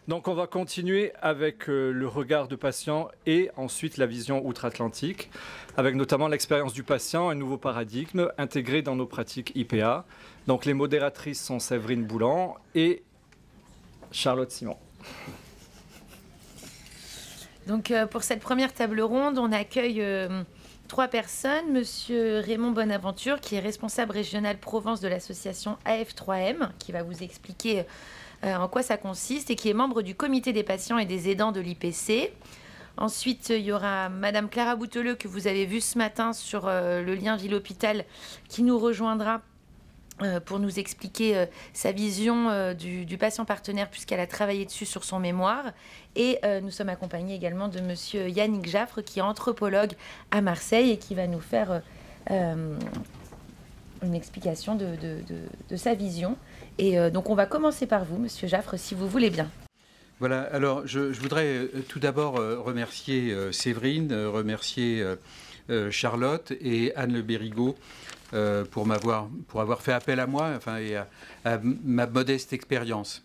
Donc on va continuer avec le regard de patient et ensuite la vision outre-Atlantique, avec notamment l'expérience du patient, un nouveau paradigme intégré dans nos pratiques IPA. Donc les modératrices sont Séverine Boulan et Charlotte Simon. Donc pour cette première table ronde, on accueille 3 personnes. Monsieur Raymond Bonaventure, qui est responsable régional Provence de l'association AF3M, qui va vous expliquer en quoi ça consiste, et qui est membre du comité des patients et des aidants de l'IPC. Ensuite, il y aura Madame Clara Bouteleux, que vous avez vue ce matin sur le lien ville-hôpital, qui nous rejoindra pour nous expliquer sa vision du patient partenaire, puisqu'elle a travaillé dessus sur son mémoire. Et nous sommes accompagnés également de Monsieur Yannick Jaffre, qui est anthropologue à Marseille et qui va nous faire une explication de sa vision. Et donc on va commencer par vous, Monsieur Jaffre, si vous voulez bien. Voilà, alors je voudrais tout d'abord remercier Séverine, remercier Charlotte et Anne Le Bérigot pour avoir fait appel à moi, enfin, et à ma modeste expérience.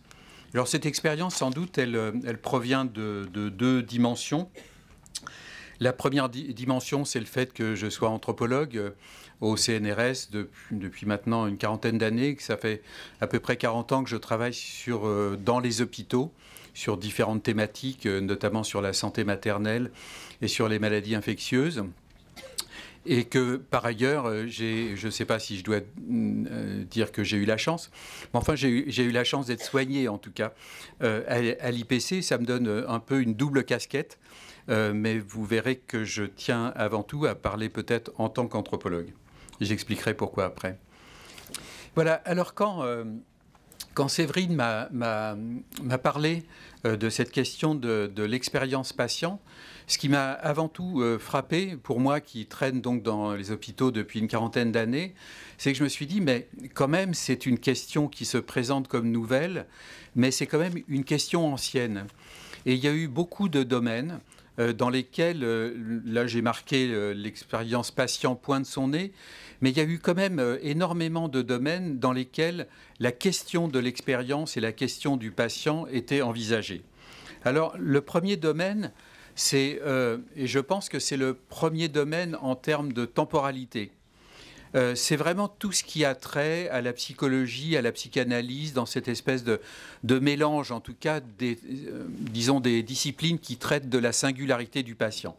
Alors cette expérience, sans doute, elle provient de 2 dimensions. La première dimension, c'est le fait que je sois anthropologue au CNRS depuis maintenant une quarantaine d'années, que ça fait à peu près 40 ans que je travaille dans les hôpitaux, sur différentes thématiques, notamment sur la santé maternelle et sur les maladies infectieuses. Et que, par ailleurs, je ne sais pas si je dois dire que j'ai eu la chance, mais enfin, j'ai eu la chance d'être soigné, en tout cas, à l'IPC. Ça me donne un peu une double casquette, mais vous verrez que je tiens avant tout à parler peut-être en tant qu'anthropologue. J'expliquerai pourquoi après. Voilà, alors quand Séverine m'a parlé de cette question de l'expérience patient, ce qui m'a avant tout frappé, pour moi qui traîne donc dans les hôpitaux depuis une quarantaine d'années, c'est que je me suis dit, mais quand même, c'est une question qui se présente comme nouvelle, mais c'est quand même une question ancienne. Et il y a eu beaucoup de domaines dans lesquels, là j'ai marqué l'expérience patient pointe son nez, mais il y a eu quand même énormément de domaines dans lesquels la question de l'expérience et la question du patient étaient envisagées. Alors le premier domaine, et je pense que c'est le premier domaine en termes de temporalité. C'est vraiment tout ce qui a trait à la psychologie, à la psychanalyse, dans cette espèce de mélange, en tout cas, disons des disciplines qui traitent de la singularité du patient.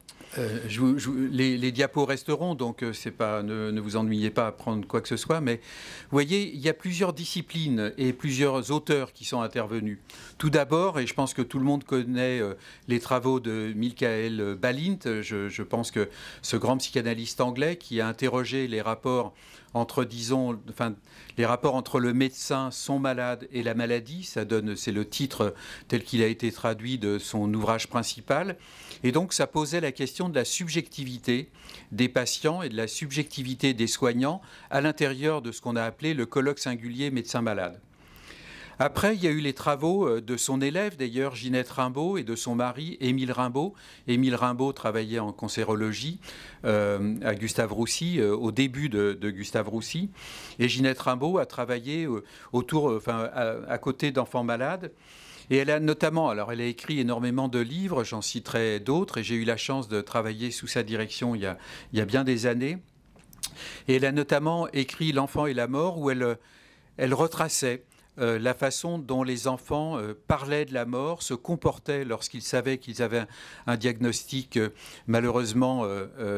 Les diapos resteront, donc ne vous ennuyez pas à prendre quoi que ce soit, mais vous voyez, il y a plusieurs disciplines et plusieurs auteurs qui sont intervenus. Tout d'abord, et je pense que tout le monde connaît les travaux de Michael Balint, je pense que ce grand psychanalyste anglais qui a interrogé les rapports entre, les rapports entre le médecin, son malade et la maladie, c'est le titre tel qu'il a été traduit de son ouvrage principal. Et donc, ça posait la question de la subjectivité des patients et de la subjectivité des soignants à l'intérieur de ce qu'on a appelé le colloque singulier médecin-malade. Après, il y a eu les travaux de son élève, d'ailleurs, Ginette Rimbaud, et de son mari, Émile Rimbaud. Émile Rimbaud travaillait en cancérologie à Gustave Roussy, au début de Gustave Roussy. Et Ginette Rimbaud a travaillé à côté d'enfants malades. Et elle a notamment, alors elle a écrit énormément de livres, j'en citerai d'autres, et j'ai eu la chance de travailler sous sa direction il y a bien des années. Et elle a notamment écrit L'enfant et la mort, où elle retraçait la façon dont les enfants parlaient de la mort, se comportaient lorsqu'ils savaient qu'ils avaient un diagnostic malheureusement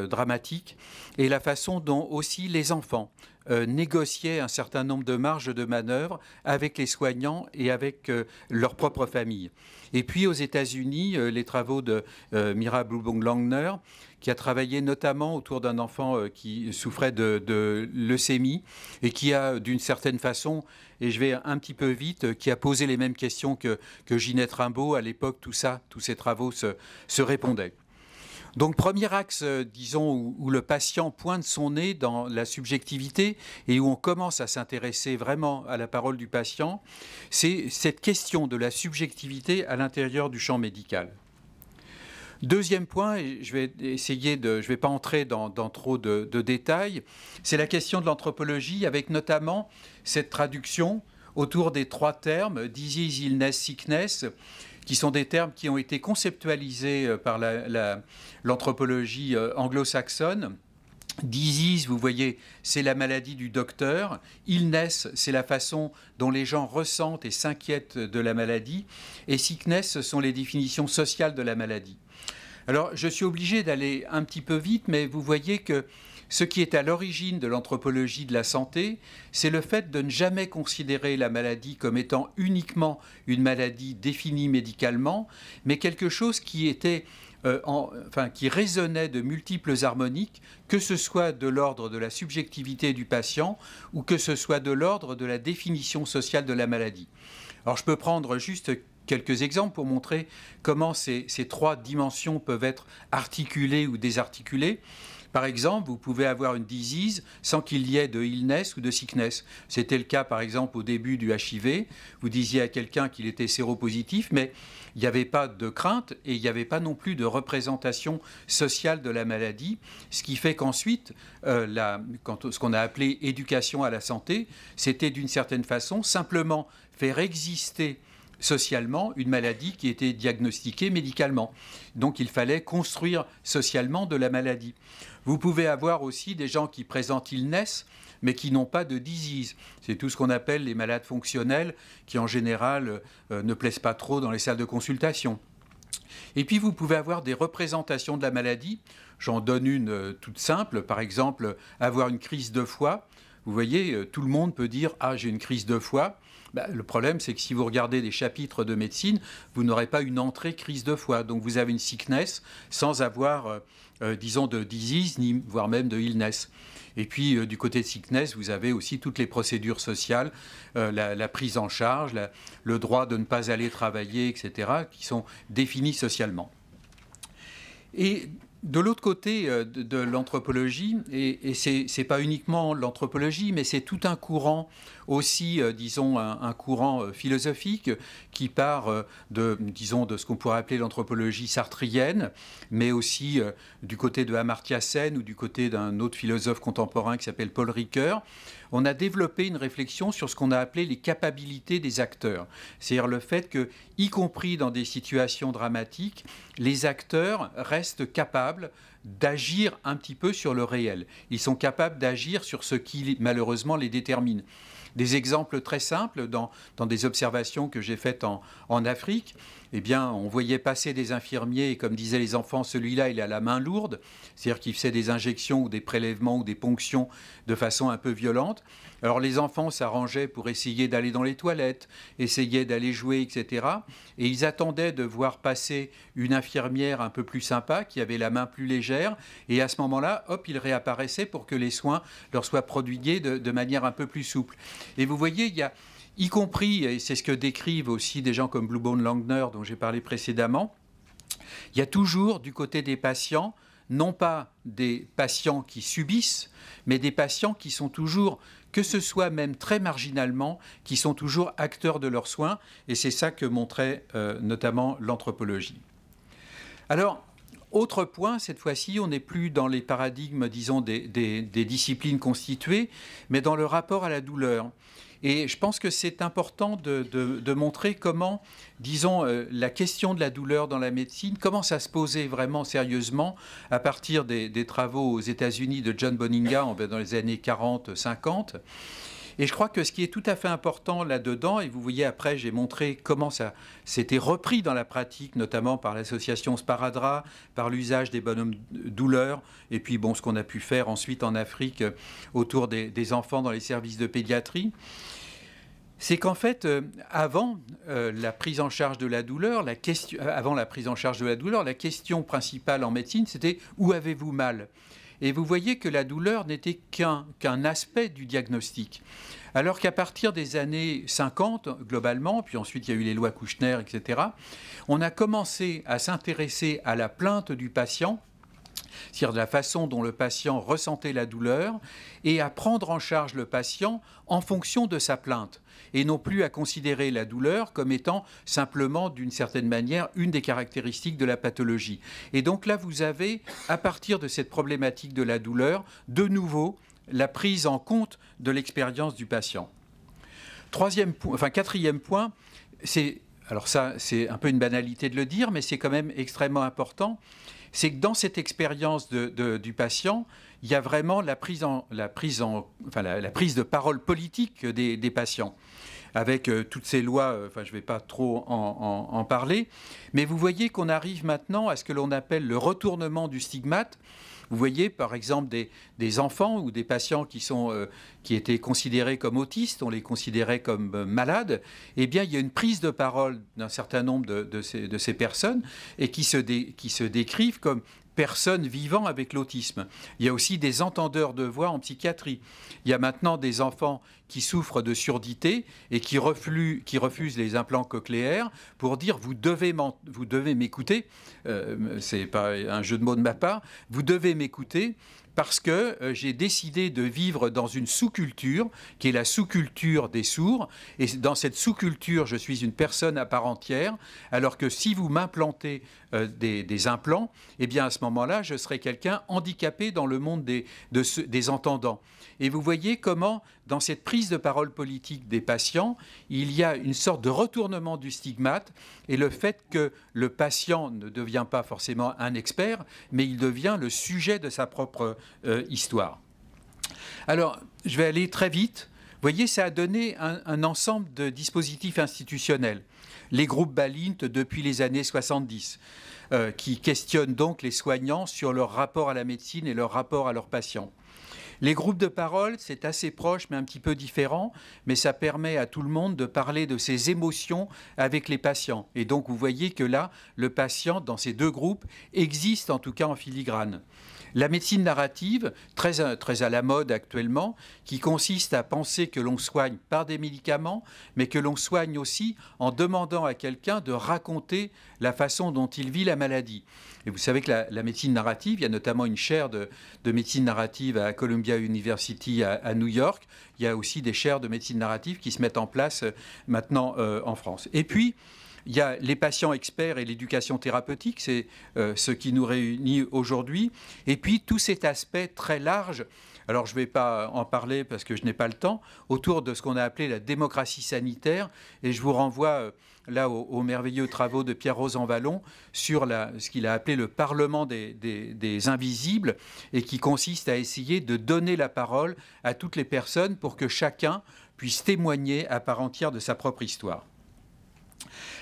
dramatique, et la façon dont aussi les enfants négociaient un certain nombre de marges de manœuvre avec les soignants et avec leur propre famille. Et puis aux États-Unis, les travaux de Mira Blubong-Langner, qui a travaillé notamment autour d'un enfant qui souffrait de leucémie et qui a, d'une certaine façon, et je vais un petit peu vite, qui a posé les mêmes questions que Ginette Rimbaud. À l'époque, tous ces travaux se répondaient. Donc, premier axe, disons, où le patient pointe son nez dans la subjectivité et où on commence à s'intéresser vraiment à la parole du patient, c'est cette question de la subjectivité à l'intérieur du champ médical. Deuxième point, et je vais pas entrer dans trop de détails, c'est la question de l'anthropologie, avec notamment cette traduction autour des 3 termes, disease, illness, sickness, qui sont des termes qui ont été conceptualisés par l'anthropologie anglo-saxonne. Disease, vous voyez, c'est la maladie du docteur. Illness, c'est la façon dont les gens ressentent et s'inquiètent de la maladie. Et sickness, ce sont les définitions sociales de la maladie. Alors, je suis obligé d'aller un petit peu vite, mais vous voyez que ce qui est à l'origine de l'anthropologie de la santé, c'est le fait de ne jamais considérer la maladie comme étant uniquement une maladie définie médicalement, mais quelque chose qui était qui résonnait de multiples harmoniques, que ce soit de l'ordre de la subjectivité du patient ou que ce soit de l'ordre de la définition sociale de la maladie. Alors je peux prendre juste quelques exemples pour montrer comment ces trois dimensions peuvent être articulées ou désarticulées. Par exemple, vous pouvez avoir une disease sans qu'il y ait de illness ou de sickness. C'était le cas, par exemple, au début du HIV. Vous disiez à quelqu'un qu'il était séropositif, mais il n'y avait pas de crainte et il n'y avait pas non plus de représentation sociale de la maladie, ce qui fait qu'ensuite, ce qu'on a appelé éducation à la santé, c'était d'une certaine façon simplement faire exister socialement une maladie qui était diagnostiquée médicalement. Donc il fallait construire socialement de la maladie. Vous pouvez avoir aussi des gens qui présentent illness, mais qui n'ont pas de disease. C'est tout ce qu'on appelle les malades fonctionnels, qui en général ne plaisent pas trop dans les salles de consultation. Et puis vous pouvez avoir des représentations de la maladie. J'en donne une toute simple, par exemple, avoir une crise de foie. Vous voyez, tout le monde peut dire « Ah, j'ai une crise de foie ». Le problème, c'est que si vous regardez des chapitres de médecine, vous n'aurez pas une entrée crise de foie. Donc vous avez une sickness sans avoir, disons, de disease, ni voire même de illness. Et puis, du côté de sickness, vous avez aussi toutes les procédures sociales, la prise en charge, le droit de ne pas aller travailler, etc., qui sont définis socialement. Et de l'autre côté de l'anthropologie, et ce n'est pas uniquement l'anthropologie, mais c'est tout un courant aussi, disons, un courant philosophique qui part disons, de ce qu'on pourrait appeler l'anthropologie sartrienne, mais aussi du côté de Amartya Sen ou du côté d'un autre philosophe contemporain qui s'appelle Paul Ricoeur. On a développé une réflexion sur ce qu'on a appelé les capacités des acteurs. C'est-à-dire le fait que, y compris dans des situations dramatiques, les acteurs restent capables d'agir un petit peu sur le réel. Ils sont capables d'agir sur ce qui, malheureusement, les détermine. Des exemples très simples dans des observations que j'ai faites en Afrique. Eh bien, on voyait passer des infirmiers et comme disaient les enfants, celui-là, il a la main lourde, c'est-à-dire qu'il faisait des injections ou des prélèvements ou des ponctions de façon un peu violente. Alors les enfants s'arrangeaient pour essayer d'aller dans les toilettes, essayer d'aller jouer, etc. Et ils attendaient de voir passer une infirmière un peu plus sympa, qui avait la main plus légère. Et à ce moment-là, hop, ils réapparaissaient pour que les soins leur soient prodigués de manière un peu plus souple. Et vous voyez, il y a, y compris, et c'est ce que décrivent aussi des gens comme Bluebone Langner, dont j'ai parlé précédemment, il y a toujours du côté des patients, non pas des patients qui subissent, mais des patients qui sont toujours, que ce soit même très marginalement, qui sont toujours acteurs de leurs soins, et c'est ça que montrait notamment l'anthropologie. Alors, autre point, cette fois-ci, on n'est plus dans les paradigmes, disons, des disciplines constituées, mais dans le rapport à la douleur. Et je pense que c'est important de montrer comment, disons, la question de la douleur dans la médecine commence à se poser vraiment sérieusement à partir des travaux aux États-Unis de John Boninga dans les années 40-50. Et je crois que ce qui est tout à fait important là-dedans, et vous voyez après, j'ai montré comment ça s'était repris dans la pratique, notamment par l'association Sparadra, par l'usage des bonhommes douleurs, et puis bon, ce qu'on a pu faire ensuite en Afrique autour des enfants dans les services de pédiatrie, c'est qu'en fait, avant la prise en charge de la douleur, la question principale en médecine, c'était « où avez-vous mal ?» Et vous voyez que la douleur n'était qu'un aspect du diagnostic. Alors qu'à partir des années 50, globalement, puis ensuite il y a eu les lois Kouchner, etc., on a commencé à s'intéresser à la plainte du patient, c'est-à-dire de la façon dont le patient ressentait la douleur, et à prendre en charge le patient en fonction de sa plainte, et non plus à considérer la douleur comme étant simplement, d'une certaine manière, une des caractéristiques de la pathologie. Et donc là, vous avez, à partir de cette problématique de la douleur, de nouveau, la prise en compte de l'expérience du patient. Quatrième point, c'est alors ça c'est un peu une banalité de le dire, mais c'est quand même extrêmement important, c'est que dans cette expérience du patient, il y a vraiment la prise de parole politique des patients, avec toutes ces lois, je ne vais pas trop en parler, mais vous voyez qu'on arrive maintenant à ce que l'on appelle le retournement du stigmate. Vous voyez, par exemple, des enfants ou des patients qui étaient considérés comme autistes, on les considérait comme malades. Eh bien, il y a une prise de parole d'un certain nombre de ces personnes et qui se décrivent comme personnes vivant avec l'autisme. Il y a aussi des entendeurs de voix en psychiatrie. Il y a maintenant des enfants qui souffrent de surdité et qui refusent les implants cochléaires pour dire vous devez m'écouter. C'est pas un jeu de mots de ma part. Vous devez m'écouter parce que j'ai décidé de vivre dans une sous-culture qui est la sous-culture des sourds. Et dans cette sous-culture, je suis une personne à part entière, alors que si vous m'implantez des implants, eh bien à ce moment-là, je serai quelqu'un handicapé dans le monde des entendants. Et vous voyez comment, dans cette prise de parole politique des patients, il y a une sorte de retournement du stigmate et le fait que le patient ne devient pas forcément un expert, mais il devient le sujet de sa propre histoire. Alors, je vais aller très vite. Vous voyez, ça a donné un ensemble de dispositifs institutionnels. Les groupes Balint depuis les années 70, qui questionnent donc les soignants sur leur rapport à la médecine et leur rapport à leurs patients. Les groupes de parole, c'est assez proche, mais un petit peu différent, mais ça permet à tout le monde de parler de ses émotions avec les patients. Et donc, vous voyez que là, le patient, dans ces deux groupes, existe en tout cas en filigrane. La médecine narrative, très à la mode actuellement, qui consiste à penser que l'on soigne par des médicaments, mais que l'on soigne aussi en demandant à quelqu'un de raconter la façon dont il vit la maladie. Et vous savez que la médecine narrative, il y a notamment une chaire de médecine narrative à Columbia University à New York. Il y a aussi des chaires de médecine narrative qui se mettent en place maintenant en France. Et puis, il y a les patients experts et l'éducation thérapeutique, c'est ce qui nous réunit aujourd'hui. Et puis tout cet aspect très large, alors je ne vais pas en parler parce que je n'ai pas le temps, autour de ce qu'on a appelé la démocratie sanitaire. Et je vous renvoie là aux merveilleux travaux de Pierre-Rose en Vallon sur ce qu'il a appelé le Parlement des invisibles et qui consiste à essayer de donner la parole à toutes les personnes pour que chacun puisse témoigner à part entière de sa propre histoire.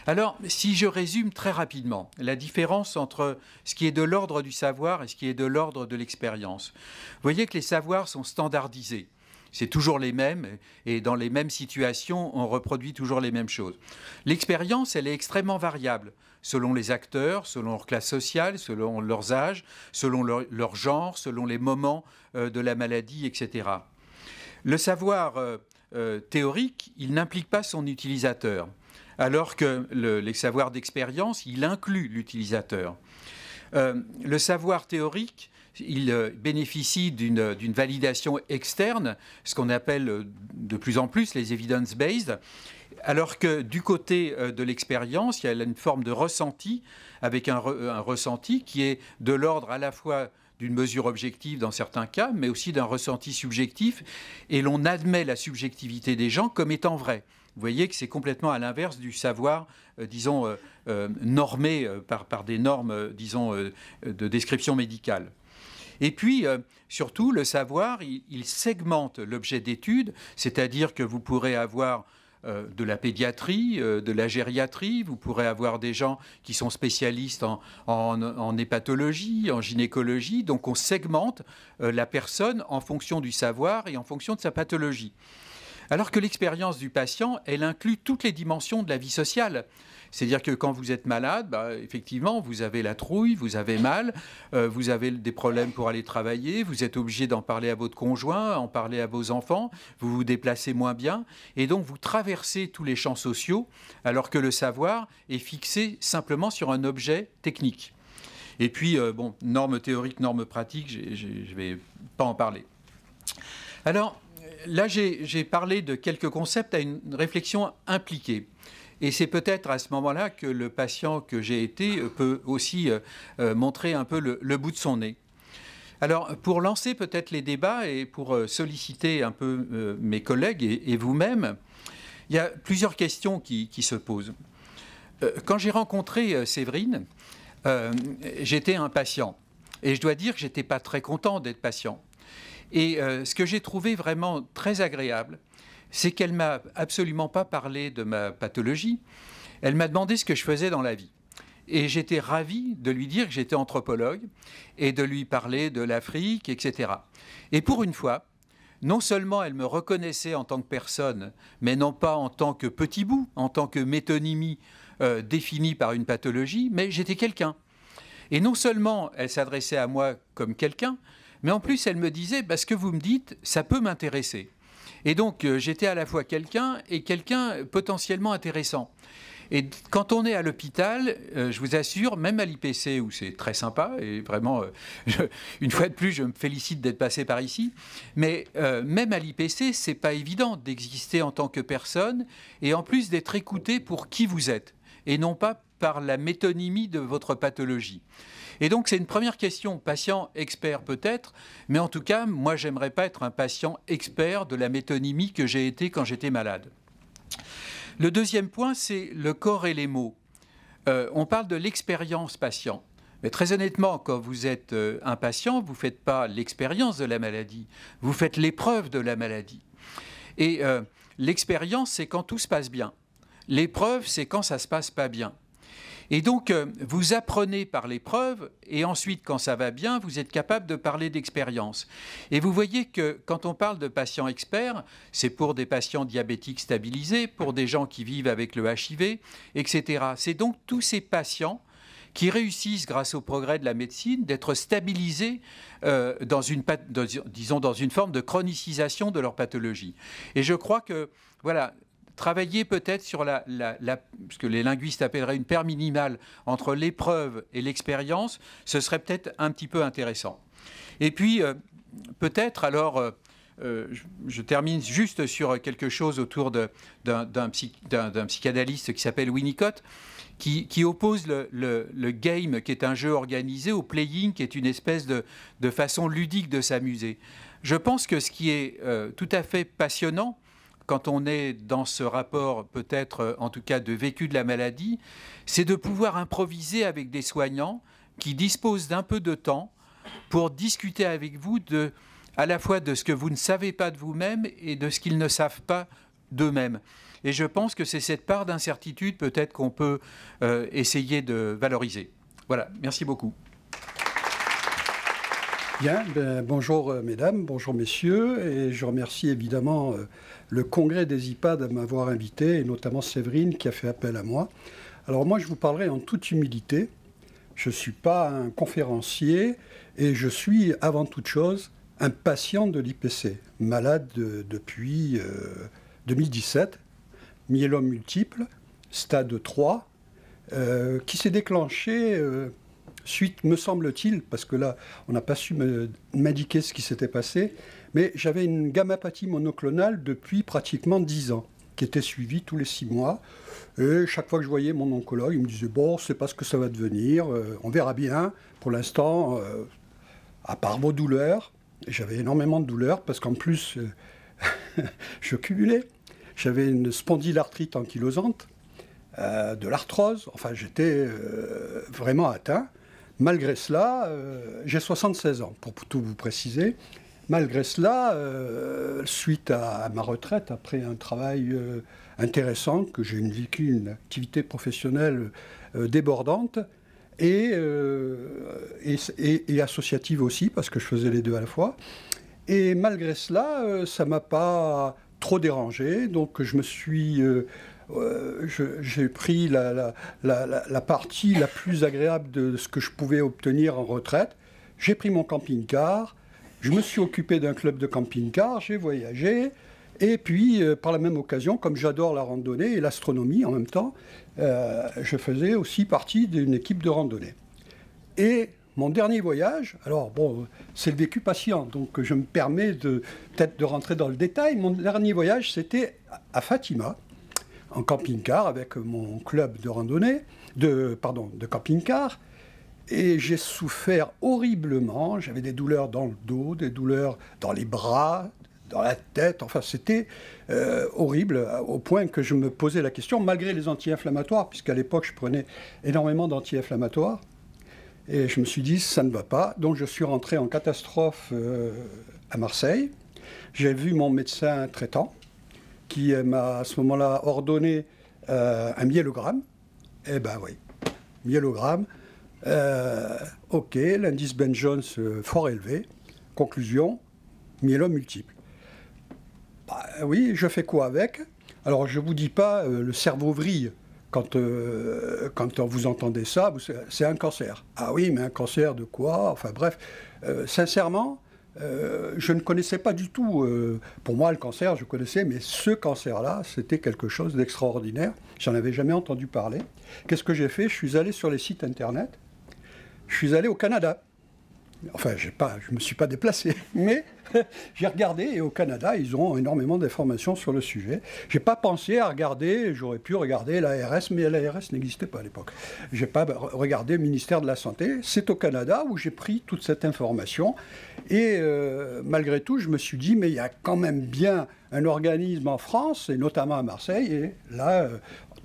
Alors, si je résume très rapidement la différence entre ce qui est de l'ordre du savoir et ce qui est de l'ordre de l'expérience, vous voyez que les savoirs sont standardisés. C'est toujours les mêmes et dans les mêmes situations, on reproduit toujours les mêmes choses. L'expérience, elle est extrêmement variable selon les acteurs, selon leur classe sociale, selon leurs âges, selon leur genre, selon les moments de la maladie, etc. Le savoir théorique, il n'implique pas son utilisateur. Alors que les savoirs d'expérience, il inclut l'utilisateur. Le savoir théorique, il bénéficie d'une validation externe, ce qu'on appelle de plus en plus les evidence-based, alors que du côté de l'expérience, il y a une forme de ressenti, avec un ressenti qui est de l'ordre à la fois d'une mesure objective dans certains cas, mais aussi d'un ressenti subjectif, et l'on admet la subjectivité des gens comme étant vraie. Vous voyez que c'est complètement à l'inverse du savoir, disons, normé par des normes, disons, de description médicale. Et puis, surtout, le savoir, il segmente l'objet d'étude, c'est-à-dire que vous pourrez avoir de la pédiatrie, de la gériatrie, vous pourrez avoir des gens qui sont spécialistes en hépatologie, en gynécologie, donc on segmente la personne en fonction du savoir et en fonction de sa pathologie. Alors que l'expérience du patient, elle inclut toutes les dimensions de la vie sociale. C'est-à-dire que quand vous êtes malade, effectivement, vous avez la trouille, vous avez mal, vous avez des problèmes pour aller travailler, vous êtes obligé d'en parler à votre conjoint, en parler à vos enfants, vous vous déplacez moins bien, et donc vous traversez tous les champs sociaux, alors que le savoir est fixé simplement sur un objet technique. Et puis, normes théoriques, normes pratiques, je ne vais pas en parler. Alors, là, j'ai parlé de quelques concepts à une réflexion impliquée. Et c'est peut-être à ce moment-là que le patient que j'ai été peut aussi montrer un peu le bout de son nez. Alors, pour lancer peut-être les débats et pour solliciter un peu mes collègues et vous-même, il y a plusieurs questions qui se posent. quand j'ai rencontré Séverine, j'étais un patient. Et je dois dire que je n'étais pas très content d'être patient. Et ce que j'ai trouvé vraiment très agréable, c'est qu'elle ne m'a absolument pas parlé de ma pathologie. Elle m'a demandé ce que je faisais dans la vie. Et j'étais ravi de lui dire que j'étais anthropologue et de lui parler de l'Afrique, etc. Et pour une fois, non seulement elle me reconnaissait en tant que personne, mais non pas en tant que petit bout, en tant que métonymie définie par une pathologie, mais j'étais quelqu'un. Et non seulement elle s'adressait à moi comme quelqu'un, mais en plus elle me disait « ce que vous me dites, ça peut m'intéresser ». Et donc j'étais à la fois quelqu'un et quelqu'un potentiellement intéressant. Et quand on est à l'hôpital, je vous assure, même à l'IPC, où c'est très sympa, et vraiment, une fois de plus, je me félicite d'être passé par ici, mais même à l'IPC, c'est pas évident d'exister en tant que personne, et en plus d'être écouté pour qui vous êtes, et non pas par la métonymie de votre pathologie. Et donc, c'est une première question, patient, expert peut-être, mais en tout cas, moi, j'aimerais pas être un patient expert de la métonymie que j'ai été quand j'étais malade. Le deuxième point, c'est le corps et les mots. On parle de l'expérience patient. Mais très honnêtement, quand vous êtes un patient, vous ne faites pas l'expérience de la maladie, vous faites l'épreuve de la maladie. Et l'expérience, c'est quand tout se passe bien. L'épreuve, c'est quand ça ne se passe pas bien. Et donc, vous apprenez par l'épreuve, et ensuite, quand ça va bien, vous êtes capable de parler d'expérience. Et vous voyez que quand on parle de patients experts, c'est pour des patients diabétiques stabilisés, pour des gens qui vivent avec le HIV, etc. C'est donc tous ces patients qui réussissent, grâce au progrès de la médecine, d'être stabilisés dans une forme de chronicisation de leur pathologie. Et je crois que, voilà, travailler peut-être sur ce que les linguistes appelleraient une paire minimale entre l'épreuve et l'expérience, ce serait peut-être un petit peu intéressant. Et puis, peut-être, alors, je termine juste sur quelque chose autour d'un psychanalyste qui s'appelle Winnicott, qui oppose le game, qui est un jeu organisé, au playing, qui est une espèce de façon ludique de s'amuser. Je pense que ce qui est tout à fait passionnant, quand on est dans ce rapport, peut-être en tout cas de vécu de la maladie, c'est de pouvoir improviser avec des soignants qui disposent d'un peu de temps pour discuter avec vous à la fois de ce que vous ne savez pas de vous-même et de ce qu'ils ne savent pas d'eux-mêmes. Et je pense que c'est cette part d'incertitude peut-être qu'on peut essayer de valoriser. Voilà, merci beaucoup. Bien, bonjour mesdames, bonjour messieurs, et je remercie évidemment le congrès des IPA de m'avoir invité, et notamment Séverine qui a fait appel à moi. Alors moi je vous parlerai en toute humilité, je ne suis pas un conférencier et je suis avant toute chose un patient de l'IPC, malade depuis 2017, myélome multiple, stade 3, qui s'est déclenché... suite, me semble-t-il, parce que là, on n'a pas su m'indiquer ce qui s'était passé, mais j'avais une gammapathie monoclonale depuis pratiquement 10 ans, qui était suivie tous les 6 mois. Et chaque fois que je voyais mon oncologue, il me disait « Bon, c'est pas ce que ça va devenir, on verra bien. Pour l'instant, à part vos douleurs, j'avais énormément de douleurs, parce qu'en plus, je cumulais. J'avais une spondylarthrite ankylosante, de l'arthrose, enfin j'étais vraiment atteint. Malgré cela, j'ai 76 ans, pour tout vous préciser. Malgré cela, suite à ma retraite, après un travail intéressant, que j'ai vécu une activité professionnelle débordante, et associative aussi, parce que je faisais les deux à la fois. Et malgré cela, ça ne m'a pas trop dérangé, donc je me suis... j'ai pris la partie la plus agréable de ce que je pouvais obtenir en retraite. J'ai pris mon camping-car, je me suis occupé d'un club de camping-car, j'ai voyagé, et puis par la même occasion, comme j'adore la randonnée et l'astronomie en même temps, je faisais aussi partie d'une équipe de randonnée. Et mon dernier voyage, alors bon, c'est le vécu patient, donc je me permets peut-être de rentrer dans le détail. Mon dernier voyage, c'était à Fatima, en camping-car avec mon club de randonnée, de camping-car, et j'ai souffert horriblement. J'avais des douleurs dans le dos, des douleurs dans les bras, dans la tête. Enfin, c'était horrible, au point que je me posais la question, malgré les anti-inflammatoires, puisqu'à l'époque, je prenais énormément d'anti-inflammatoires. Et je me suis dit, ça ne va pas. Donc, je suis rentré en catastrophe à Marseille. J'ai vu mon médecin traitant, qui m'a à ce moment-là ordonné un myélogramme. Eh ben oui, myélogramme. Ok, l'indice Ben Jones fort élevé. Conclusion, myélome multiple. Bah, oui, je fais quoi avec? Alors, je ne vous dis pas, le cerveau vrille. Quand vous entendez ça, c'est un cancer. Ah oui, mais un cancer de quoi? Enfin bref, sincèrement, je ne connaissais pas du tout. Pour moi, le cancer, je connaissais, mais ce cancer-là, c'était quelque chose d'extraordinaire. J'en avais jamais entendu parler. Qu'est-ce que j'ai fait? Je suis allé sur les sites Internet. Je suis allé au Canada. Enfin, je ne me suis pas déplacé, mais j'ai regardé, et au Canada, ils ont énormément d'informations sur le sujet. Je n'ai pas pensé à regarder, j'aurais pu regarder l'ARS, mais l'ARS n'existait pas à l'époque. Je n'ai pas regardé le ministère de la Santé. C'est au Canada où j'ai pris toute cette information. Et malgré tout, je me suis dit, mais il y a quand même bien un organisme en France, et notamment à Marseille, et là...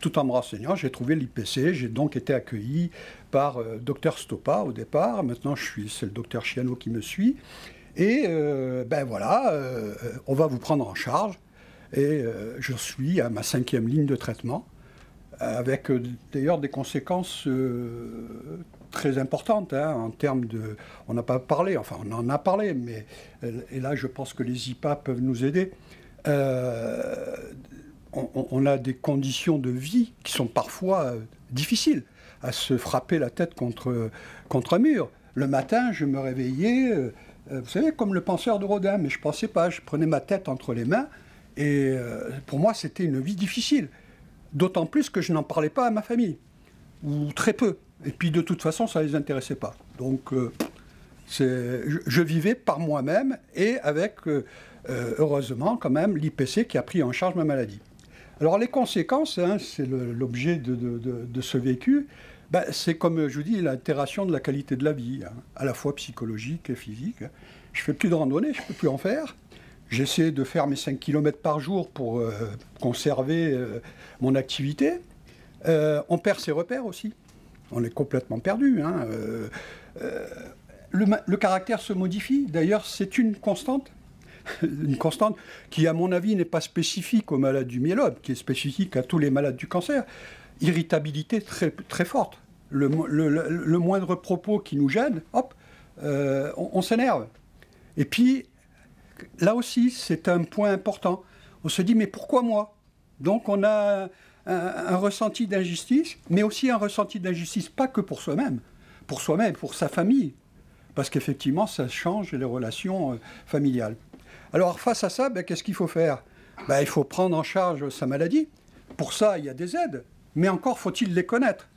tout en me renseignant, j'ai trouvé l'IPC, j'ai donc été accueilli par Dr Stoppa au départ. Maintenant, c'est le Dr Chiano qui me suit. Et ben voilà, on va vous prendre en charge. Et je suis à ma 5e ligne de traitement, avec d'ailleurs des conséquences très importantes hein, en termes de... On n'a pas parlé, enfin on en a parlé, mais et là je pense que les IPA peuvent nous aider. On a des conditions de vie qui sont parfois difficiles, à se frapper la tête contre un mur. Le matin, je me réveillais, vous savez, comme le penseur de Rodin, mais je ne pensais pas, je prenais ma tête entre les mains, et pour moi, c'était une vie difficile. D'autant plus que je n'en parlais pas à ma famille, ou très peu. Et puis, de toute façon, ça ne les intéressait pas. Donc, je vivais par moi-même, et avec, heureusement, quand même, l'IPC qui a pris en charge ma maladie. Alors les conséquences, hein, c'est l'objet de ce vécu, ben, c'est comme je vous dis, l'altération de la qualité de la vie, hein, à la fois psychologique et physique. Je ne fais plus de randonnée, je ne peux plus en faire. J'essaie de faire mes 5 km par jour pour conserver mon activité. On perd ses repères aussi. On est complètement perdu. Hein. Le caractère se modifie. D'ailleurs, c'est une constante qui, à mon avis, n'est pas spécifique aux malades du myélome, qui est spécifique à tous les malades du cancer. Irritabilité très, très forte. Le moindre propos qui nous gêne, hop, on s'énerve. Et puis, là aussi, c'est un point important. On se dit, mais pourquoi moi? Donc, on a un ressenti d'injustice, mais aussi un ressenti d'injustice, pas que pour soi-même, pour sa famille. Parce qu'effectivement, ça change les relations familiales. Alors, face à ça, ben, qu'est-ce qu'il faut faire? Ben, il faut prendre en charge sa maladie. Pour ça, il y a des aides. Mais encore faut-il les connaître.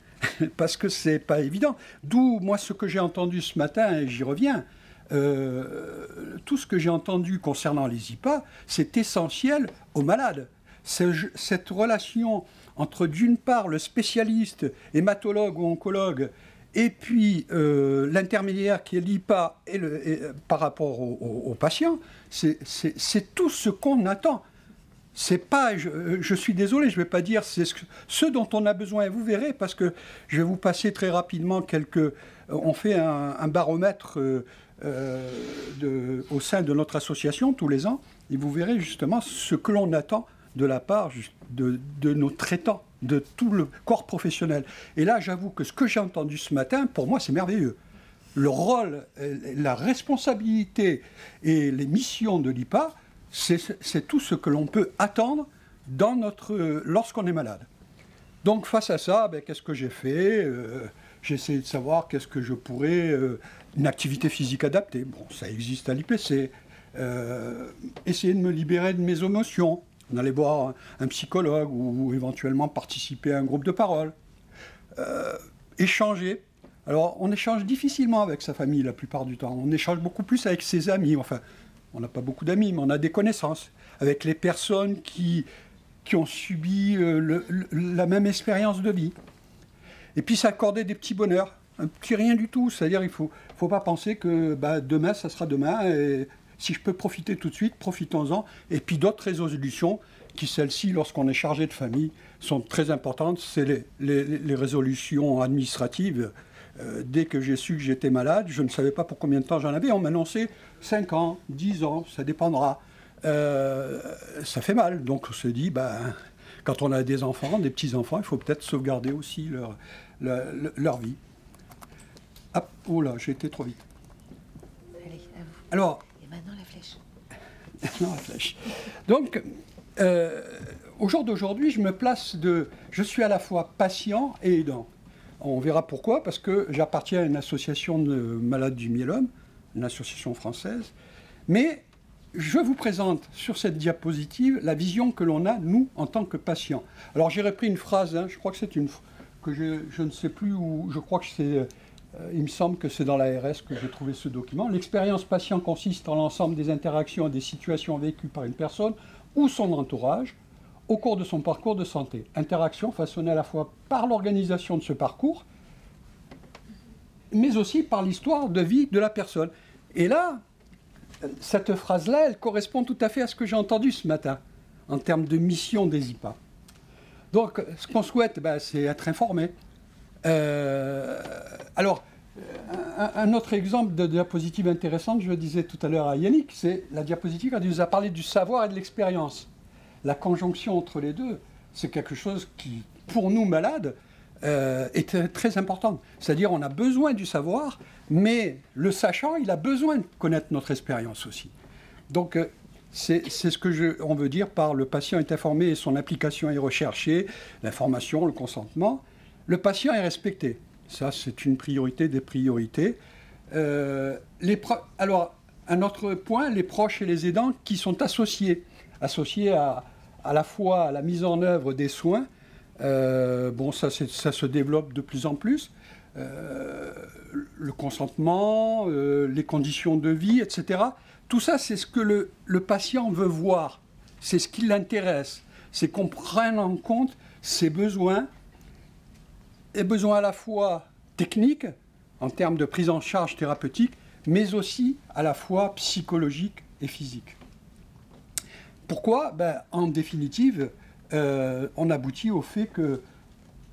Parce que ce n'est pas évident. D'où, moi, ce que j'ai entendu ce matin, et j'y reviens, tout ce que j'ai entendu concernant les IPA, c'est essentiel aux malades. Cette relation entre, d'une part, le spécialiste, hématologue ou oncologue, et puis l'intermédiaire qui est l'IPA par rapport aux patients, c'est tout ce qu'on attend. C'est pas, je suis désolé, je ne vais pas dire c'est ce dont on a besoin, et vous verrez, parce que je vais vous passer très rapidement on fait un baromètre au sein de notre association tous les ans, et vous verrez justement ce que l'on attend de la part de nos traitants, de tout le corps professionnel. Et là, j'avoue que ce que j'ai entendu ce matin, pour moi, c'est merveilleux. Le rôle, la responsabilité et les missions de l'IPA, c'est tout ce que l'on peut attendre lorsqu'on est malade. Donc, face à ça, ben, qu'est-ce que j'ai fait? J'ai essayé de savoir qu'est-ce que je pourrais... une activité physique adaptée. Bon, ça existe à l'IPC. Essayer de me libérer de mes émotions. On allait voir un psychologue ou éventuellement participer à un groupe de parole. Échanger. Alors, on échange difficilement avec sa famille la plupart du temps. On échange beaucoup plus avec ses amis. Enfin, on n'a pas beaucoup d'amis, mais on a des connaissances. Avec les personnes qui ont subi la même expérience de vie. Et puis, s'accorder des petits bonheurs. Un petit rien du tout. C'est-à-dire, il ne faut pas penser que demain, ça sera demain. Si je peux profiter tout de suite, profitons-en. Et puis d'autres résolutions, qui celles-ci, lorsqu'on est chargé de famille, sont très importantes. C'est les résolutions administratives. Dès que j'ai su que j'étais malade, je ne savais pas pour combien de temps j'en avais. On m'a annoncé 5 ans, 10 ans, ça dépendra. Ça fait mal. Donc on se dit, quand on a des enfants, des petits-enfants, il faut peut-être sauvegarder aussi leur vie. Ah, oh là, j'ai été trop vite. Allez, à vous. Alors, et maintenant la flèche. Non, la flèche. Donc, au jour d'aujourd'hui, je suis à la fois patient et aidant. On verra pourquoi, parce que j'appartiens à une association de malades du myélome, une association française, mais je vous présente sur cette diapositive la vision que l'on a, nous, en tant que patients. Alors j'ai repris une phrase, je crois que c'est que je ne sais plus où, je crois que c'est, il me semble que c'est dans l'ARS que j'ai trouvé ce document. L'expérience patient consiste en l'ensemble des interactions et des situations vécues par une personne ou son entourage au cours de son parcours de santé. Interaction façonnée à la fois par l'organisation de ce parcours, mais aussi par l'histoire de vie de la personne. Et là, cette phrase-là, elle correspond tout à fait à ce que j'ai entendu ce matin, en termes de mission des IPA. Donc, ce qu'on souhaite, c'est être informé. Alors, un autre exemple de diapositive intéressante, je le disais tout à l'heure à Yannick, c'est la diapositive quand il nous a parlé du savoir et de l'expérience. La conjonction entre les deux, c'est quelque chose qui, pour nous malades, est très importante. C'est-à-dire, on a besoin du savoir, mais le sachant, il a besoin de connaître notre expérience aussi. Donc, c'est ce que on veut dire par le patient est informé et son application est recherchée, l'information, le consentement. Le patient est respecté. Ça, c'est une priorité des priorités. Alors, un autre point, les proches et les aidants qui sont associés à la fois à la mise en œuvre des soins. Ça se développe de plus en plus. Le consentement, les conditions de vie, etc. Tout ça, c'est ce que le patient veut voir. C'est ce qui l'intéresse. C'est qu'on prenne en compte ses besoins, et besoins à la fois techniques, en termes de prise en charge thérapeutique, mais aussi à la fois psychologique et physique. Pourquoi ? En définitive, on aboutit au fait que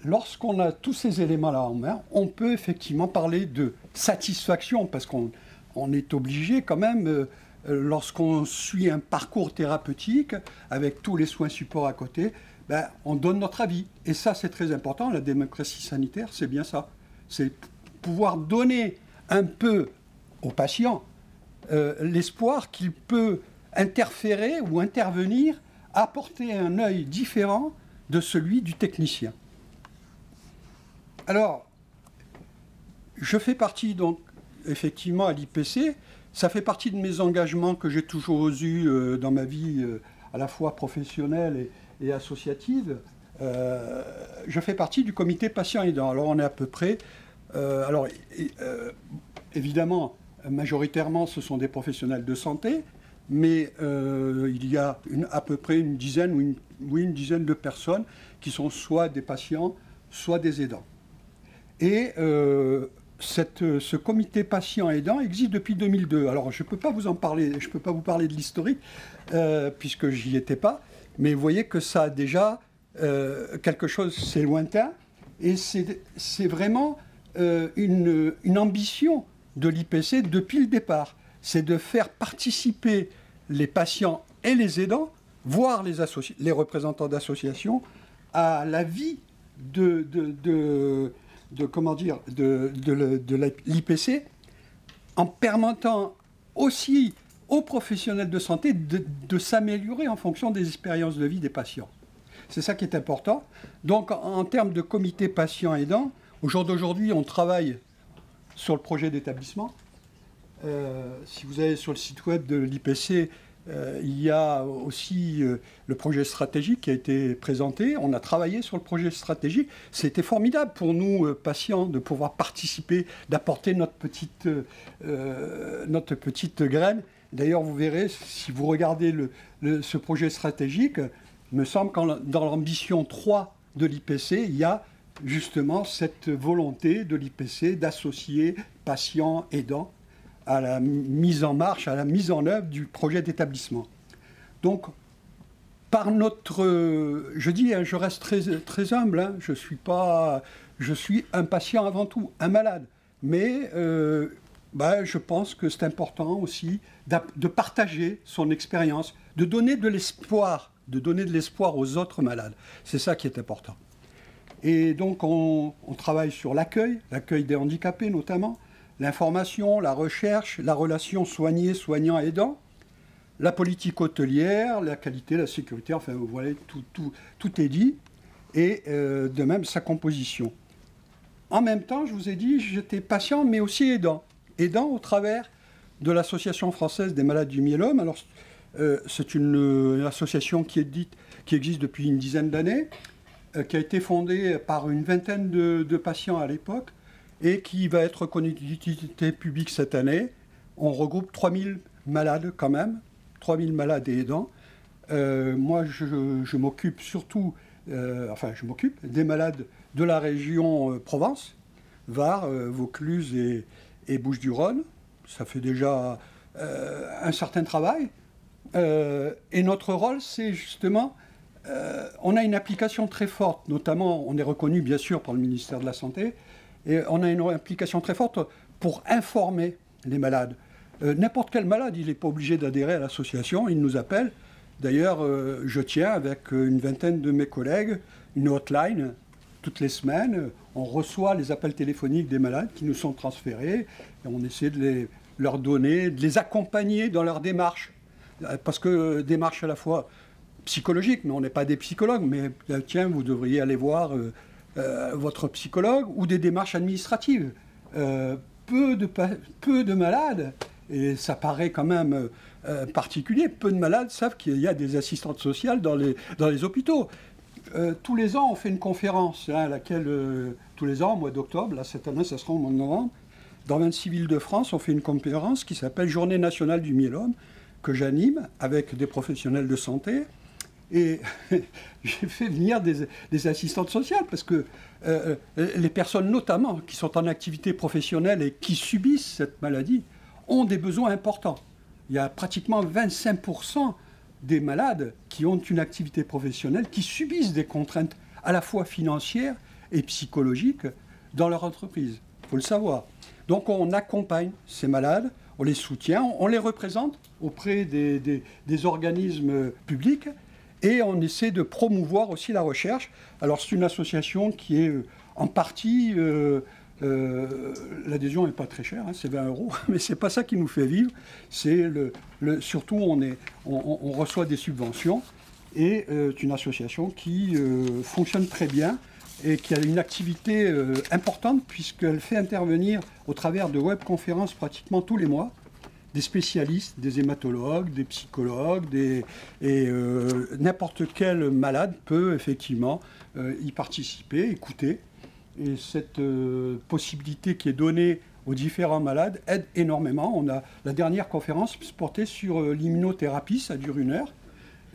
lorsqu'on a tous ces éléments-là en main, on peut effectivement parler de satisfaction, parce qu'on est obligé quand même, lorsqu'on suit un parcours thérapeutique, avec tous les soins supports à côté, on donne notre avis. Et ça, c'est très important. La démocratie sanitaire, c'est bien ça. C'est pouvoir donner un peu au patient l'espoir qu'il peut interférer ou intervenir, apporter un œil différent de celui du technicien. Alors, je fais partie donc effectivement à l'IPC, ça fait partie de mes engagements que j'ai toujours eus dans ma vie à la fois professionnelle et associative. Je fais partie du comité patient aidant. Alors on est à peu près, évidemment, majoritairement ce sont des professionnels de santé, mais il y a à peu près une dizaine de personnes qui sont soit des patients, soit des aidants. Et ce comité patient aidant existe depuis 2002. Alors je ne peux pas vous en parler, je ne peux pas vous parler de l'historique, puisque j'y étais pas, mais vous voyez que ça a déjà quelque chose, c'est lointain, et c'est vraiment une ambition de l'IPC depuis le départ. C'est de faire participer les patients et les aidants, voire les représentants d'associations, à la vie de l'IPC, en permettant aussi aux professionnels de santé de s'améliorer en fonction des expériences de vie des patients. C'est ça qui est important. Donc, en termes de comité patient aidant, au jour d'aujourd'hui, on travaille sur le projet d'établissement. Si vous allez sur le site web de l'IPC, il y a aussi le projet stratégique qui a été présenté. On a travaillé sur le projet stratégique. C'était formidable pour nous, patients, de pouvoir participer, d'apporter notre petite graine. D'ailleurs, vous verrez, si vous regardez ce projet stratégique, il me semble que dans l'ambition 3 de l'IPC, il y a justement cette volonté de l'IPC d'associer patients, aidants, à la mise en marche, à la mise en œuvre du projet d'établissement. Donc, par notre... je dis, hein, je reste très humble, hein, je suis un patient avant tout, un malade. Mais je pense que c'est important aussi de partager son expérience, de donner de l'espoir aux autres malades. C'est ça qui est important. Et donc, on travaille sur l'accueil des handicapés notamment, l'information, la recherche, la relation soignant-aidant, la politique hôtelière, la qualité, la sécurité, enfin, vous voyez, tout est dit, et de même sa composition. En même temps, je vous ai dit, j'étais patient, mais aussi aidant. Aidant au travers de l'Association française des malades du myélome. Alors, c'est une association qui existe depuis une dizaine d'années, qui a été fondée par une vingtaine de patients à l'époque, et qui va être reconnue d'utilité publique cette année. On regroupe 3000 malades quand même, 3000 malades et aidants. Moi, je m'occupe surtout, je m'occupe des malades de la région Provence, Var, Vaucluse et Bouches-du-Rhône. Ça fait déjà un certain travail. Et notre rôle, c'est justement, on a une application très forte, notamment, on est reconnu bien sûr par le ministère de la Santé, et on a une application très forte pour informer les malades. N'importe quel malade, il n'est pas obligé d'adhérer à l'association, il nous appelle. D'ailleurs, je tiens avec une vingtaine de mes collègues une hotline toutes les semaines. On reçoit les appels téléphoniques des malades qui nous sont transférés et on essaie de leur donner, de les accompagner dans leur démarche. Parce que démarche à la fois psychologique, mais on n'est pas des psychologues, mais tiens, vous devriez aller voir votre psychologue, ou des démarches administratives. Peu de malades, et ça paraît quand même particulier, peu de malades savent qu'il y a des assistantes sociales dans les hôpitaux. Tous les ans, on fait une conférence, à laquelle, tous les ans, au mois d'octobre, là cette année, ça sera au mois de novembre, dans 26 villes de France, on fait une conférence qui s'appelle Journée nationale du myélome, que j'anime avec des professionnels de santé. Et j'ai fait venir des assistantes sociales parce que les personnes notamment qui sont en activité professionnelle et qui subissent cette maladie ont des besoins importants. Il y a pratiquement 25% des malades qui ont une activité professionnelle qui subissent des contraintes à la fois financières et psychologiques dans leur entreprise. Il faut le savoir. Donc on accompagne ces malades, on les soutient, on les représente auprès des organismes publics. Et on essaie de promouvoir aussi la recherche. Alors c'est une association qui est en partie, l'adhésion n'est pas très chère, hein, c'est 20 €, mais c'est pas ça qui nous fait vivre. C'est surtout on reçoit des subventions et c'est une association qui fonctionne très bien et qui a une activité importante puisqu'elle fait intervenir au travers de webconférences pratiquement tous les mois des spécialistes, des hématologues, des psychologues, n'importe quel malade peut effectivement y participer, écouter. Et cette possibilité qui est donnée aux différents malades aide énormément. La dernière conférence portait sur l'immunothérapie, ça dure 1 heure.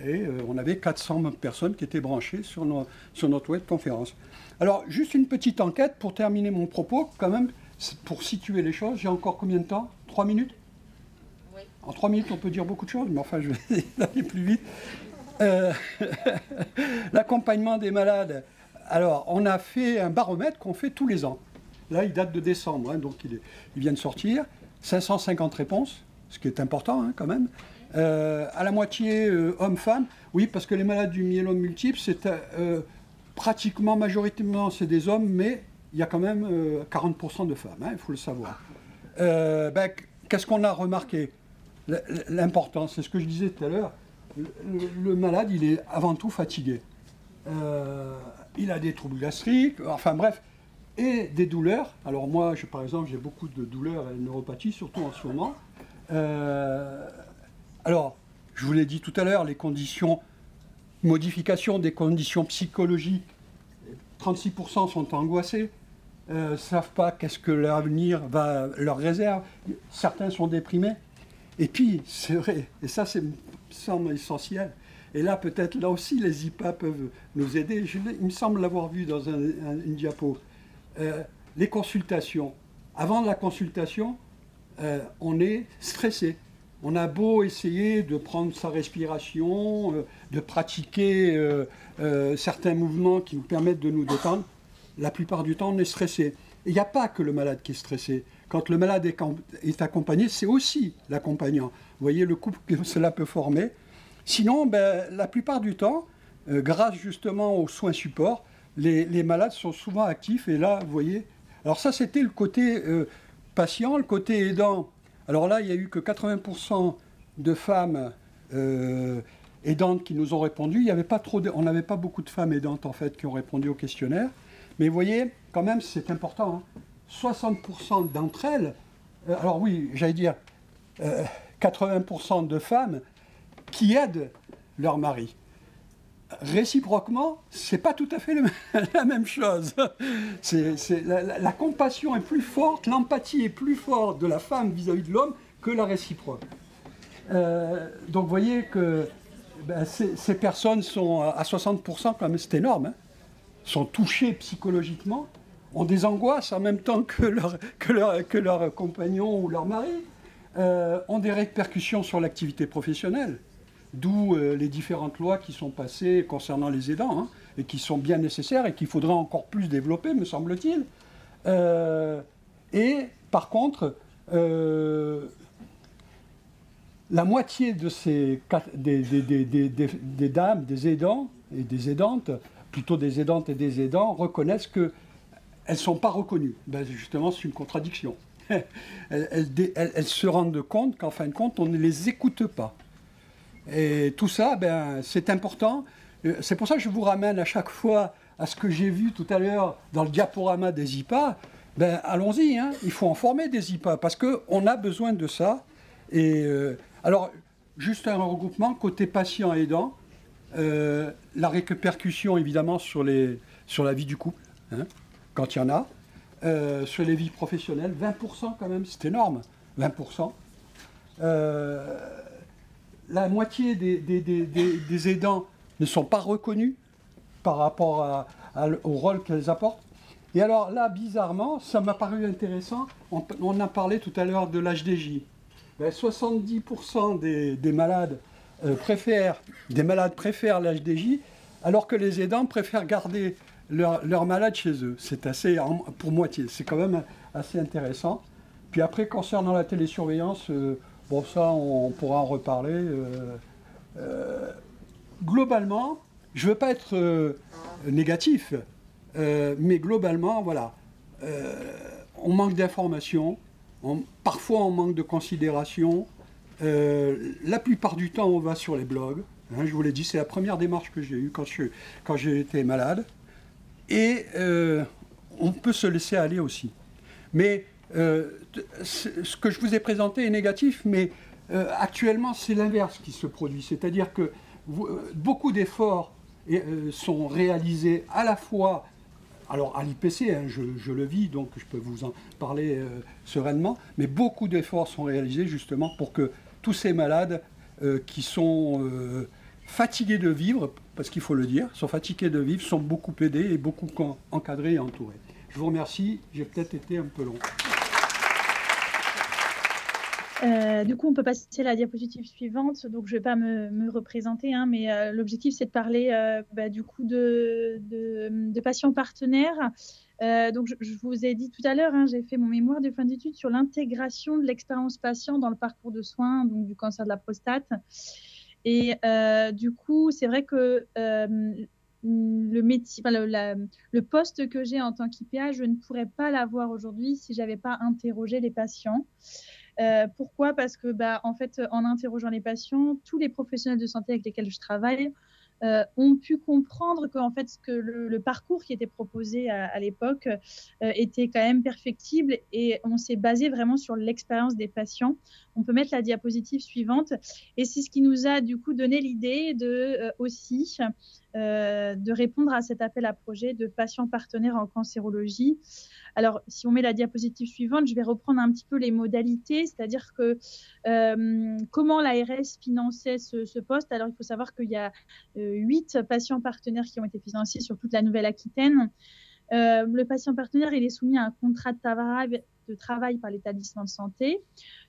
Et on avait 400 personnes qui étaient branchées sur notre webconférence. Alors, juste une petite enquête pour terminer mon propos, quand même, pour situer les choses. J'ai encore combien de temps? 3 minutes? En 3 minutes, on peut dire beaucoup de choses, mais enfin, je vais aller plus vite. L'accompagnement des malades. Alors, on a fait un baromètre qu'on fait tous les ans. Là, il date de décembre, hein, donc il vient de sortir. 550 réponses, ce qui est important hein, quand même. À la moitié hommes-femmes. Oui, parce que les malades du myélome multiple, c'est pratiquement, majoritairement, c'est des hommes, mais il y a quand même 40% de femmes, hein, il faut le savoir. Qu'est-ce qu'on a remarqué? L'important, c'est ce que je disais tout à l'heure, le malade, il est avant tout fatigué. Il a des troubles gastriques, enfin bref, et des douleurs. Alors moi, par exemple, j'ai beaucoup de douleurs et de neuropathie, surtout en ce moment. Alors, je vous l'ai dit tout à l'heure, les conditions, modification des conditions psychologiques, 36% sont angoissés, ne savent pas qu'est-ce que l'avenir leur réserve, certains sont déprimés. Et puis, c'est vrai, et ça, me semble essentiel. Et là, peut-être, là aussi, les IPA peuvent nous aider. Il me semble l'avoir vu dans une diapo. Les consultations. Avant la consultation, on est stressé. On a beau essayer de prendre sa respiration, de pratiquer certains mouvements qui nous permettent de nous détendre, la plupart du temps, on est stressé. Il n'y a pas que le malade qui est stressé. Quand le malade est accompagné, c'est aussi l'accompagnant. Vous voyez le couple que cela peut former. Sinon, la plupart du temps, grâce justement aux soins supports, les malades sont souvent actifs. Et là, vous voyez... Alors ça, c'était le côté patient, le côté aidant. Alors là, il n'y a eu que 80% de femmes aidantes qui nous ont répondu. Il y avait pas trop on n'avait pas beaucoup de femmes aidantes, en fait, qui ont répondu au questionnaire. Mais vous voyez, quand même, c'est important. Hein, 60% d'entre elles, alors oui, j'allais dire 80% de femmes qui aident leur mari. Réciproquement, c'est pas tout à fait la même chose. La compassion est plus forte, l'empathie est plus forte de la femme vis-à-vis de l'homme que la réciproque. Donc vous voyez que ces personnes sont à 60%, quand même, c'est énorme, hein, sont touchées psychologiquement, ont des angoisses en même temps que leur compagnon ou leur mari, ont des répercussions sur l'activité professionnelle. D'où les différentes lois qui sont passées concernant les aidants, hein, et qui sont bien nécessaires et qu'il faudra encore plus développer, me semble-t-il. Et par contre, la moitié de des dames, des aidants et des aidantes, plutôt des aidantes et des aidants, reconnaissent qu'elles ne sont pas reconnues. Justement, c'est une contradiction. Elles se rendent compte qu'en fin de compte, on ne les écoute pas. Et tout ça, c'est important. C'est pour ça que je vous ramène à chaque fois à ce que j'ai vu tout à l'heure dans le diaporama des IPA. Allons-y, hein, il faut en former des IPA parce qu'on a besoin de ça. Et alors, juste un regroupement, côté patient aidant, la répercussion évidemment sur la vie du couple, hein, quand il y en a, sur les vies professionnelles, 20% quand même, c'est énorme, 20%. La moitié des aidants ne sont pas reconnus par rapport au rôle qu'elles apportent. Et alors là, bizarrement, ça m'a paru intéressant, on a parlé tout à l'heure de l'HDJ. 70% des malades préfèrent l'HDJ, alors que les aidants préfèrent garder leurs malades chez eux. C'est assez, pour moitié, c'est quand même assez intéressant. Puis après, concernant la télésurveillance, bon, ça, on pourra en reparler. Globalement, je ne veux pas être négatif, mais globalement, voilà, on manque d'informations, parfois on manque de considération. La plupart du temps, on va sur les blogs. Hein, je vous l'ai dit, c'est la première démarche que j'ai eue quand j'ai été malade. Et on peut se laisser aller aussi. Mais ce que je vous ai présenté est négatif, mais actuellement, c'est l'inverse qui se produit. C'est-à-dire que beaucoup d'efforts sont réalisés à la fois, alors à l'IPC, hein, je le vis, donc je peux vous en parler sereinement, mais beaucoup d'efforts sont réalisés justement pour que tous ces malades qui sont fatigués de vivre, parce qu'il faut le dire, sont fatigués de vivre, sont beaucoup aidés et beaucoup encadrés et entourés. Je vous remercie, j'ai peut-être été un peu long. Du coup, on peut passer à la diapositive suivante. Donc, je ne vais pas me représenter, hein, mais l'objectif, c'est de parler du coup de patients partenaires. Donc, je vous ai dit tout à l'heure, hein, j'ai fait mon mémoire de fin d'études sur l'intégration de l'expérience patient dans le parcours de soins, donc du cancer de la prostate. Et du coup, c'est vrai que le métier, le poste que j'ai en tant qu'IPA, je ne pourrais pas l'avoir aujourd'hui si je n'avais pas interrogé les patients. Pourquoi ? Parce que, en fait, en interrogeant les patients, tous les professionnels de santé avec lesquels je travaille ont pu comprendre qu'en fait, le parcours qui était proposé à l'époque était quand même perfectible, et on s'est basé vraiment sur l'expérience des patients. On peut mettre la diapositive suivante, et c'est ce qui nous a du coup donné l'idée aussi de répondre à cet appel à projet de patients partenaires en cancérologie. Alors, si on met la diapositive suivante, je vais reprendre un petit peu les modalités, c'est-à-dire que comment l'ARS finançait ce poste. Alors, il faut savoir qu'il y a 8 patients partenaires qui ont été financés sur toute la Nouvelle-Aquitaine. Le patient partenaire, il est soumis à un contrat de de travail par l'établissement de santé.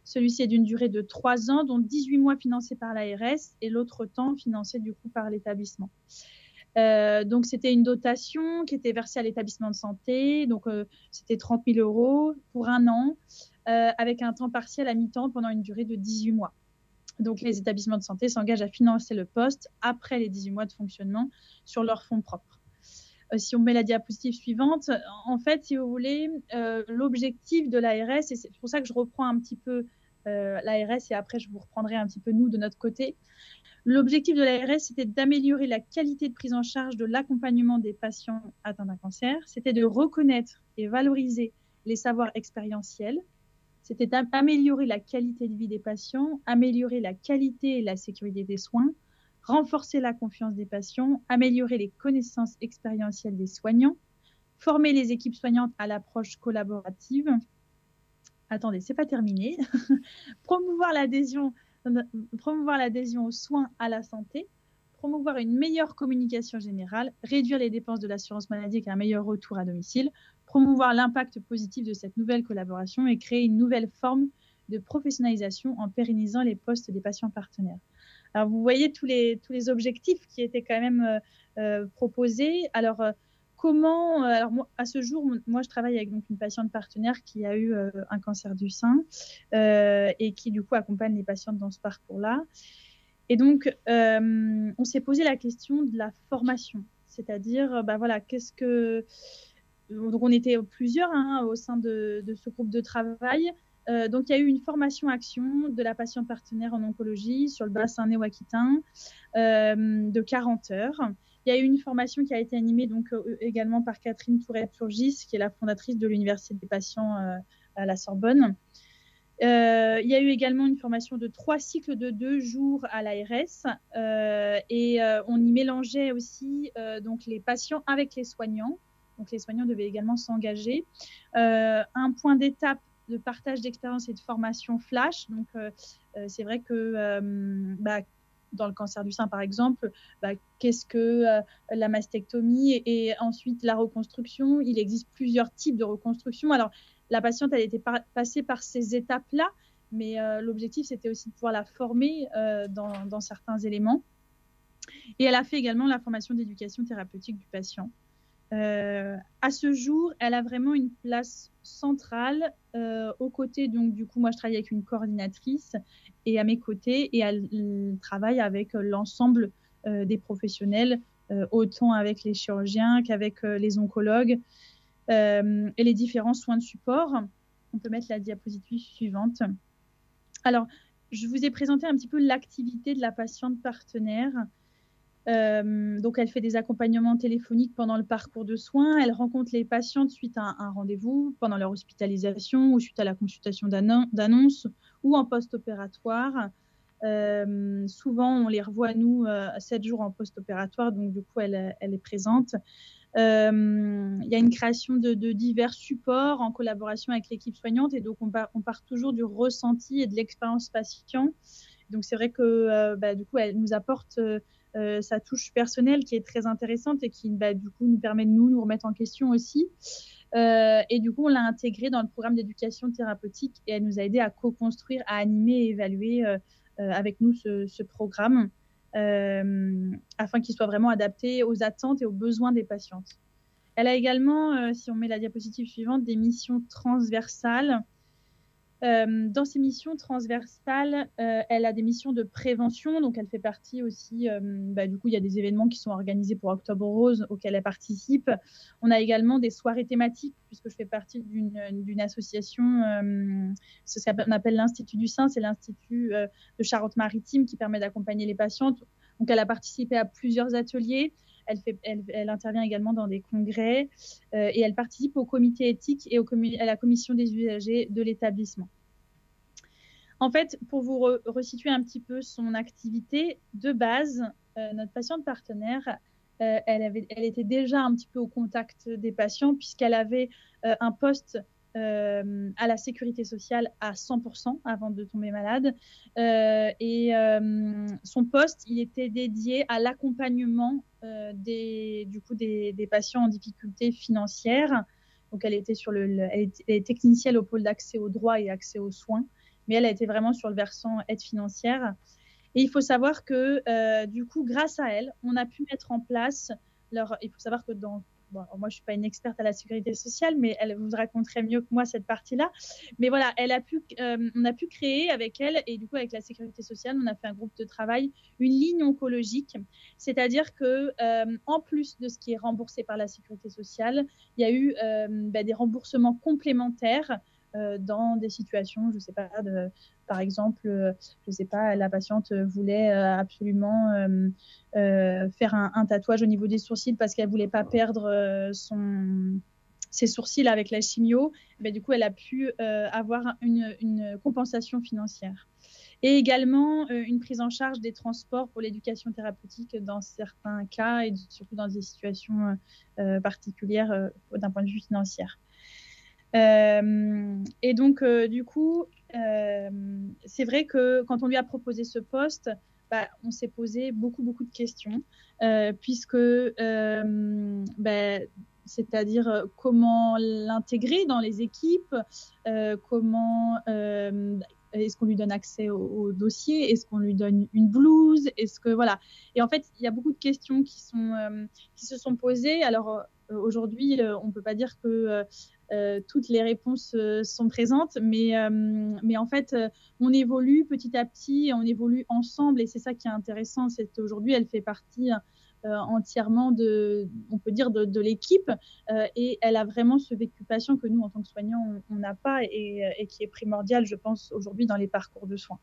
Celui-ci est d'une durée de 3 ans, dont 18 mois financés par l'ARS et l'autre temps financé du coup par l'établissement. Donc, c'était une dotation qui était versée à l'établissement de santé. Donc, c'était 30 000 € pour 1 an, avec un temps partiel à mi-temps pendant une durée de 18 mois. Donc, les établissements de santé s'engagent à financer le poste après les 18 mois de fonctionnement sur leurs fonds propres. Si on met la diapositive suivante, en fait, si vous voulez, l'objectif de l'ARS, et c'est pour ça que je reprends un petit peu l'ARS et après je vous reprendrai un petit peu nous de notre côté. L'objectif de l'ARS, c'était d'améliorer la qualité de prise en charge de l'accompagnement des patients atteints d'un cancer. C'était de reconnaître et valoriser les savoirs expérientiels. C'était d'améliorer la qualité de vie des patients, améliorer la qualité et la sécurité des soins, renforcer la confiance des patients, améliorer les connaissances expérientielles des soignants, former les équipes soignantes à l'approche collaborative. Attendez, c'est pas terminé. Promouvoir l'adhésion aux soins, à la santé, promouvoir une meilleure communication générale, réduire les dépenses de l'assurance maladie avec un meilleur retour à domicile, promouvoir l'impact positif de cette nouvelle collaboration et créer une nouvelle forme de professionnalisation en pérennisant les postes des patients partenaires. Alors, vous voyez tous les objectifs qui étaient quand même proposés. Alors, moi, à ce jour, moi, je travaille avec donc, une patiente partenaire qui a eu un cancer du sein et qui, du coup, accompagne les patientes dans ce parcours-là. Et donc, on s'est posé la question de la formation, c'est-à-dire, voilà, donc, on était plusieurs au sein de ce groupe de travail. Donc, il y a eu une formation-action de la patiente partenaire en oncologie sur le bassin néo-aquitain de 40 heures. Il y a eu une formation qui a été animée donc, également par Catherine Tourette-Turgis, qui est la fondatrice de l'Université des patients à la Sorbonne. Il y a eu également une formation de 3 cycles de 2 jours à l'ARS et on y mélangeait aussi donc, les patients avec les soignants. Donc, les soignants devaient également s'engager. Un point d'étape de partage d'expérience et de formation flash. Donc, c'est vrai que dans le cancer du sein, par exemple, qu'est-ce que la mastectomie et ensuite la reconstruction? Il existe plusieurs types de reconstruction. Alors, la patiente, elle était passée par ces étapes-là, mais l'objectif, c'était aussi de pouvoir la former dans certains éléments. Et elle a fait également la formation d'éducation thérapeutique du patient. À ce jour, elle a vraiment une place centrale aux côtés. Donc, du coup, moi, je travaille avec une coordinatrice et à mes côtés, et elle travaille avec l'ensemble des professionnels, autant avec les chirurgiens qu'avec les oncologues et les différents soins de support. On peut mettre la diapositive suivante. Alors, je vous ai présenté un petit peu l'activité de la patiente partenaire. Donc, elle fait des accompagnements téléphoniques pendant le parcours de soins. Elle rencontre les patientes suite à un rendez-vous, pendant leur hospitalisation ou suite à la consultation d'annonce ou en post-opératoire. Souvent, on les revoit, nous, 7 jours en post-opératoire. Donc, du coup, elle est présente. Il y a une création de divers supports en collaboration avec l'équipe soignante. Et donc, on part toujours du ressenti et de l'expérience patient. Donc, c'est vrai que, du coup, elle nous apporte sa touche personnelle qui est très intéressante et qui du coup nous permet de nous remettre en question aussi. Et du coup, on l'a intégrée dans le programme d'éducation thérapeutique et elle nous a aidé à co-construire, à animer et évaluer avec nous ce programme afin qu'il soit vraiment adapté aux attentes et aux besoins des patientes. Elle a également, si on met la diapositive suivante, des missions transversales. Dans ces missions transversales, elle a des missions de prévention, donc elle fait partie aussi, du coup il y a des événements qui sont organisés pour Octobre Rose auxquels elle participe. On a également des soirées thématiques, puisque je fais partie d'une association, ce qu'on appelle l'Institut du Sein, c'est l'Institut de Charente-Maritime qui permet d'accompagner les patientes. Donc elle a participé à plusieurs ateliers. Elle intervient également dans des congrès et elle participe au comité éthique et à la commission des usagers de l'établissement. En fait, pour vous resituer un petit peu son activité, de base, notre patiente partenaire, elle était déjà un petit peu au contact des patients puisqu'elle avait un poste à la sécurité sociale à 100% avant de tomber malade. Son poste, il était dédié à l'accompagnement des patients en difficulté financière Donc, elle est technicienne au pôle d'accès aux droits et accès aux soins, mais elle a été vraiment sur le versant aide financière. Et il faut savoir que, du coup, grâce à elle, on a pu mettre en place il faut savoir que moi, je ne suis pas une experte à la sécurité sociale, mais elle vous raconterait mieux que moi cette partie-là. Mais voilà, on a pu créer avec elle, et du coup, avec la sécurité sociale, on a fait un groupe de travail, une ligne oncologique. C'est-à-dire que, en plus de ce qui est remboursé par la sécurité sociale, il y a eu des remboursements complémentaires dans des situations, je ne sais pas, par exemple, je ne sais pas, la patiente voulait absolument faire un tatouage au niveau des sourcils parce qu'elle ne voulait pas perdre ses sourcils avec la chimio. Mais du coup, elle a pu avoir une compensation financière. Et également une prise en charge des transports pour l'éducation thérapeutique dans certains cas et surtout dans des situations particulières d'un point de vue financier. Et donc, du coup, c'est vrai que quand on lui a proposé ce poste, on s'est posé beaucoup de questions, puisque c'est-à-dire comment l'intégrer dans les équipes, comment est-ce qu'on lui donne accès au dossier, est-ce qu'on lui donne une blouse, est-ce que voilà. Et en fait, il y a beaucoup de questions qui se sont posées. Alors aujourd'hui, on ne peut pas dire que toutes les réponses sont présentes, mais en fait, on évolue petit à petit, on évolue ensemble, et c'est ça qui est intéressant. C'est qu'aujourd'hui, elle fait partie entièrement on peut dire, de l'équipe, et elle a vraiment ce vécu patient que nous, en tant que soignants, on n'a pas, et qui est primordial, je pense, aujourd'hui dans les parcours de soins.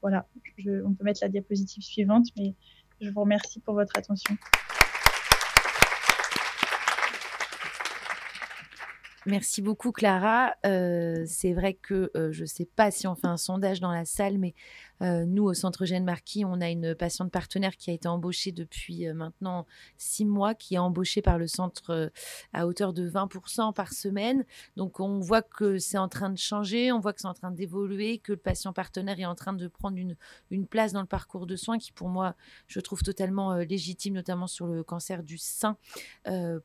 Voilà, on peut mettre la diapositive suivante, mais je vous remercie pour votre attention. Merci beaucoup, Clara. C'est vrai que je ne sais pas si on fait un sondage dans la salle, mais nous, au Centre Eugène Marquis, on a une patiente partenaire qui a été embauchée depuis maintenant 6 mois, qui est embauchée par le centre à hauteur de 20% par semaine. Donc, on voit que c'est en train de changer, on voit que c'est en train d'évoluer, que le patient partenaire est en train de prendre une place dans le parcours de soins qui, pour moi, je trouve totalement légitime, notamment sur le cancer du sein,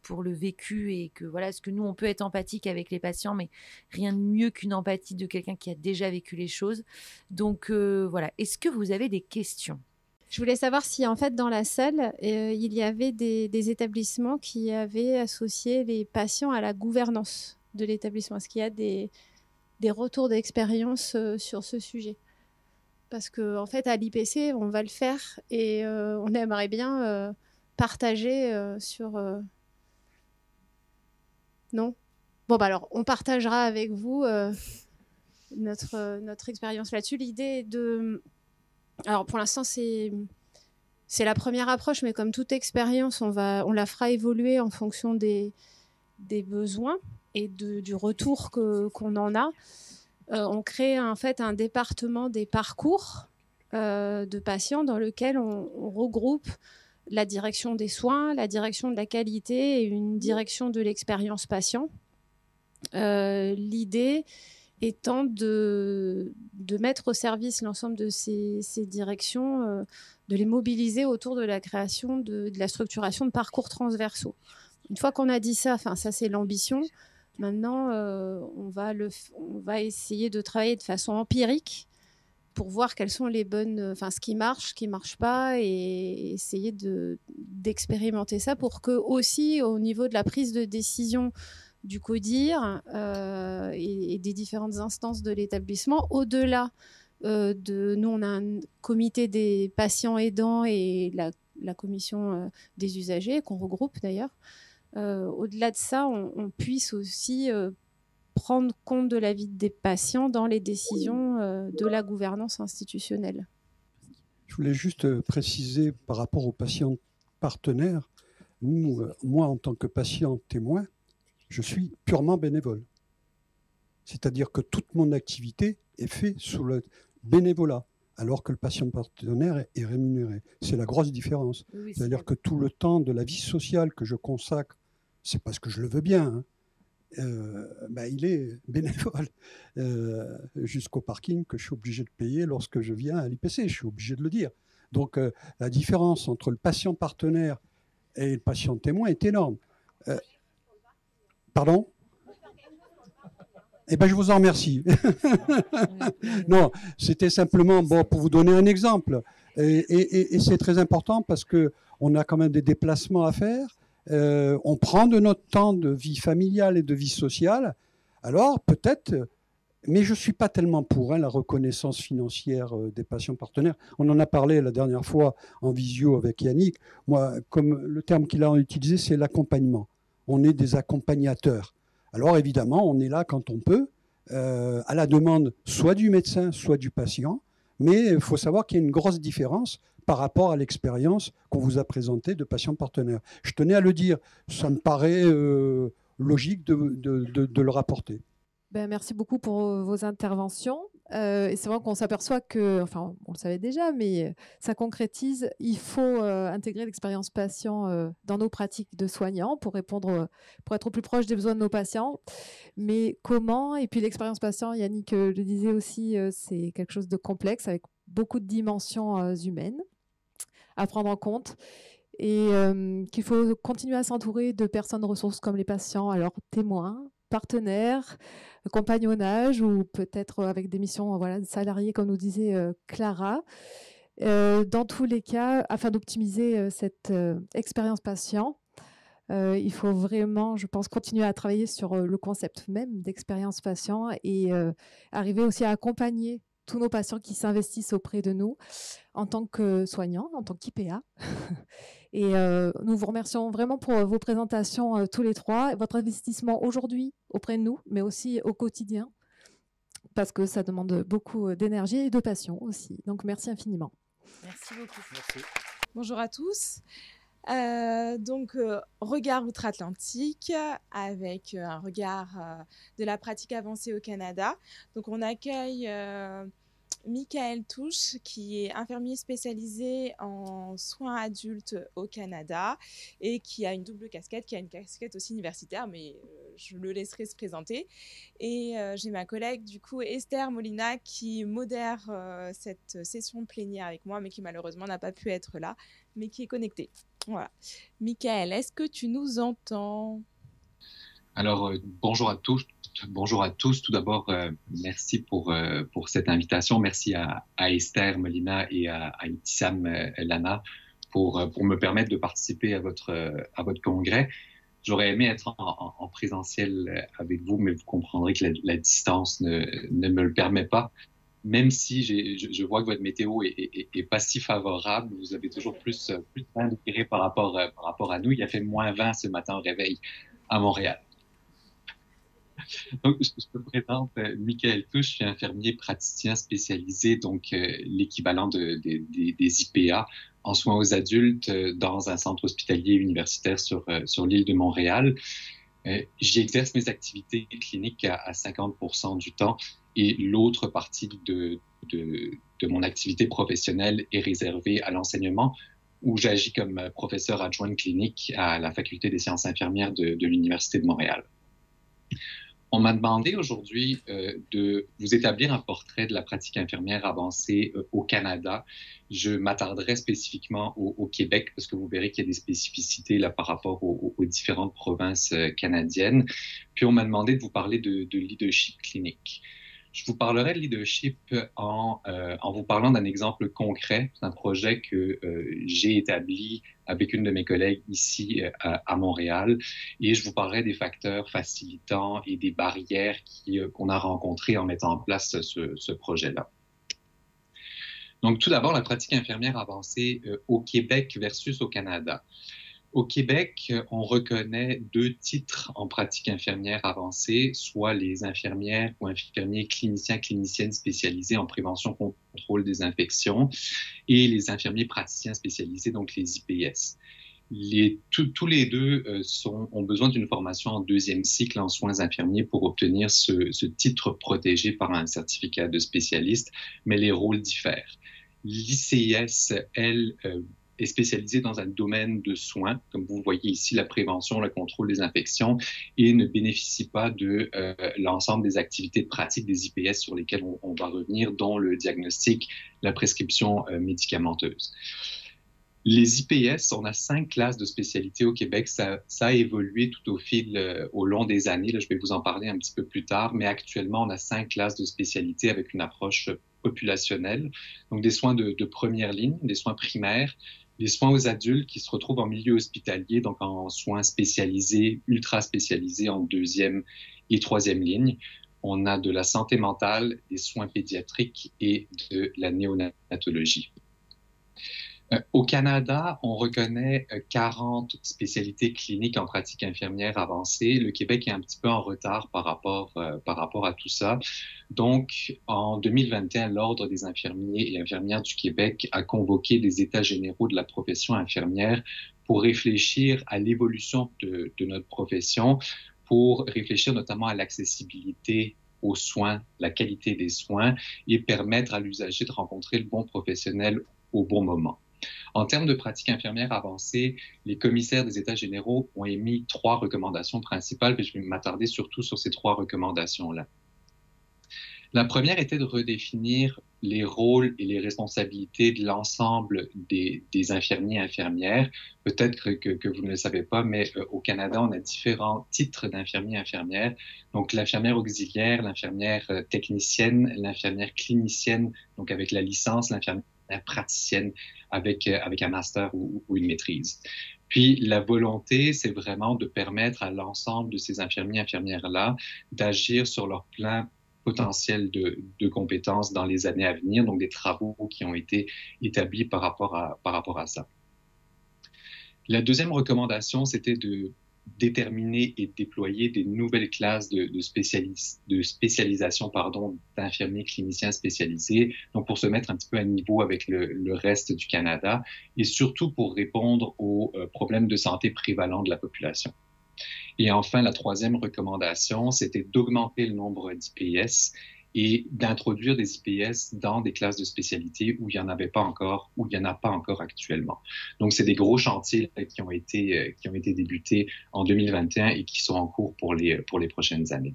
pour le vécu, et que voilà, ce que nous, on peut être empathique avec les patients, mais rien de mieux qu'une empathie de quelqu'un qui a déjà vécu les choses. Donc, voilà. Est-ce que vous avez des questions ? Je voulais savoir si, en fait, dans la salle, il y avait des établissements qui avaient associé les patients à la gouvernance de l'établissement. Est-ce qu'il y a des retours d'expérience sur ce sujet ? Parce qu'en fait, à l'IPC, on va le faire, et on aimerait bien partager sur... Non ? Bon, alors, on partagera avec vous notre expérience là-dessus. L'idée est de... Alors, pour l'instant, c'est la première approche, mais comme toute expérience, on la fera évoluer en fonction des besoins et du retour qu'on en a. On crée en fait un département des parcours de patients dans lequel on regroupe la direction des soins, la direction de la qualité et une direction de l'expérience patient. L'idée étant de mettre au service l'ensemble de ces directions, de les mobiliser autour de la création de la structuration de parcours transversaux. Une fois qu'on a dit ça, enfin ça c'est l'ambition, maintenant on va essayer de travailler de façon empirique pour voir quelles sont les bonnes, enfin ce qui marche pas, et essayer d'expérimenter ça pour que aussi au niveau de la prise de décision du CODIR et des différentes instances de l'établissement, au-delà nous on a un comité des patients aidants et la commission des usagers qu'on regroupe d'ailleurs, au-delà de ça on puisse aussi prendre compte de la vie des patients dans les décisions de la gouvernance institutionnelle. Je voulais juste préciser par rapport aux patients partenaires, moi en tant que patient témoin, je suis purement bénévole. C'est-à-dire que toute mon activité est faite sous le bénévolat, alors que le patient partenaire est rémunéré. C'est la grosse différence. Oui, c'est-à-dire que tout le temps de la vie sociale que je consacre, c'est parce que je le veux bien, il est bénévole. Jusqu'au parking que je suis obligé de payer lorsque je viens à l'IPC, je suis obligé de le dire. Donc la différence entre le patient partenaire et le patient témoin est énorme. Pardon ? Eh bien, je vous en remercie. Non, c'était simplement pour vous donner un exemple. Et c'est très important parce qu'on a quand même des déplacements à faire. On prend de notre temps de vie familiale et de vie sociale. Alors, peut-être, mais je ne suis pas tellement pour la reconnaissance financière des patients partenaires. On en a parlé la dernière fois en visio avec Yannick. Moi, comme le terme qu'il a utilisé, c'est l'accompagnement. On est des accompagnateurs. Alors, évidemment, on est là quand on peut, à la demande soit du médecin, soit du patient. Mais il faut savoir qu'il y a une grosse différence par rapport à l'expérience qu'on vous a présentée de patients partenaires. Je tenais à le dire, ça me paraît logique de le rapporter. Merci beaucoup pour vos interventions. Et c'est vrai qu'on s'aperçoit que, enfin, on le savait déjà, mais ça concrétise. Il faut intégrer l'expérience patient dans nos pratiques de soignants pour être au plus proche des besoins de nos patients. Mais comment? Et puis l'expérience patient, Yannick le disait aussi, c'est quelque chose de complexe avec beaucoup de dimensions humaines à prendre en compte. Et qu'il faut continuer à s'entourer de personnes ressources comme les patients, alors témoins, partenaires, compagnonnage ou peut-être avec des missions salariées, comme nous disait Clara. Dans tous les cas, afin d'optimiser cette expérience patient, il faut vraiment, je pense, continuer à travailler sur le concept même d'expérience patient et arriver aussi à accompagner tous nos patients qui s'investissent auprès de nous en tant que soignants, en tant qu'IPA. Et nous vous remercions vraiment pour vos présentations tous les trois, votre investissement aujourd'hui auprès de nous, mais aussi au quotidien, parce que ça demande beaucoup d'énergie et de passion aussi. Donc merci infiniment. Merci beaucoup. Merci. Bonjour à tous. Regard outre-Atlantique avec un regard de la pratique avancée au Canada. Donc on accueille Michael Touche, qui est infirmier spécialisé en soins adultes au Canada et qui a une double casquette, qui a une casquette aussi universitaire, mais je le laisserai se présenter. Et j'ai ma collègue, du coup, Esther Molina, qui modère cette session plénière avec moi, mais qui malheureusement n'a pas pu être là, mais qui est connectée. Voilà. Michael, est-ce que tu nous entends? Alors, bonjour à tous. Bonjour à tous. Tout d'abord, merci pour cette invitation. Merci à Esther Molina et à Ibtissam Lana pour me permettre de participer à votre congrès. J'aurais aimé être en présentiel avec vous, mais vous comprendrez que la distance ne me le permet pas. Même si je vois que votre météo est pas si favorable, vous avez toujours plus vent de tirer par rapport à nous. Il a fait moins 20 ce matin au réveil à Montréal. Donc, je me présente, Michael Touche, je suis infirmier praticien spécialisé, donc l'équivalent des IPA en soins aux adultes dans un centre hospitalier universitaire sur l'île de Montréal. J'y exerce mes activités cliniques à 50% du temps et l'autre partie de mon activité professionnelle est réservée à l'enseignement où j'agis comme professeur adjoint clinique à la Faculté des sciences infirmières de l'Université de Montréal. On m'a demandé aujourd'hui de vous établir un portrait de la pratique infirmière avancée au Canada. Je m'attarderai spécifiquement au Québec parce que vous verrez qu'il y a des spécificités là par rapport aux différentes provinces canadiennes. Puis on m'a demandé de vous parler de leadership clinique. Je vous parlerai de leadership en vous parlant d'un exemple concret, d'un projet que j'ai établi avec une de mes collègues ici à Montréal. Et je vous parlerai des facteurs facilitants et des barrières qu'on a rencontrées en mettant en place ce projet-là. Donc, tout d'abord, la pratique infirmière avancée au Québec versus au Canada. Au Québec, on reconnaît 2 titres en pratique infirmière avancée, soit les infirmières ou infirmiers cliniciennes spécialisés en prévention contrôle des infections et les infirmiers praticiens spécialisés, donc les IPS. Tous les deux ont besoin d'une formation en 2e cycle en soins infirmiers pour obtenir ce titre protégé par un certificat de spécialiste, mais les rôles diffèrent. L'ICS, elle, est spécialisée dans un domaine de soins, comme vous voyez ici, la prévention, le contrôle des infections, et ne bénéficie pas de l'ensemble des activités de pratique des IPS sur lesquelles on va revenir, dont le diagnostic, la prescription médicamenteuse. Les IPS, on a 5 classes de spécialités au Québec. Ça a évolué tout au long des années. Là, je vais vous en parler un petit peu plus tard, mais actuellement, on a 5 classes de spécialités avec une approche populationnelle. Donc, des soins de première ligne, des soins primaires, des soins aux adultes qui se retrouvent en milieu hospitalier, donc en soins spécialisés, ultra spécialisés en 2e et 3e ligne. On a de la santé mentale, des soins pédiatriques et de la néonatologie. Au Canada, on reconnaît 40 spécialités cliniques en pratique infirmière avancée. Le Québec est un petit peu en retard par rapport à tout ça. Donc, en 2021, l'Ordre des infirmiers et infirmières du Québec a convoqué des états généraux de la profession infirmière pour réfléchir à l'évolution de notre profession, pour réfléchir notamment à l'accessibilité aux soins, la qualité des soins et permettre à l'usager de rencontrer le bon professionnel au bon moment. En termes de pratique infirmière avancée, les commissaires des États généraux ont émis 3 recommandations principales, et je vais m'attarder surtout sur ces 3 recommandations-là. La première était de redéfinir les rôles et les responsabilités de l'ensemble des infirmiers et infirmières. Peut-être que vous ne le savez pas, mais au Canada, on a différents titres d'infirmiers et infirmières. Donc, l'infirmière auxiliaire, l'infirmière technicienne, l'infirmière clinicienne, donc avec la licence, l'infirmière praticienne avec un master ou une maîtrise. Puis, la volonté, c'est vraiment de permettre à l'ensemble de ces infirmiers et infirmières-là d'agir sur leur plein potentiel de compétences dans les années à venir, donc des travaux qui ont été établis par rapport à ça. La deuxième recommandation, c'était de déterminer et déployer des nouvelles classes de spécialisation d'infirmiers cliniciens spécialisés, donc pour se mettre un petit peu à niveau avec le reste du Canada et surtout pour répondre aux problèmes de santé prévalents de la population. Et enfin, la troisième recommandation, c'était d'augmenter le nombre d'IPS et d'introduire des IPS dans des classes de spécialité où il n'y en avait pas encore, où il n'y en a pas encore actuellement. Donc, c'est des gros chantiers qui ont été débutés en 2021 et qui sont en cours pour les prochaines années.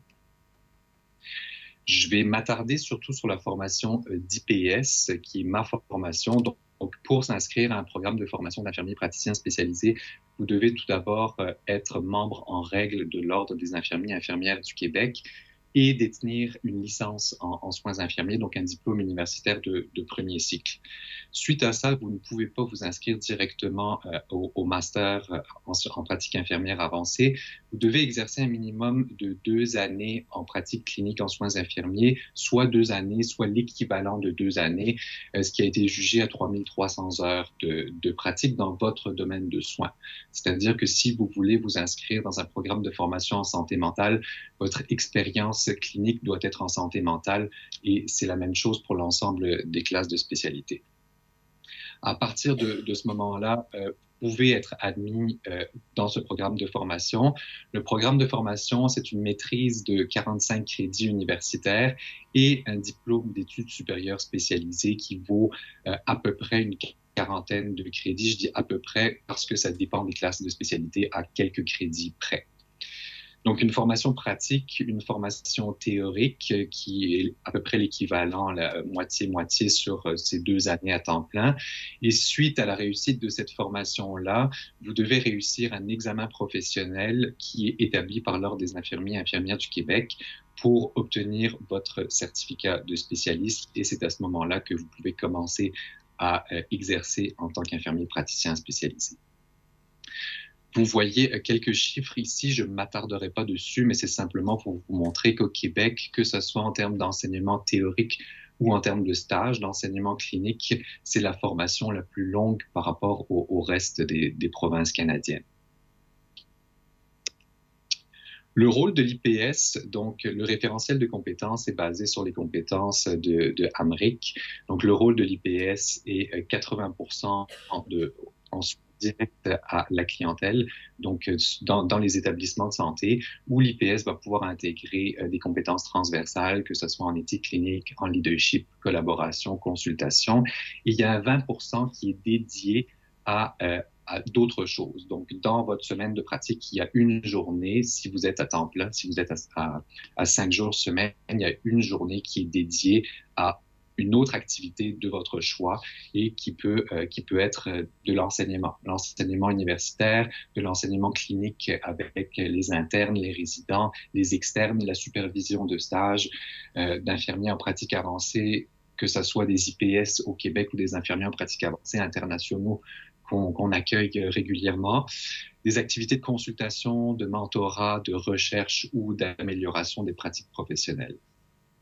Je vais m'attarder surtout sur la formation d'IPS, qui est ma formation. Donc, pour s'inscrire à un programme de formation d'infirmiers praticiens spécialisés, vous devez tout d'abord être membre en règle de l'Ordre des infirmiers et infirmières du Québec et détenir une licence en soins infirmiers, donc un diplôme universitaire de premier cycle. Suite à ça, vous ne pouvez pas vous inscrire directement au master en pratique infirmière avancée. Vous devez exercer un minimum de 2 années en pratique clinique en soins infirmiers, soit 2 années, soit l'équivalent de 2 années, ce qui a été jugé à 3300 heures de pratique dans votre domaine de soins. C'est-à-dire que si vous voulez vous inscrire dans un programme de formation en santé mentale, votre expérience clinique doit être en santé mentale et c'est la même chose pour l'ensemble des classes de spécialité. À partir de ce moment-là, vous pouvez être admis dans ce programme de formation. Le programme de formation, c'est une maîtrise de 45 crédits universitaires et un diplôme d'études supérieures spécialisées qui vaut à peu près une quarantaine de crédits. Je dis à peu près parce que ça dépend des classes de spécialité à quelques crédits près. Donc, une formation pratique, une formation théorique qui est à peu près l'équivalent, moitié-moitié sur ces 2 années à temps plein. Et suite à la réussite de cette formation-là, vous devez réussir un examen professionnel qui est établi par l'Ordre des infirmiers et infirmières du Québec pour obtenir votre certificat de spécialiste. Et c'est à ce moment-là que vous pouvez commencer à exercer en tant qu'infirmier praticien spécialisé. Vous voyez quelques chiffres ici, je ne m'attarderai pas dessus, mais c'est simplement pour vous montrer qu'au Québec, que ce soit en termes d'enseignement théorique ou en termes de stage d'enseignement clinique, c'est la formation la plus longue par rapport au reste des provinces canadiennes. Le rôle de l'IPS, donc le référentiel de compétences, est basé sur les compétences de Amric. Donc le rôle de l'IPS est 80% en direct à la clientèle, donc dans les établissements de santé, où l'IPS va pouvoir intégrer des compétences transversales, que ce soit en éthique clinique, en leadership, collaboration, consultation. Et il y a un 20% qui est dédié à d'autres choses. Donc, dans votre semaine de pratique, il y a une journée, si vous êtes à temps plein, si vous êtes à 5 jours semaine, il y a une journée qui est dédiée à une autre activité de votre choix et qui peut être de l'enseignement universitaire, de l'enseignement clinique avec les internes, les résidents, les externes, la supervision de stage, d'infirmiers en pratique avancée, que ce soit des IPS au Québec ou des infirmiers en pratique avancée internationaux qu'on accueille régulièrement, des activités de consultation, de mentorat, de recherche ou d'amélioration des pratiques professionnelles.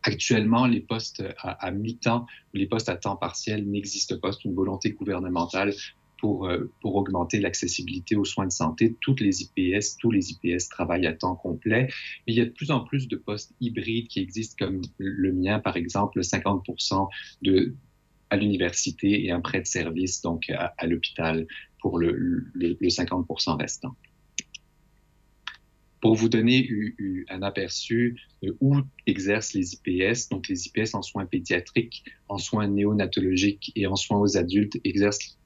Actuellement, les postes à mi-temps ou les postes à temps partiel n'existent pas. C'est une volonté gouvernementale pour augmenter l'accessibilité aux soins de santé. Tous les IPS travaillent à temps complet. Mais il y a de plus en plus de postes hybrides qui existent, comme le mien, par exemple, 50% à l'université et un prêt de service, donc à l'hôpital, pour le 50% restant. Pour vous donner un aperçu de où exercent les IPS, donc les IPS en soins pédiatriques, en soins néonatologiques et en soins aux adultes exercent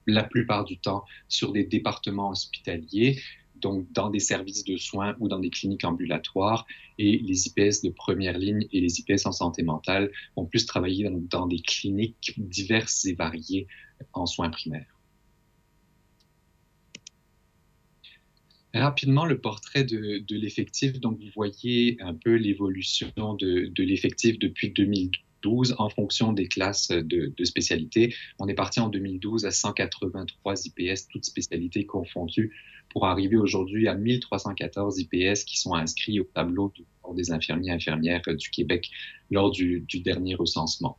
la plupart du temps sur des départements hospitaliers, donc dans des services de soins ou dans des cliniques ambulatoires. Et les IPS de première ligne et les IPS en santé mentale vont plus travailler dans des cliniques diverses et variées en soins primaires. Rapidement, le portrait de l'effectif. Donc, vous voyez un peu l'évolution de l'effectif depuis 2012 en fonction des classes de spécialité. On est parti en 2012 à 183 IPS, toutes spécialités confondues, pour arriver aujourd'hui à 1314 IPS qui sont inscrits au tableau des infirmiers et infirmières du Québec lors du dernier recensement.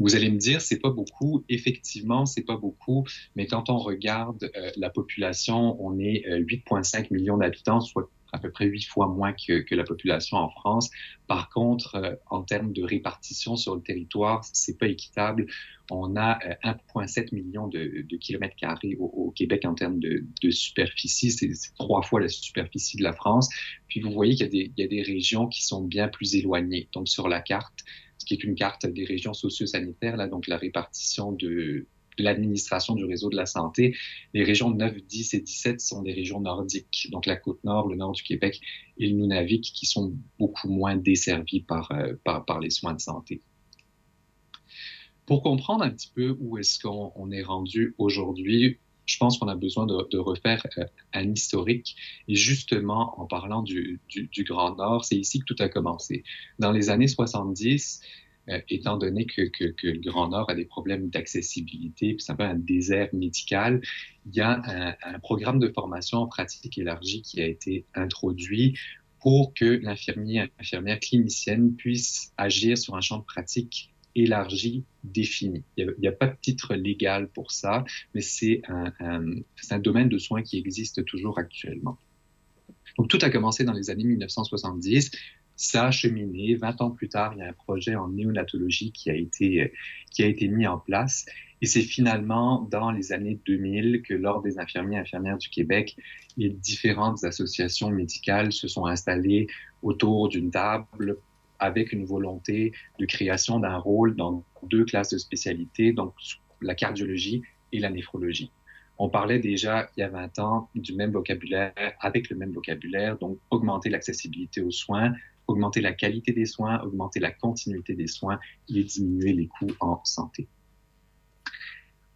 Vous allez me dire, c'est pas beaucoup. Effectivement, c'est pas beaucoup, mais quand on regarde la population, on est 8,5 millions d'habitants, soit à peu près 8 fois moins que la population en France. Par contre, en termes de répartition sur le territoire, c'est pas équitable. On a 1,7 million de kilomètres carrés au Québec en termes de superficie. C'est 3 fois la superficie de la France. Puis vous voyez qu'il y a des régions qui sont bien plus éloignées. Donc sur la carte, ce qui est une carte des régions socio-sanitaires, là, donc la répartition de l'administration du réseau de la santé. Les régions 9, 10 et 17 sont des régions nordiques, donc la Côte-Nord, le nord du Québec et le Nunavik, qui sont beaucoup moins desservis par les soins de santé. Pour comprendre un petit peu où est-ce qu'on est rendu aujourd'hui, je pense qu'on a besoin de refaire un historique. Et justement, en parlant du Grand Nord, c'est ici que tout a commencé. Dans les années 70, étant donné que le Grand Nord a des problèmes d'accessibilité, puis c'est un peu un désert médical, il y a un programme de formation en pratique élargie qui a été introduit pour que l'infirmière clinicienne puisse agir sur un champ de pratique élargi, défini. Il n'y a pas de titre légal pour ça, mais c'est un domaine de soins qui existe toujours actuellement. Donc, tout a commencé dans les années 1970. Ça a cheminé. 20 ans plus tard, il y a un projet en néonatologie qui a été mis en place. Et c'est finalement dans les années 2000 que l'Ordre des infirmiers et infirmières du Québec et différentes associations médicales se sont installées autour d'une table avec une volonté de création d'un rôle dans 2 classes de spécialité, donc la cardiologie et la néphrologie. On parlait déjà, il y a 20 ans, du même vocabulaire, avec le même vocabulaire, donc augmenter l'accessibilité aux soins, augmenter la qualité des soins, augmenter la continuité des soins et diminuer les coûts en santé.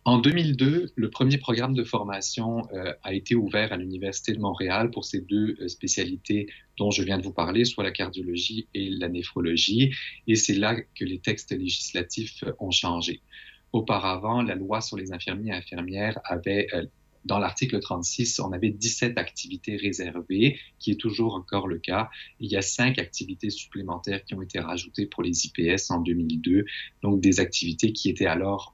En 2002, le premier programme de formation a été ouvert à l'Université de Montréal pour ces 2 spécialités dont je viens de vous parler, soit la cardiologie et la néphrologie. Et c'est là que les textes législatifs ont changé. Auparavant, la loi sur les infirmiers et infirmières avait, dans l'article 36, on avait 17 activités réservées, qui est toujours encore le cas. Il y a 5 activités supplémentaires qui ont été rajoutées pour les IPS en 2002, donc des activités qui étaient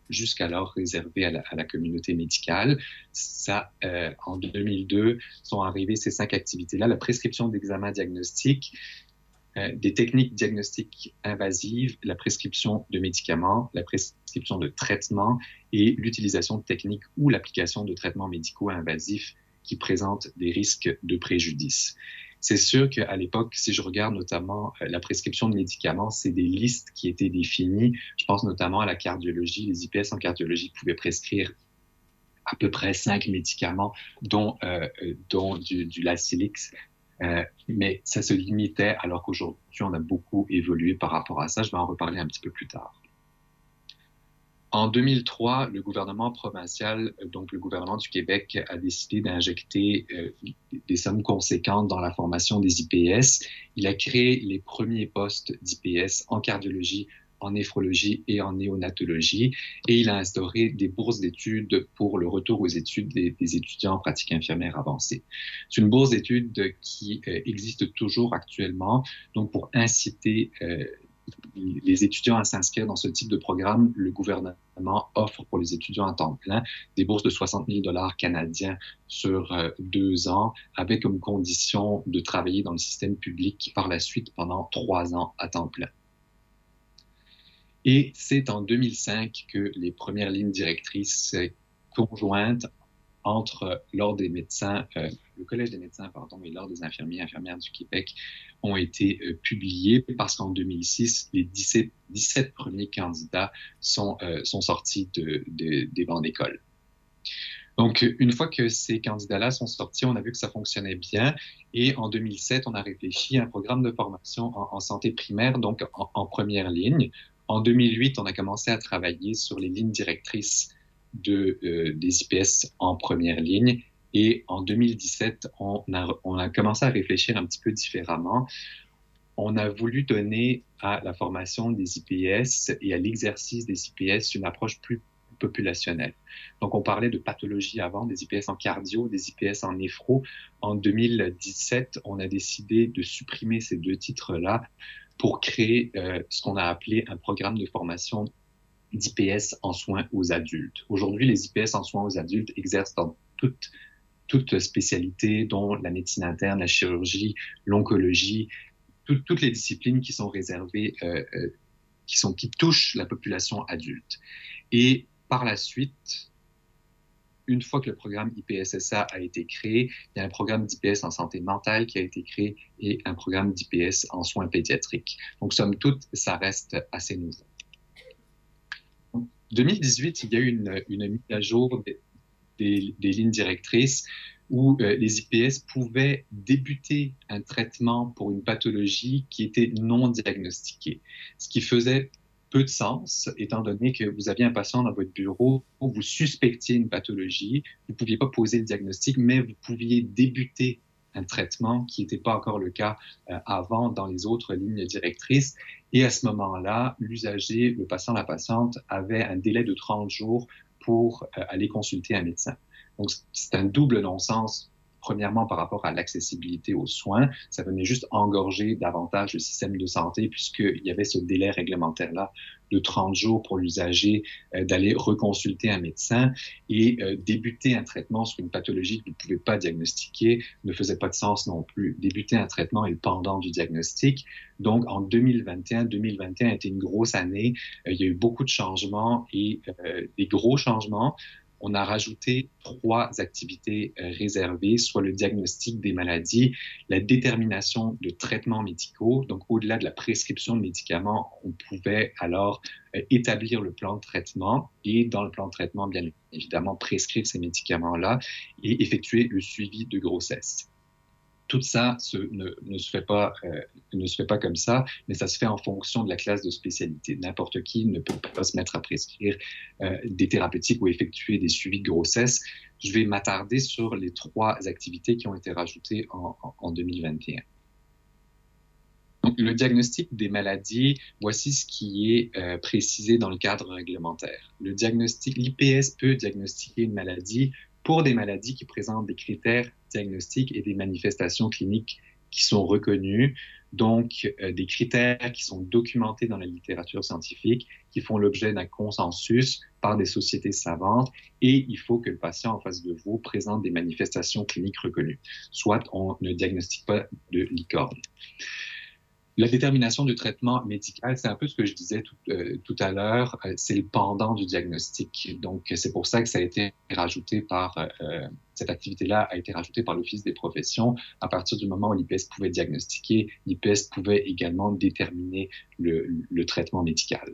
jusqu'alors réservées à la communauté médicale. Ça, en 2002, sont arrivées ces 5 activités-là, la prescription d'examens diagnostiques, des techniques diagnostiques invasives, la prescription de médicaments, la prescription de traitements et l'utilisation de techniques ou l'application de traitements médicaux invasifs qui présentent des risques de préjudice. C'est sûr qu'à l'époque, si je regarde notamment la prescription de médicaments, c'est des listes qui étaient définies. Je pense notamment à la cardiologie. Les IPS en cardiologie pouvaient prescrire à peu près 5 médicaments, dont du Lascellix. Mais ça se limitait, alors qu'aujourd'hui, on a beaucoup évolué par rapport à ça. Je vais en reparler un petit peu plus tard. En 2003, le gouvernement provincial, donc le gouvernement du Québec, a décidé d'injecter des sommes conséquentes dans la formation des IPS. Il a créé les premiers postes d'IPS en cardiologie, en néphrologie et en néonatologie, et il a instauré des bourses d'études pour le retour aux études des étudiants en pratique infirmière avancée. C'est une bourse d'études qui existe toujours actuellement, donc pour inciter les étudiants à s'inscrire dans ce type de programme, le gouvernement offre pour les étudiants à temps plein des bourses de 60 000 $ canadiens sur 2 ans, avec comme condition de travailler dans le système public par la suite pendant 3 ans à temps plein. Et c'est en 2005 que les premières lignes directrices conjointes entre l'Ordre des médecins, le Collège des médecins, pardon, et l'Ordre des infirmiers et infirmières du Québec ont été publiées parce qu'en 2006, les 17 premiers candidats sont sortis des bancs d'école. Donc, une fois que ces candidats-là sont sortis, on a vu que ça fonctionnait bien. Et en 2007, on a réfléchi à un programme de formation en santé primaire, donc en première ligne. En 2008, on a commencé à travailler sur les lignes directrices des IPS en première ligne. Et en 2017, on a commencé à réfléchir un petit peu différemment. On a voulu donner à la formation des IPS et à l'exercice des IPS une approche plus populationnelle. Donc, on parlait de pathologie avant, des IPS en cardio, des IPS en néphro. En 2017, on a décidé de supprimer ces 2 titres-là pour créer ce qu'on a appelé un programme de formation d'IPS en soins aux adultes. Aujourd'hui, les IPS en soins aux adultes exercent dans toute spécialité, dont la médecine interne, la chirurgie, l'oncologie, toutes les disciplines qui sont réservées, qui touchent la population adulte. Et par la suite, une fois que le programme IPSSA a été créé, il y a un programme d'IPS en santé mentale qui a été créé et un programme d'IPS en soins pédiatriques. Donc, somme toute, ça reste assez nouveau. En 2018, il y a eu une mise à jour des lignes directrices où les IPS pouvaient débuter un traitement pour une pathologie qui était non diagnostiquée, ce qui faisait peu de sens, étant donné que vous aviez un patient dans votre bureau, vous suspectiez une pathologie, vous ne pouviez pas poser le diagnostic, mais vous pouviez débuter un traitement qui n'était pas encore le cas avant dans les autres lignes directrices. Et à ce moment-là, l'usager, le patient, la patiente, avait un délai de 30 jours pour aller consulter un médecin. Donc, c'est un double non-sens. Premièrement, par rapport à l'accessibilité aux soins, ça venait juste engorger davantage le système de santé puisqu'il y avait ce délai réglementaire-là de 30 jours pour l'usager d'aller reconsulter un médecin et débuter un traitement sur une pathologie que vous ne pouvez pas diagnostiquer ne faisait pas de sens non plus. Débuter un traitement est le pendant du diagnostic. Donc, en 2021 a été une grosse année. Il y a eu beaucoup de changements et des gros changements. On a rajouté 3 activités réservées, soit le diagnostic des maladies, la détermination de traitements médicaux. Donc, au-delà de la prescription de médicaments, on pouvait alors établir le plan de traitement et dans le plan de traitement, bien évidemment, prescrire ces médicaments-là et effectuer le suivi de grossesse. Tout ça ne se fait pas comme ça, mais ça se fait en fonction de la classe de spécialité. N'importe qui ne peut pas se mettre à prescrire des thérapeutiques ou effectuer des suivis de grossesse. Je vais m'attarder sur les 3 activités qui ont été rajoutées en 2021. Donc, le diagnostic des maladies, voici ce qui est précisé dans le cadre réglementaire. L'IPS peut diagnostiquer une maladie pour des maladies qui présentent des critères diagnostiques et des manifestations cliniques qui sont reconnues, donc des critères qui sont documentés dans la littérature scientifique, qui font l'objet d'un consensus par des sociétés savantes, et il faut que le patient en face de vous présente des manifestations cliniques reconnues. Soit on ne diagnostique pas de licorne. La détermination du traitement médical, c'est un peu ce que je disais tout à l'heure, c'est le pendant du diagnostic. Donc, c'est pour ça que ça a été rajouté cette activité-là a été rajoutée par l'Office des professions. À partir du moment où l'IPS pouvait diagnostiquer, l'IPS pouvait également déterminer le traitement médical.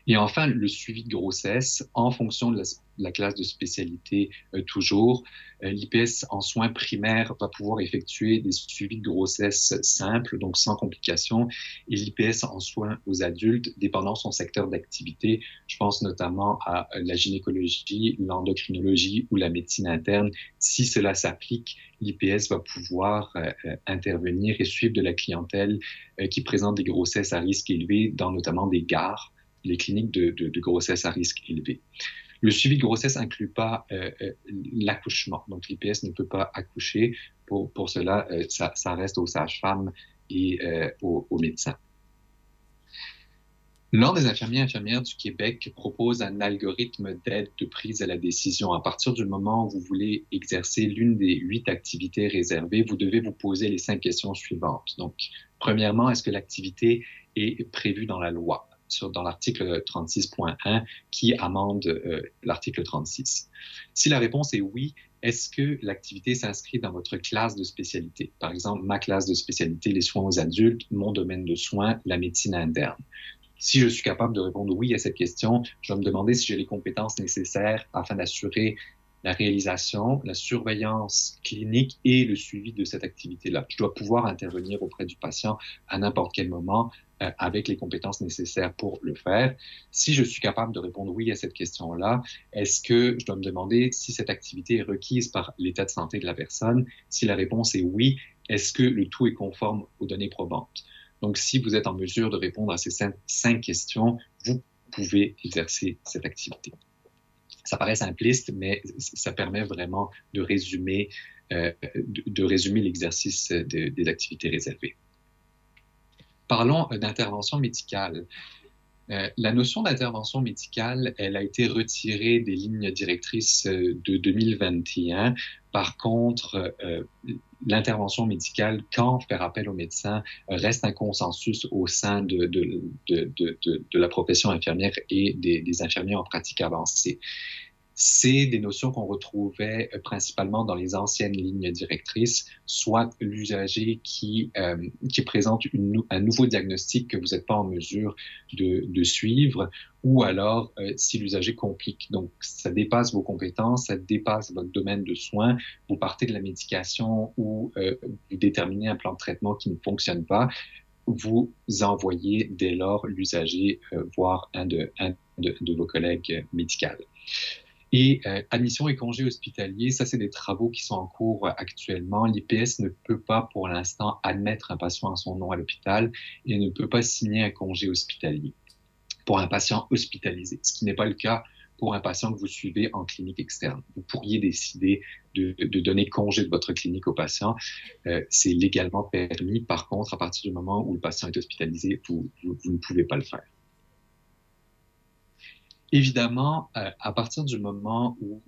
Et enfin, le suivi de grossesse en fonction de la classe de spécialité toujours. L'IPS en soins primaires va pouvoir effectuer des suivis de grossesse simples, donc sans complications, et l'IPS en soins aux adultes, dépendant son secteur d'activité. Je pense notamment à la gynécologie, l'endocrinologie ou la médecine interne. Si cela s'applique, l'IPS va pouvoir intervenir et suivre de la clientèle qui présente des grossesses à risque élevé dans notamment des gares, les cliniques de grossesse à risque élevé. Le suivi de grossesse n'inclut pas l'accouchement. Donc, l'IPS ne peut pas accoucher. Pour cela, ça reste aux sages-femmes et aux médecins. L'Ordre des infirmiers et infirmières du Québec propose un algorithme d'aide de prise à la décision. À partir du moment où vous voulez exercer l'une des 8 activités réservées, vous devez vous poser les 5 questions suivantes. Donc, premièrement, est-ce que l'activité est prévue dans la loi? Dans l'article 36.1 qui amende l'article 36. Si la réponse est oui, est-ce que l'activité s'inscrit dans votre classe de spécialité? Par exemple, ma classe de spécialité, les soins aux adultes, mon domaine de soins, la médecine interne. Si je suis capable de répondre oui à cette question, je vais me demander si j'ai les compétences nécessaires afin d'assurer la réalisation, la surveillance clinique et le suivi de cette activité-là. Je dois pouvoir intervenir auprès du patient à n'importe quel moment avec les compétences nécessaires pour le faire. Si je suis capable de répondre oui à cette question-là, est-ce que je dois me demander si cette activité est requise par l'état de santé de la personne? Si la réponse est oui, est-ce que le tout est conforme aux données probantes? Donc, si vous êtes en mesure de répondre à ces 5 questions, vous pouvez exercer cette activité. Ça paraît simpliste, mais ça permet vraiment de résumer l'exercice des activités réservées. Parlons d'intervention médicale. La notion d'intervention médicale, elle a été retirée des lignes directrices de 2021. Par contre, l'intervention médicale, quand faire appel au médecin, reste un consensus au sein de la profession infirmière et des infirmiers en pratique avancée. C'est des notions qu'on retrouvait principalement dans les anciennes lignes directrices, soit l'usager qui présente un nouveau diagnostic que vous n'êtes pas en mesure de suivre, ou alors si l'usager complique. Donc, ça dépasse vos compétences, ça dépasse votre domaine de soins, vous partez de la médication ou vous déterminez un plan de traitement qui ne fonctionne pas, vous envoyez dès lors l'usager voir un de vos collègues médicaux. Et admission et congé hospitalier, ça c'est des travaux qui sont en cours actuellement. L'IPS ne peut pas pour l'instant admettre un patient à son nom à l'hôpital et ne peut pas signer un congé hospitalier pour un patient hospitalisé, ce qui n'est pas le cas pour un patient que vous suivez en clinique externe. Vous pourriez décider de donner congé de votre clinique au patient. C'est légalement permis. Par contre, à partir du moment où le patient est hospitalisé, vous ne pouvez pas le faire. Évidemment, à partir du moment où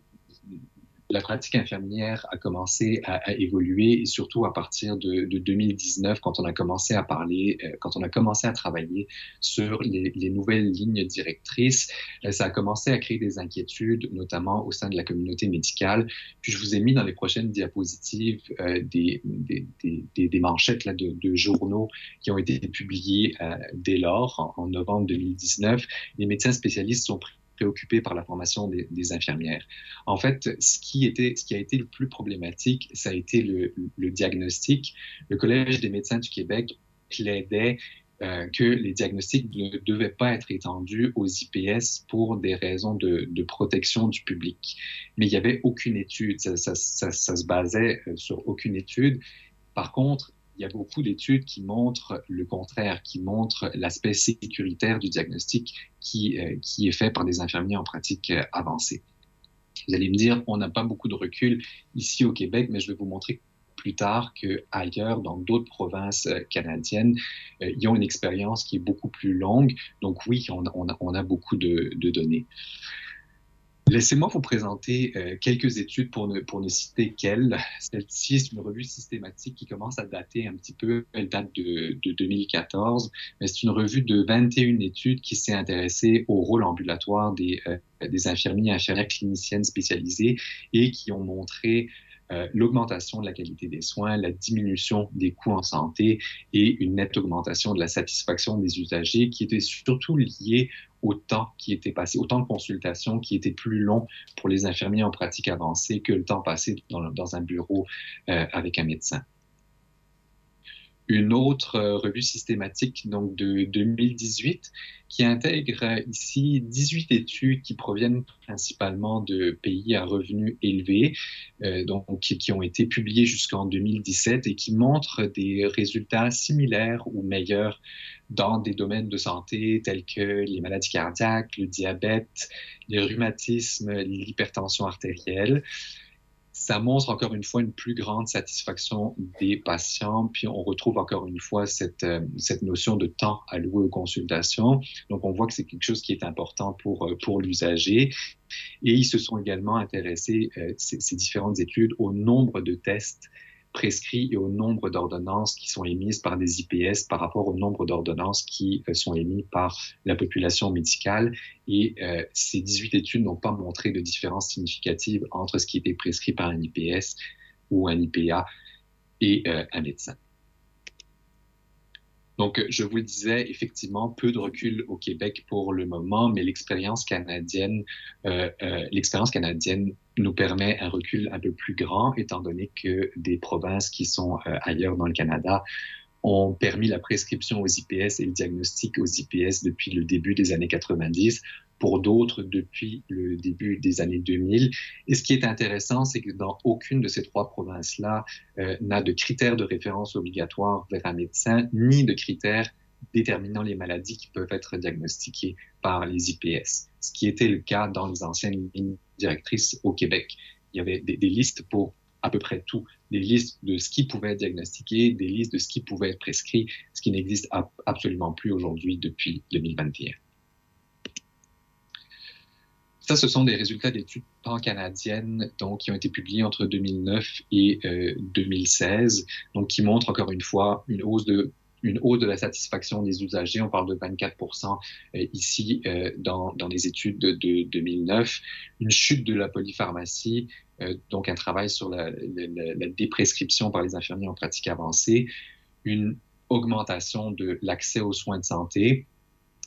la pratique infirmière a commencé à évoluer, et surtout à partir de 2019, quand on a commencé à travailler sur les nouvelles lignes directrices, ça a commencé à créer des inquiétudes, notamment au sein de la communauté médicale. Puis je vous ai mis dans les prochaines diapositives des manchettes là, de journaux qui ont été publiés dès lors, en novembre 2019. Les médecins spécialistes sont préoccupés par la formation des infirmières. En fait, ce qui a été le plus problématique, ça a été le diagnostic. Le Collège des médecins du Québec plaidait que les diagnostics ne devaient pas être étendus aux IPS pour des raisons de protection du public. Mais il n'y avait aucune étude, ça se basait sur aucune étude. Par contre, il y a beaucoup d'études qui montrent le contraire, qui montrent l'aspect sécuritaire du diagnostic qui est fait par des infirmiers en pratique avancée. Vous allez me dire, on n'a pas beaucoup de recul ici au Québec, mais je vais vous montrer plus tard qu'ailleurs, dans d'autres provinces canadiennes, ils ont une expérience qui est beaucoup plus longue. Donc oui, on a beaucoup de données. Laissez-moi vous présenter quelques études pour ne citer qu'elles. Celle-ci est une revue systématique qui commence à dater un petit peu. Elle date de 2014, mais c'est une revue de 21 études qui s'est intéressée au rôle ambulatoire des infirmiers et infirmières cliniciennes spécialisées et qui ont montré l'augmentation de la qualité des soins, la diminution des coûts en santé et une nette augmentation de la satisfaction des usagers qui était surtout liée au temps qui était passé, au temps de consultation qui était plus long pour les infirmiers en pratique avancée que le temps passé dans un bureau avec un médecin. Une autre revue systématique donc de 2018 qui intègre ici 18 études qui proviennent principalement de pays à revenus élevés, donc qui ont été publiées jusqu'en 2017 et qui montrent des résultats similaires ou meilleurs dans des domaines de santé tels que les maladies cardiaques, le diabète, les rhumatismes, l'hypertension artérielle. Ça montre encore une fois une plus grande satisfaction des patients, puis on retrouve encore une fois cette notion de temps alloué aux consultations. Donc on voit que c'est quelque chose qui est important pour l'usager. Et ils se sont également intéressés, ces différentes études, au nombre de tests prescrits et au nombre d'ordonnances qui sont émises par des IPS par rapport au nombre d'ordonnances qui sont émises par la population médicale. Et ces 18 études n'ont pas montré de différence significative entre ce qui était prescrit par un IPS ou un IPA et un médecin. Donc, je vous le disais, effectivement, peu de recul au Québec pour le moment, mais l'expérience canadienne nous permet un recul un peu plus grand, étant donné que des provinces qui sont ailleurs dans le Canada ont permis la prescription aux IPS et le diagnostic aux IPS depuis le début des années 90, pour d'autres depuis le début des années 2000. Et ce qui est intéressant, c'est que dans aucune de ces trois provinces-là n'a de critères de référence obligatoires vers un médecin, ni de critères déterminant les maladies qui peuvent être diagnostiquées par les IPS, ce qui était le cas dans les anciennes lignes directrices au Québec. Il y avait des listes pour à peu près tout, des listes de ce qui pouvait être diagnostiqué, des listes de ce qui pouvait être prescrit, ce qui n'existe absolument plus aujourd'hui depuis 2021. Ça, ce sont des résultats d'études pan-canadiennes donc, qui ont été publiés entre 2009 et 2016, donc qui montrent encore une fois une hausse de la satisfaction des usagers. On parle de 24% ici dans les études de 2009. Une chute de la polypharmacie, donc un travail sur la déprescription par les infirmiers en pratique avancée. Une augmentation de l'accès aux soins de santé.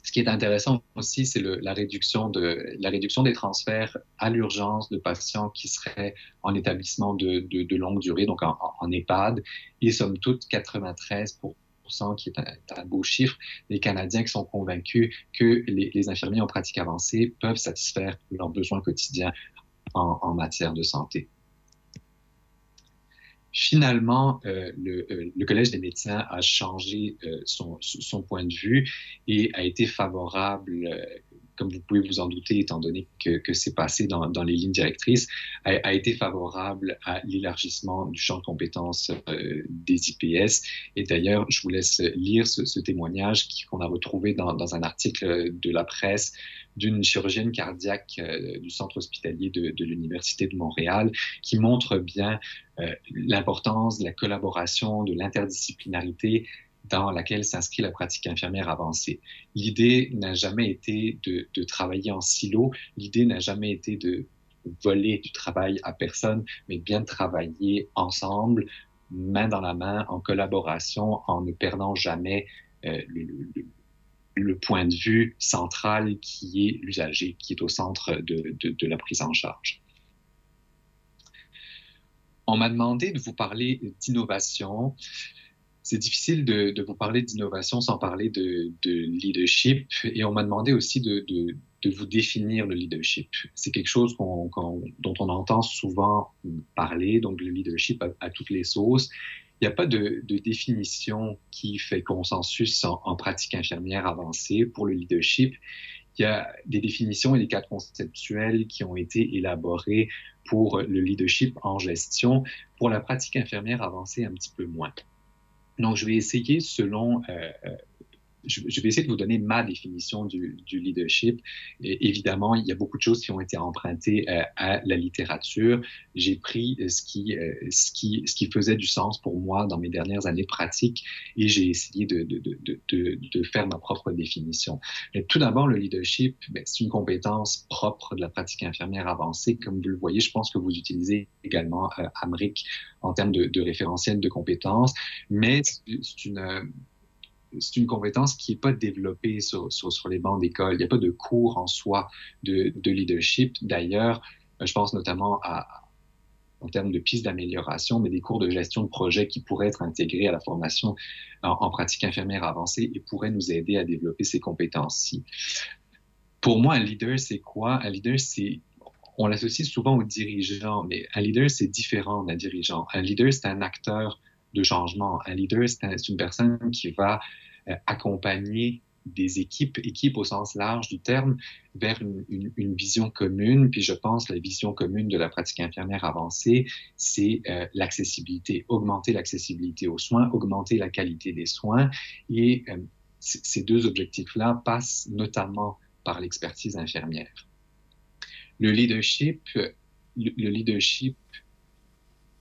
Ce qui est intéressant aussi, c'est la réduction des transferts à l'urgence de patients qui seraient en établissement de longue durée, donc en EHPAD, et somme toute 93%, qui est un beau chiffre, des Canadiens qui sont convaincus que les infirmiers en pratique avancée peuvent satisfaire leurs besoins quotidiens en matière de santé. Finalement, le Collège des médecins a changé son point de vue et a été favorable, comme vous pouvez vous en douter, étant donné que c'est passé dans les lignes directrices, a été favorable à l'élargissement du champ de compétences des IPS. Et d'ailleurs, je vous laisse lire ce témoignage qu'on a retrouvé dans un article de la presse d'une chirurgienne cardiaque du centre hospitalier de l'Université de Montréal, qui montre bien l'importance de la collaboration, de l'interdisciplinarité dans laquelle s'inscrit la pratique infirmière avancée. L'idée n'a jamais été de travailler en silo, l'idée n'a jamais été de voler du travail à personne, mais bien de travailler ensemble, main dans la main, en collaboration, en ne perdant jamais le point de vue central qui est l'usager, qui est au centre de la prise en charge. On m'a demandé de vous parler d'innovation. C'est difficile de vous parler d'innovation sans parler de leadership, et on m'a demandé aussi de vous définir le leadership. C'est quelque chose dont on entend souvent parler, donc le leadership à toutes les sauces. Il n'y a pas de définition qui fait consensus en pratique infirmière avancée pour le leadership. Il y a des définitions et des cadres conceptuels qui ont été élaborés pour le leadership en gestion. Pour la pratique infirmière avancée, un petit peu moins. Donc, je vais essayer, selon je vais essayer de vous donner ma définition du leadership. Et évidemment, il y a beaucoup de choses qui ont été empruntées à la littérature. J'ai pris ce qui faisait du sens pour moi dans mes dernières années pratiques et j'ai essayé de faire ma propre définition. Mais tout d'abord, le leadership, c'est une compétence propre de la pratique infirmière avancée. Comme vous le voyez, je pense que vous utilisez également Amric en termes de référentiel de compétences, mais c'est une compétence qui n'est pas développée sur les bancs d'école. Il n'y a pas de cours en soi de leadership. D'ailleurs, je pense notamment en termes de pistes d'amélioration, mais des cours de gestion de projet qui pourraient être intégrés à la formation en pratique infirmière avancée et pourraient nous aider à développer ces compétences-ci. Pour moi, un leader, c'est quoi? Un leader, on l'associe souvent au dirigeant, mais un leader, c'est différent d'un dirigeant. Un leader, c'est un acteur de changement. Un leader, c'est une personne qui va accompagner des équipes au sens large du terme, vers une vision commune. Puis je pense que la vision commune de la pratique infirmière avancée, c'est l'accessibilité, augmenter l'accessibilité aux soins, augmenter la qualité des soins. Et ces deux objectifs-là passent notamment par l'expertise infirmière. Le leadership,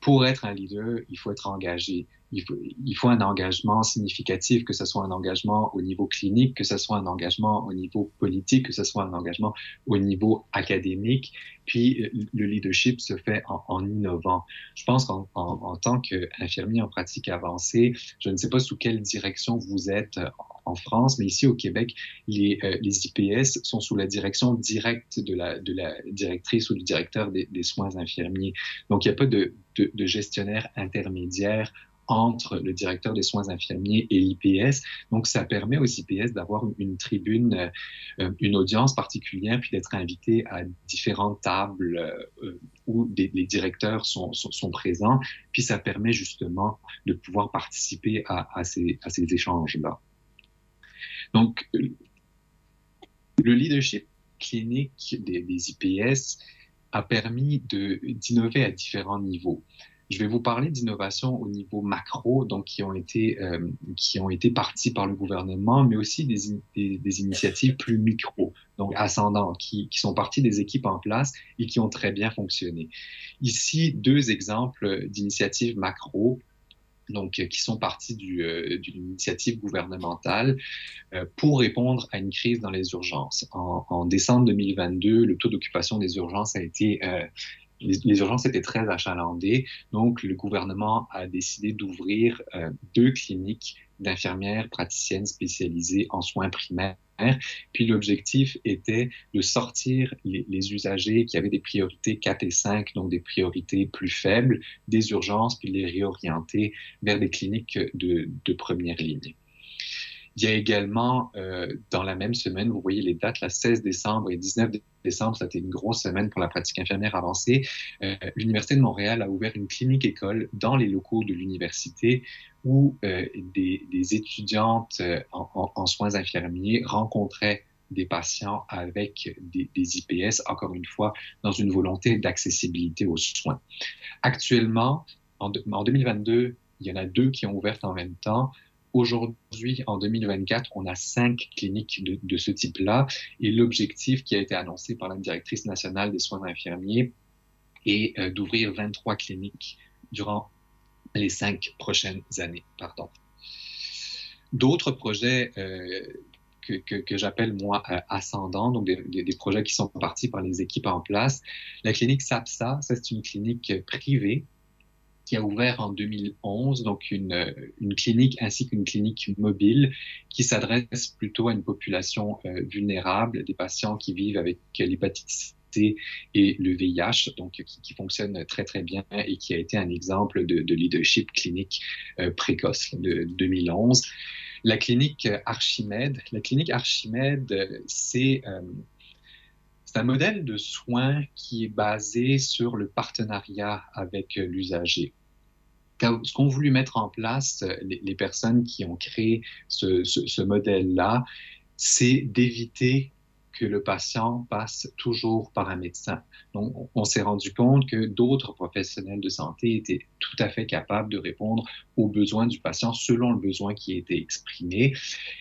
pour être un leader, il faut être engagé. Il faut un engagement significatif, que ce soit un engagement au niveau clinique, que ce soit un engagement au niveau politique, que ce soit un engagement au niveau académique. Puis le leadership se fait en innovant. Je pense qu'en tant qu'infirmier en pratique avancée, je ne sais pas sous quelle direction vous êtes en France, mais ici au Québec, les IPS sont sous la direction directe de la directrice ou du directeur des soins infirmiers. Donc, il n'y a pas de gestionnaire intermédiaire entre le directeur des soins infirmiers et l'IPS. Donc, ça permet aux IPS d'avoir une tribune, une audience particulière, puis d'être invité à différentes tables où les directeurs sont présents. Puis, ça permet justement de pouvoir participer à ces échanges-là. Donc, le leadership clinique des IPS a permis d'innover à différents niveaux. Je vais vous parler d'innovation au niveau macro, donc qui ont été parties par le gouvernement, mais aussi des initiatives plus micro, donc ascendantes, qui sont parties des équipes en place et qui ont très bien fonctionné. Ici, deux exemples d'initiatives macro, donc qui sont parties d'une initiative gouvernementale pour répondre à une crise dans les urgences. En décembre 2022, le taux d'occupation des urgences a été les urgences étaient très achalandées, donc le gouvernement a décidé d'ouvrir 2 cliniques d'infirmières praticiennes spécialisées en soins primaires. Puis l'objectif était de sortir les usagers qui avaient des priorités 4 et 5, donc des priorités plus faibles, des urgences, puis les réorienter vers des cliniques de première ligne. Il y a également, dans la même semaine, vous voyez les dates, le 16 décembre et 19 décembre, ça a été une grosse semaine pour la pratique infirmière avancée. L'Université de Montréal a ouvert une clinique-école dans les locaux de l'université où des étudiantes en soins infirmiers rencontraient des patients avec des IPS, encore une fois, dans une volonté d'accessibilité aux soins. Actuellement, en 2022, il y en a 2 qui ont ouvert en même temps. Aujourd'hui, en 2024, on a 5 cliniques de ce type-là et l'objectif qui a été annoncé par la directrice nationale des soins infirmiers est d'ouvrir 23 cliniques durant les 5 prochaines années. D'autres projets que j'appelle, moi, ascendants, donc des projets qui sont partis par les équipes en place. La clinique SAPSA, ça c'est une clinique privée qui a ouvert en 2011, donc une clinique ainsi qu'une clinique mobile qui s'adresse plutôt à une population vulnérable, des patients qui vivent avec l'hépatite C et le VIH, donc qui fonctionne très très bien et qui a été un exemple de leadership clinique précoce de 2011. La clinique Archimède, c'est un modèle de soins qui est basé sur le partenariat avec l'usager. Ce qu'ont voulu mettre en place les personnes qui ont créé ce modèle-là, c'est d'éviter que le patient passe toujours par un médecin. Donc, on s'est rendu compte que d'autres professionnels de santé étaient tout à fait capables de répondre aux besoins du patient selon le besoin qui était exprimé.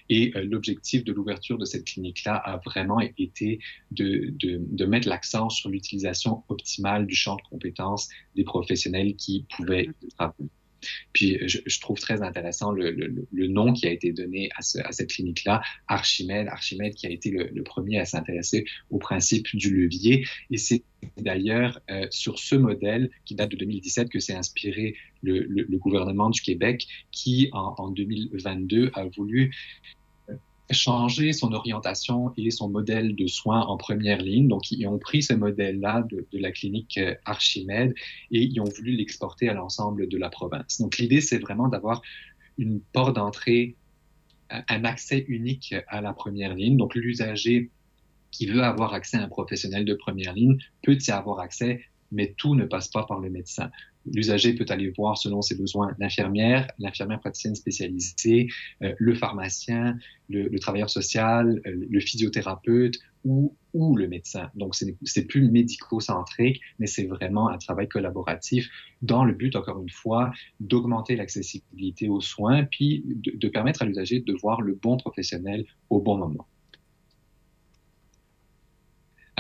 Et l'objectif de l'ouverture de cette clinique-là a vraiment été de mettre l'accent sur l'utilisation optimale du champ de compétences des professionnels qui pouvaient travailler. Puis, je trouve très intéressant le nom qui a été donné à cette clinique-là, Archimède. Archimède qui a été le premier à s'intéresser au principe du levier. Et c'est d'ailleurs sur ce modèle qui date de 2017 que s'est inspiré le gouvernement du Québec qui, en 2022, a voulu changer son orientation et son modèle de soins en première ligne. Donc, ils ont pris ce modèle-là de la clinique Archimède et ils ont voulu l'exporter à l'ensemble de la province. Donc, l'idée, c'est vraiment d'avoir une porte d'entrée, un accès unique à la première ligne. Donc, l'usager qui veut avoir accès à un professionnel de première ligne peut y avoir accès, mais tout ne passe pas par le médecin. L'usager peut aller voir selon ses besoins l'infirmière praticienne spécialisée, le pharmacien, le travailleur social, le physiothérapeute ou le médecin. Donc, c'est plus médico-centrique, mais c'est vraiment un travail collaboratif dans le but, encore une fois, d'augmenter l'accessibilité aux soins puis de permettre à l'usager de voir le bon professionnel au bon moment.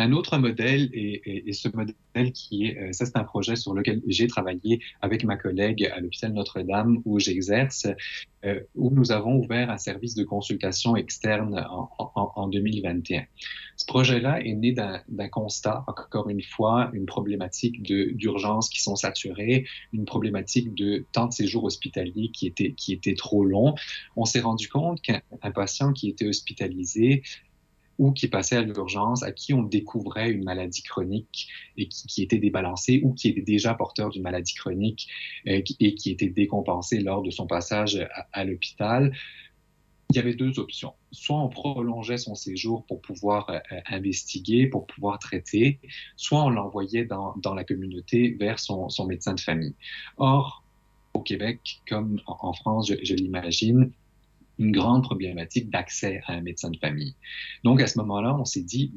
Un autre modèle, et ce modèle qui est, ça c'est un projet sur lequel j'ai travaillé avec ma collègue à l'hôpital Notre-Dame où j'exerce, où nous avons ouvert un service de consultation externe en 2021. Ce projet-là est né d'un constat, encore une fois, une problématique d'urgence qui sont saturées, une problématique de temps de séjour hospitalier qui était trop long. On s'est rendu compte qu'un patient qui était hospitalisé ou qui passait à l'urgence, à qui on découvrait une maladie chronique et qui était débalancé ou qui était déjà porteur d'une maladie chronique et qui était décompensé lors de son passage à l'hôpital, il y avait deux options. Soit on prolongeait son séjour pour pouvoir investiguer, pour pouvoir traiter, soit on l'envoyait dans la communauté vers son médecin de famille. Or, au Québec, comme en France, je l'imagine, une grande problématique d'accès à un médecin de famille. Donc, à ce moment-là, on s'est dit,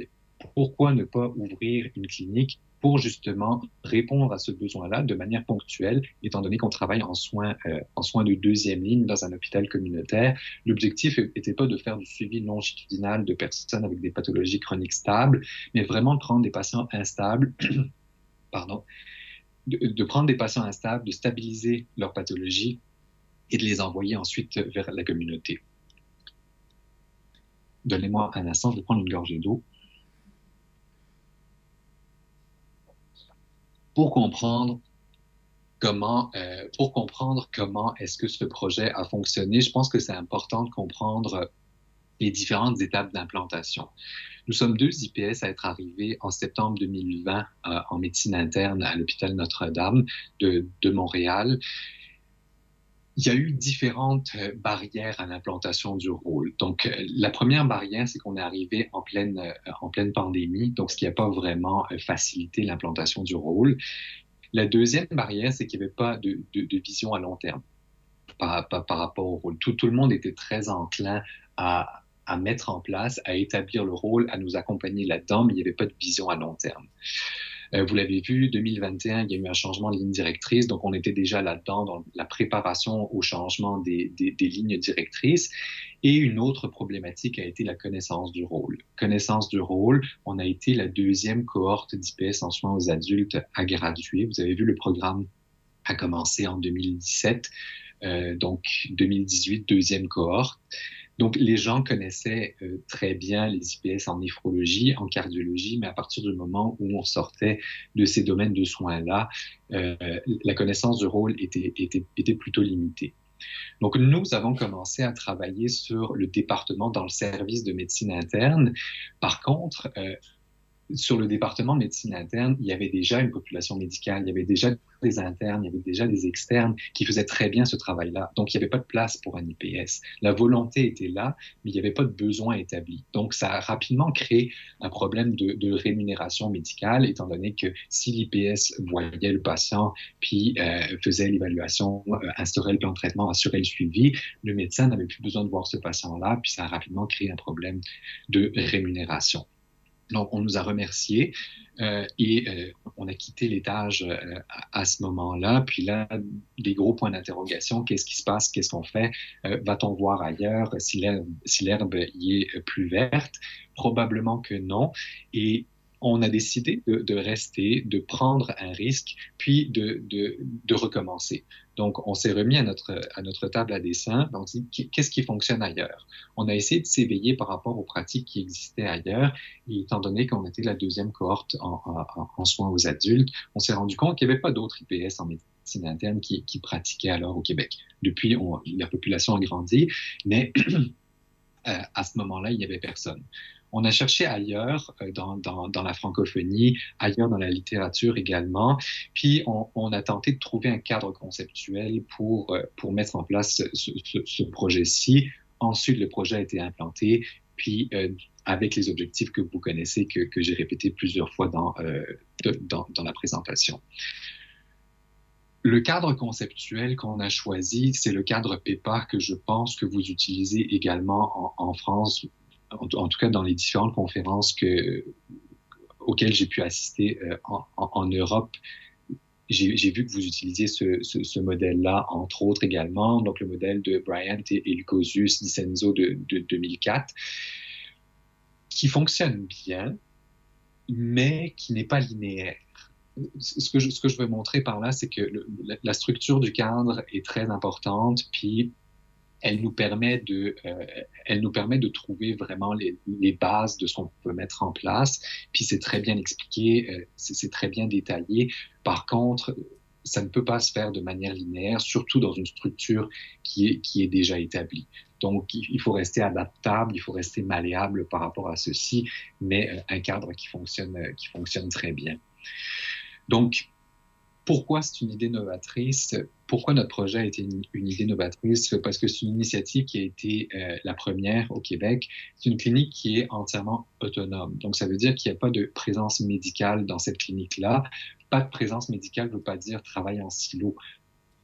pourquoi ne pas ouvrir une clinique pour justement répondre à ce besoin-là de manière ponctuelle, étant donné qu'on travaille en soins de deuxième ligne dans un hôpital communautaire. L'objectif n'était pas de faire du suivi longitudinal de personnes avec des pathologies chroniques stables, mais vraiment de prendre des patients instables, de prendre des patients instables, de stabiliser leur pathologie et de les envoyer ensuite vers la communauté. Donnez-moi un instant, je vais prendre une gorgée d'eau. Pour comprendre comment est-ce que ce projet a fonctionné, je pense que c'est important de comprendre les différentes étapes d'implantation. Nous sommes 2 IPS à être arrivés en septembre 2020 en médecine interne à l'hôpital Notre-Dame de Montréal. Il y a eu différentes barrières à l'implantation du rôle. Donc, la première barrière, c'est qu'on est arrivé en pleine pandémie, donc ce qui n'a pas vraiment facilité l'implantation du rôle. La deuxième barrière, c'est qu'il n'y avait pas de vision à long terme par rapport au rôle. Tout le monde était très enclin à mettre en place, à établir le rôle, à nous accompagner là-dedans, mais il n'y avait pas de vision à long terme. Vous l'avez vu, 2021, il y a eu un changement de ligne directrice, donc on était déjà là-dedans dans la préparation au changement des lignes directrices. Et une autre problématique a été la connaissance du rôle. Connaissance du rôle, on a été la 2e cohorte d'IPS en soins aux adultes à graduer. Vous avez vu, le programme a commencé en 2017, donc 2018, 2e cohorte. Donc, les gens connaissaient très bien les IPS en néphrologie, en cardiologie, mais à partir du moment où on sortait de ces domaines de soins-là, la connaissance du rôle était plutôt limitée. Donc, nous avons commencé à travailler sur le département dans le service de médecine interne. Par contre, sur le département de médecine interne, il y avait déjà une population médicale, il y avait déjà des internes, il y avait déjà des externes qui faisaient très bien ce travail-là. Donc, il n'y avait pas de place pour un IPS. La volonté était là, mais il n'y avait pas de besoin établi. Donc, ça a rapidement créé un problème de rémunération médicale, étant donné que si l'IPS voyait le patient, puis faisait l'évaluation, instaurait le plan de traitement, assurait le suivi, le médecin n'avait plus besoin de voir ce patient-là, puis ça a rapidement créé un problème de rémunération. Donc, on nous a remerciés on a quitté l'étage à ce moment-là. Puis là, des gros points d'interrogation. Qu'est-ce qui se passe? Qu'est-ce qu'on fait? Va-t-on voir ailleurs si l'herbe y est plus verte? Probablement que non. Et on a décidé de rester, de prendre un risque, puis de recommencer. Donc, on s'est remis à notre table à dessin. On s'est dit, qu'est-ce qui fonctionne ailleurs? On a essayé de s'éveiller par rapport aux pratiques qui existaient ailleurs. Et étant donné qu'on était la deuxième cohorte en soins aux adultes, on s'est rendu compte qu'il n'y avait pas d'autres IPS en médecine interne qui pratiquaient alors au Québec. Depuis, la population a grandi, mais à ce moment-là, il n'y avait personne. On a cherché ailleurs, dans la francophonie, ailleurs dans la littérature également, puis on a tenté de trouver un cadre conceptuel pour mettre en place ce projet-ci. Ensuite, le projet a été implanté, puis avec les objectifs que vous connaissez, que j'ai répétés plusieurs fois dans la présentation. Le cadre conceptuel qu'on a choisi, c'est le cadre PEPA que je pense que vous utilisez également en France, en tout cas dans les différentes conférences auxquelles j'ai pu assister en Europe. J'ai vu que vous utilisiez ce modèle-là, entre autres également, donc le modèle de Bryant et Lucosius Dicenzo de 2004, qui fonctionne bien, mais qui n'est pas linéaire. Ce que je veux montrer par là, c'est que la structure du cadre est très importante, puis elle nous permet de trouver vraiment les bases de ce qu'on peut mettre en place. Puis c'est très bien expliqué, c'est très bien détaillé. Par contre, ça ne peut pas se faire de manière linéaire, surtout dans une structure qui est déjà établie. Donc, il faut rester adaptable, il faut rester malléable par rapport à ceci, mais un cadre qui fonctionne très bien. Donc, pourquoi c'est une idée novatrice? Pourquoi notre projet a été une idée novatrice? Parce que c'est une initiative qui a été la première au Québec. C'est une clinique qui est entièrement autonome. Donc, ça veut dire qu'il n'y a pas de présence médicale dans cette clinique-là. Pas de présence médicale ne veut pas dire travail en silo.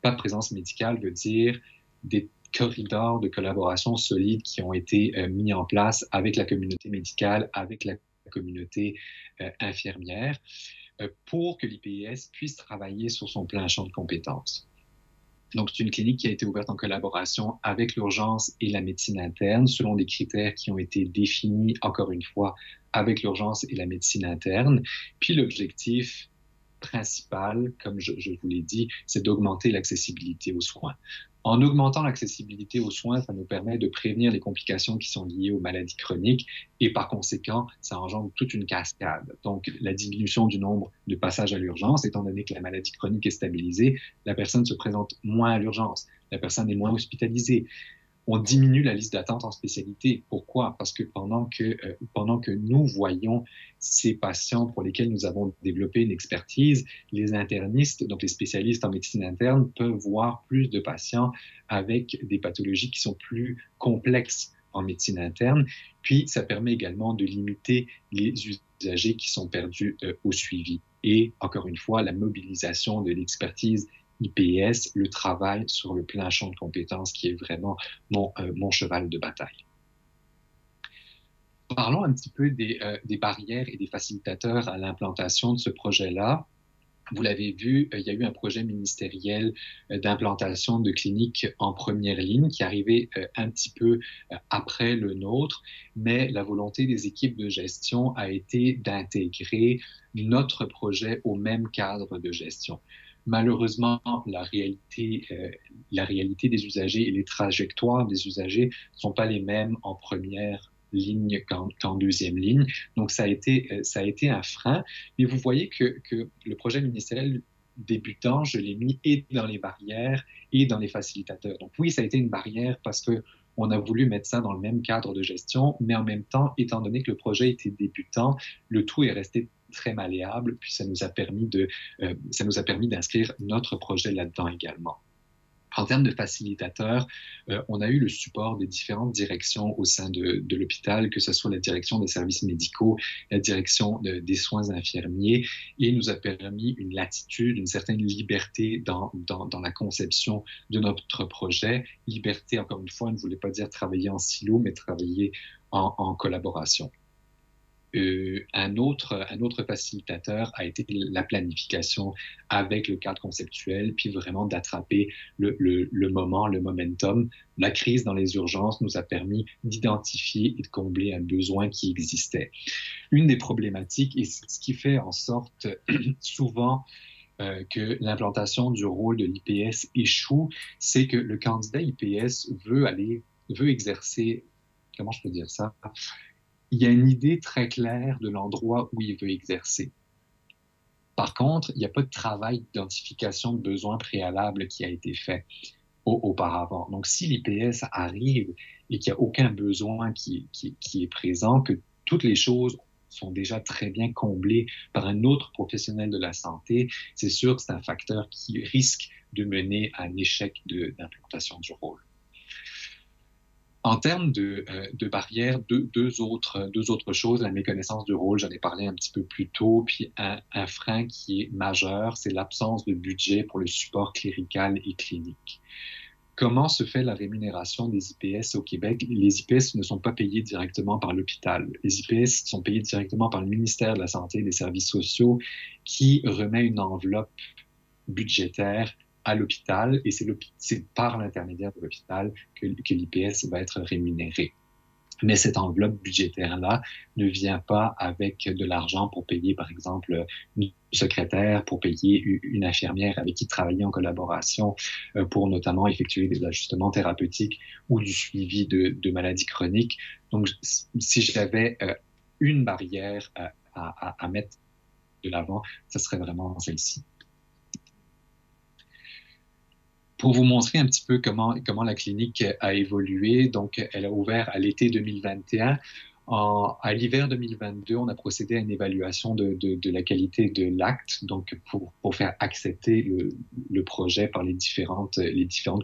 Pas de présence médicale veut dire des corridors de collaboration solides qui ont été mis en place avec la communauté médicale, avec la communauté infirmière, pour que l'IPS puisse travailler sur son plein champ de compétences. Donc, c'est une clinique qui a été ouverte en collaboration avec l'urgence et la médecine interne, selon des critères qui ont été définis, encore une fois, avec l'urgence et la médecine interne. Puis l'objectif principal, comme je vous l'ai dit, c'est d'augmenter l'accessibilité aux soins. En augmentant l'accessibilité aux soins, ça nous permet de prévenir les complications qui sont liées aux maladies chroniques et par conséquent, ça engendre toute une cascade. Donc, la diminution du nombre de passages à l'urgence, étant donné que la maladie chronique est stabilisée, la personne se présente moins à l'urgence, la personne est moins hospitalisée. On diminue la liste d'attente en spécialité. Pourquoi? Parce que pendant que nous voyons ces patients pour lesquels nous avons développé une expertise, les internistes, donc les spécialistes en médecine interne, peuvent voir plus de patients avec des pathologies qui sont plus complexes en médecine interne. Puis, ça permet également de limiter les usagers qui sont perdus au suivi. Et encore une fois, la mobilisation de l'expertise IPS, le travail sur le plein champ de compétences qui est vraiment mon cheval de bataille. Parlons un petit peu des barrières et des facilitateurs à l'implantation de ce projet-là. Vous l'avez vu, il y a eu un projet ministériel d'implantation de cliniques en première ligne qui arrivait un petit peu après le nôtre, mais la volonté des équipes de gestion a été d'intégrer notre projet au même cadre de gestion. Malheureusement, la réalité des usagers et les trajectoires des usagers ne sont pas les mêmes en première ligne qu'en deuxième ligne. Donc, ça a été un frein. Mais vous voyez que le projet ministériel débutant, je l'ai mis et dans les barrières et dans les facilitateurs. Donc, oui, ça a été une barrière parce qu'on a voulu mettre ça dans le même cadre de gestion, mais en même temps, étant donné que le projet était débutant, le tout est resté très malléable, puis ça nous a permis d'inscrire notre projet là-dedans également. En termes de facilitateurs, on a eu le support des différentes directions au sein de l'hôpital, que ce soit la direction des services médicaux, la direction des soins infirmiers, et il nous a permis une latitude, une certaine liberté dans la conception de notre projet. Liberté, encore une fois, ne voulait pas dire travailler en silo, mais travailler en collaboration. un autre facilitateur a été la planification avec le cadre conceptuel, puis vraiment d'attraper le moment, le momentum. La crise dans les urgences nous a permis d'identifier et de combler un besoin qui existait. Une des problématiques, et ce qui fait en sorte souvent que l'implantation du rôle de l'IPS échoue, c'est que le candidat IPS veut exercer, comment je peux dire ça? Il y a une idée très claire de l'endroit où il veut exercer. Par contre, il n'y a pas de travail d'identification de besoins préalables qui a été fait auparavant. Donc, si l'IPS arrive et qu'il n'y a aucun besoin qui est présent, que toutes les choses sont déjà très bien comblées par un autre professionnel de la santé, c'est sûr que c'est un facteur qui risque de mener à un échec d'implantation du rôle. En termes de barrières, deux autres choses, la méconnaissance du rôle, j'en ai parlé un petit peu plus tôt, puis un frein qui est majeur, c'est l'absence de budget pour le support clérical et clinique. Comment se fait la rémunération des IPS au Québec? Les IPS ne sont pas payés directement par l'hôpital. Les IPS sont payés directement par le ministère de la Santé et des Services sociaux qui remet une enveloppe budgétaire à l'hôpital et c'est par l'intermédiaire de l'hôpital que l'IPS va être rémunéré. Mais cette enveloppe budgétaire-là ne vient pas avec de l'argent pour payer, par exemple, une secrétaire, pour payer une infirmière avec qui travailler en collaboration pour notamment effectuer des ajustements thérapeutiques ou du suivi de maladies chroniques. Donc, si j'avais une barrière à mettre de l'avant, ce serait vraiment celle-ci. Pour vous montrer un petit peu comment la clinique a évolué, donc elle a ouvert à l'été 2021. À l'hiver 2022, on a procédé à une évaluation de la qualité de l'acte, donc pour faire accepter le projet par les différentes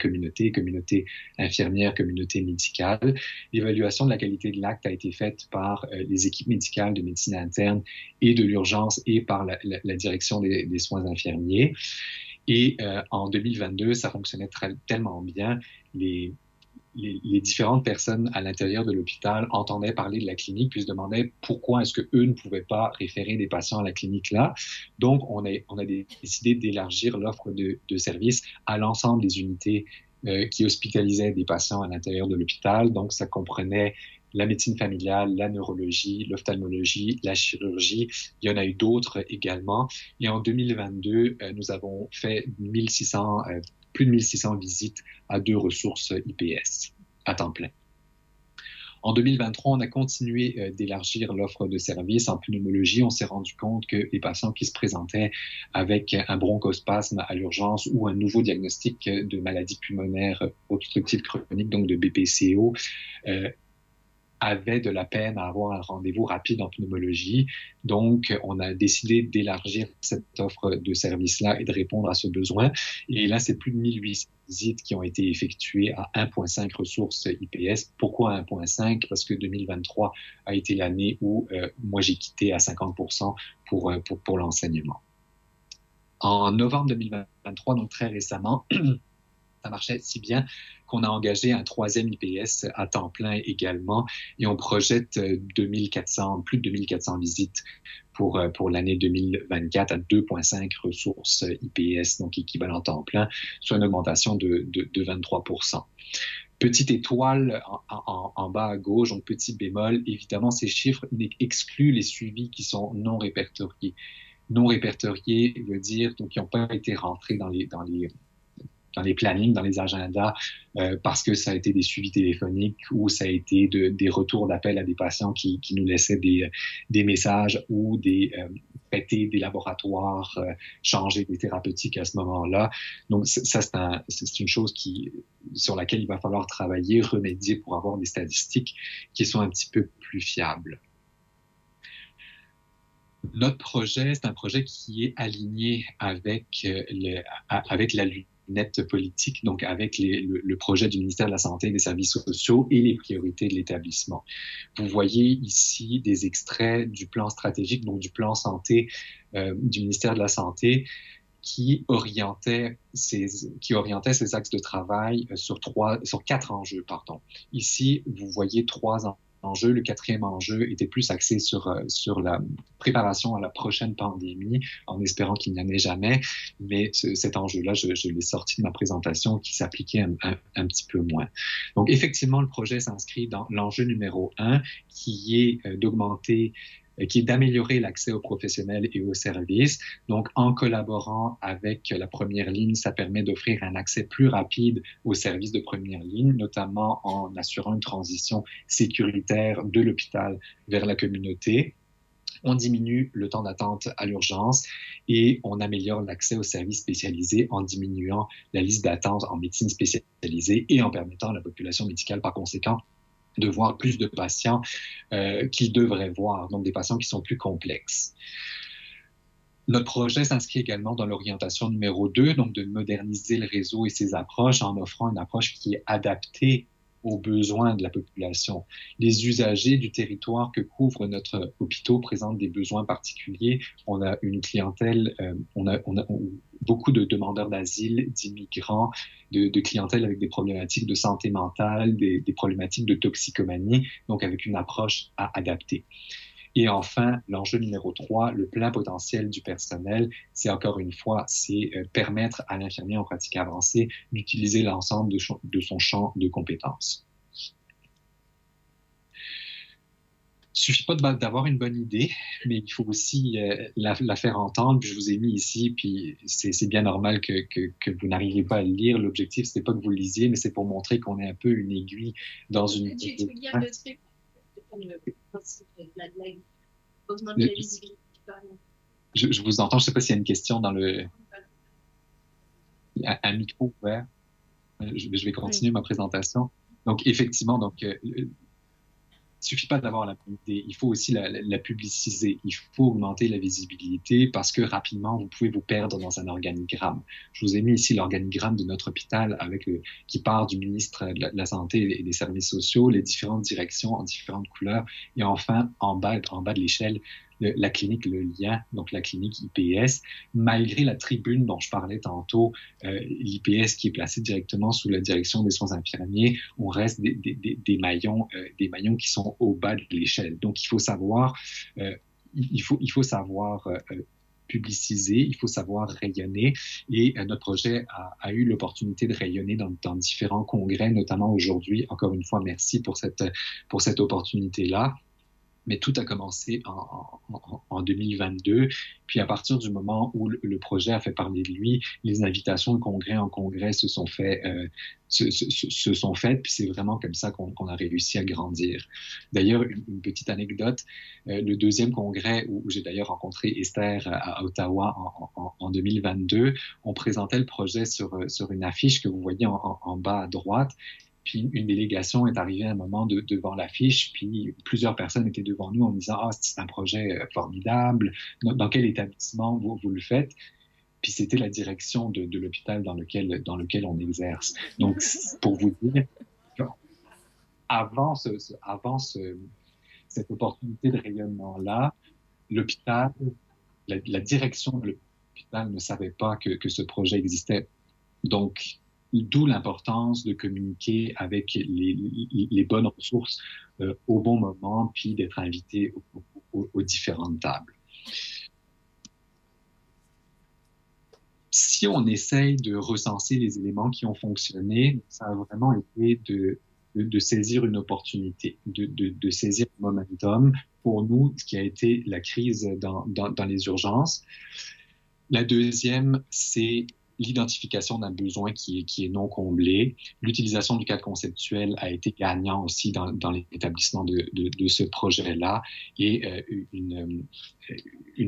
communautés infirmières, communautés médicales. L'évaluation de la qualité de l'acte a été faite par les équipes médicales de médecine interne et de l'urgence et par la direction des soins infirmiers. Et en 2022, ça fonctionnait tellement bien. Les différentes personnes à l'intérieur de l'hôpital entendaient parler de la clinique puis se demandaient pourquoi est-ce qu'eux ne pouvaient pas référer des patients à la clinique là. Donc, on a décidé d'élargir l'offre de services à l'ensemble des unités qui hospitalisaient des patients à l'intérieur de l'hôpital. Donc, ça comprenait la médecine familiale, la neurologie, l'ophtalmologie, la chirurgie. Il y en a eu d'autres également. Et en 2022, nous avons fait plus de 1600 visites à 2 ressources IPS à temps plein. En 2023, on a continué d'élargir l'offre de services en pneumologie. On s'est rendu compte que les patients qui se présentaient avec un bronchospasme à l'urgence ou un nouveau diagnostic de maladie pulmonaire obstructive chronique, donc de BPCO, avaient de la peine à avoir un rendez-vous rapide en pneumologie. Donc, on a décidé d'élargir cette offre de services-là et de répondre à ce besoin. Et là, c'est plus de 1800 visites qui ont été effectuées à 1,5 ressources IPS. Pourquoi 1,5? Parce que 2023 a été l'année où moi, j'ai quitté à 50% pour l'enseignement. En novembre 2023, donc très récemment, ça marchait si bien qu'on a engagé un 3e IPS à temps plein également et on projette plus de 2400 visites pour l'année 2024 à 2,5 ressources IPS, donc équivalent temps plein, soit une augmentation de 23%. Petite étoile en bas à gauche, donc petit bémol, évidemment ces chiffres excluent les suivis qui sont non répertoriés. Non répertoriés veut dire donc qui n'ont pas été rentrés dans les plannings, dans les agendas, parce que ça a été des suivis téléphoniques ou ça a été des retours d'appel à des patients qui nous laissaient des messages ou traiter des laboratoires, changer des thérapeutiques à ce moment-là. Donc ça, c'est une chose sur laquelle il va falloir travailler, remédier pour avoir des statistiques qui sont un petit peu plus fiables. Notre projet, c'est un projet qui est aligné avec la lunette politique, donc avec le projet du ministère de la Santé et des Services sociaux et les priorités de l'établissement. Vous voyez ici des extraits du plan stratégique, donc du plan santé du ministère de la Santé, qui orientait ses axes de travail sur 4 enjeux. Ici, vous voyez 3 enjeux. Le quatrième enjeu était plus axé sur la préparation à la prochaine pandémie, en espérant qu'il n'y en ait jamais. Mais cet enjeu-là, je l'ai sorti de ma présentation, qui s'appliquait un petit peu moins. Donc, effectivement, le projet s'inscrit dans l'enjeu numéro 1, qui est d'améliorer l'accès aux professionnels et aux services. Donc, en collaborant avec la première ligne, ça permet d'offrir un accès plus rapide aux services de première ligne, notamment en assurant une transition sécuritaire de l'hôpital vers la communauté. On diminue le temps d'attente à l'urgence et on améliore l'accès aux services spécialisés en diminuant la liste d'attente en médecine spécialisée et en permettant à la population médicale, par conséquent, de voir plus de patients qu'ils devraient voir, donc des patients qui sont plus complexes. Notre projet s'inscrit également dans l'orientation numéro 2, donc de moderniser le réseau et ses approches en offrant une approche qui est adaptée aux besoins de la population. Les usagers du territoire que couvre notre hôpital présentent des besoins particuliers. On a une clientèle, on a beaucoup de demandeurs d'asile, d'immigrants, de clientèle avec des problématiques de santé mentale, des problématiques de toxicomanie, donc avec une approche à adapter. Et enfin, l'enjeu numéro 3, le plein potentiel du personnel, c'est encore une fois, c'est permettre à l'infirmier en pratique avancée d'utiliser l'ensemble de son champ de compétences. Il suffit pas d'avoir une bonne idée, mais il faut aussi la faire entendre. Puis je vous ai mis ici, puis c'est bien normal que vous n'arriviez pas à le lire. L'objectif, c'est pas que vous le lisiez, mais c'est pour montrer qu'on est un peu une aiguille dans une... Tu peux lire le truc, le principe de la augmenter la visibilité. Je vous entends, je ne sais pas s'il y a une question dans le... Un micro ouvert. Je vais continuer ma présentation. Donc, effectivement, il ne suffit pas d'avoir la bonne idée, il faut aussi la publiciser, il faut augmenter la visibilité parce que rapidement, vous pouvez vous perdre dans un organigramme. Je vous ai mis ici l'organigramme de notre hôpital qui part du ministre de la Santé et des Services sociaux, les différentes directions en différentes couleurs et enfin, en bas de l'échelle, la clinique Le Lien, donc la clinique IPS, malgré la tribune dont je parlais tantôt, l'IPS qui est placée directement sous la direction des soins infirmiers, on reste des maillons qui sont au bas de l'échelle. Donc, il faut savoir, publiciser, il faut savoir rayonner et notre projet a eu l'opportunité de rayonner dans différents congrès, notamment aujourd'hui. Encore une fois, merci pour cette opportunité-là. Mais tout a commencé en 2022. Puis à partir du moment où le projet a fait parler de lui, les invitations de congrès en congrès se sont faites. Puis c'est vraiment comme ça qu'on a réussi à grandir. D'ailleurs, une petite anecdote, le deuxième congrès où j'ai d'ailleurs rencontré Esther à Ottawa en 2022, on présentait le projet sur une affiche que vous voyez en bas à droite. Puis une délégation est arrivée à un moment devant l'affiche, puis plusieurs personnes étaient devant nous en disant « Ah, c'est un projet formidable, dans quel établissement vous le faites ?» Puis c'était la direction de l'hôpital dans lequel on exerce. Donc, pour vous dire, avant cette opportunité de rayonnement-là, l'hôpital, la direction de l'hôpital ne savait pas que ce projet existait. Donc, d'où l'importance de communiquer avec les bonnes ressources au bon moment, puis d'être invité aux différentes tables. Si on essaye de recenser les éléments qui ont fonctionné, ça a vraiment été de saisir une opportunité, de saisir le momentum. Pour nous, ce qui a été la crise dans les urgences. La deuxième, c'est l'identification d'un besoin qui est non comblé. L'utilisation du cadre conceptuel a été gagnant aussi dans l'établissement de ce projet-là. Et une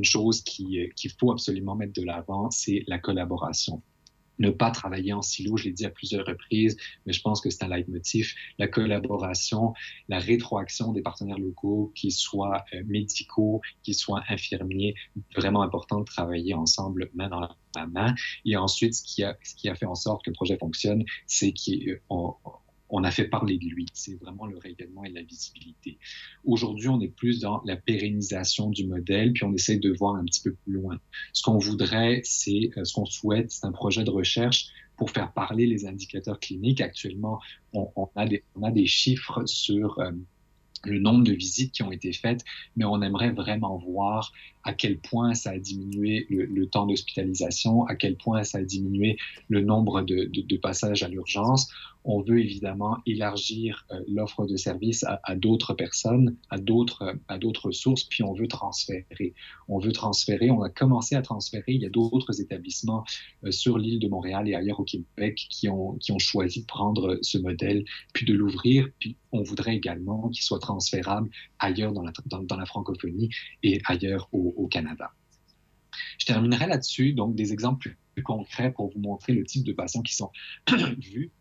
chose qu'il faut absolument mettre de l'avant, c'est la collaboration. Ne pas travailler en silo, je l'ai dit à plusieurs reprises, mais je pense que c'est un leitmotiv. La collaboration, la rétroaction des partenaires locaux, qu'ils soient médicaux, qu'ils soient infirmiers, vraiment important de travailler ensemble main dans la main. Et ensuite, ce qui a fait en sorte que le projet fonctionne, c'est qu'on a fait parler de lui. C'est vraiment le rayonnement et la visibilité. Aujourd'hui, on est plus dans la pérennisation du modèle, puis on essaie de voir un petit peu plus loin. Ce qu'on voudrait, ce qu'on souhaite, c'est un projet de recherche pour faire parler les indicateurs cliniques. Actuellement, on a des chiffres sur le nombre de visites qui ont été faites, mais on aimerait vraiment voir à quel point ça a diminué le temps d'hospitalisation, à quel point ça a diminué le nombre de passages à l'urgence. On veut évidemment élargir l'offre de services à d'autres personnes, à d'autres sources, puis on veut transférer. On a commencé à transférer, il y a d'autres établissements sur l'île de Montréal et ailleurs au Québec qui ont choisi de prendre ce modèle, puis de l'ouvrir, puis on voudrait également qu'il soit transférable ailleurs dans la francophonie et ailleurs au Canada. Je terminerai là-dessus, donc des exemples plus concrets pour vous montrer le type de patients qui sont vus.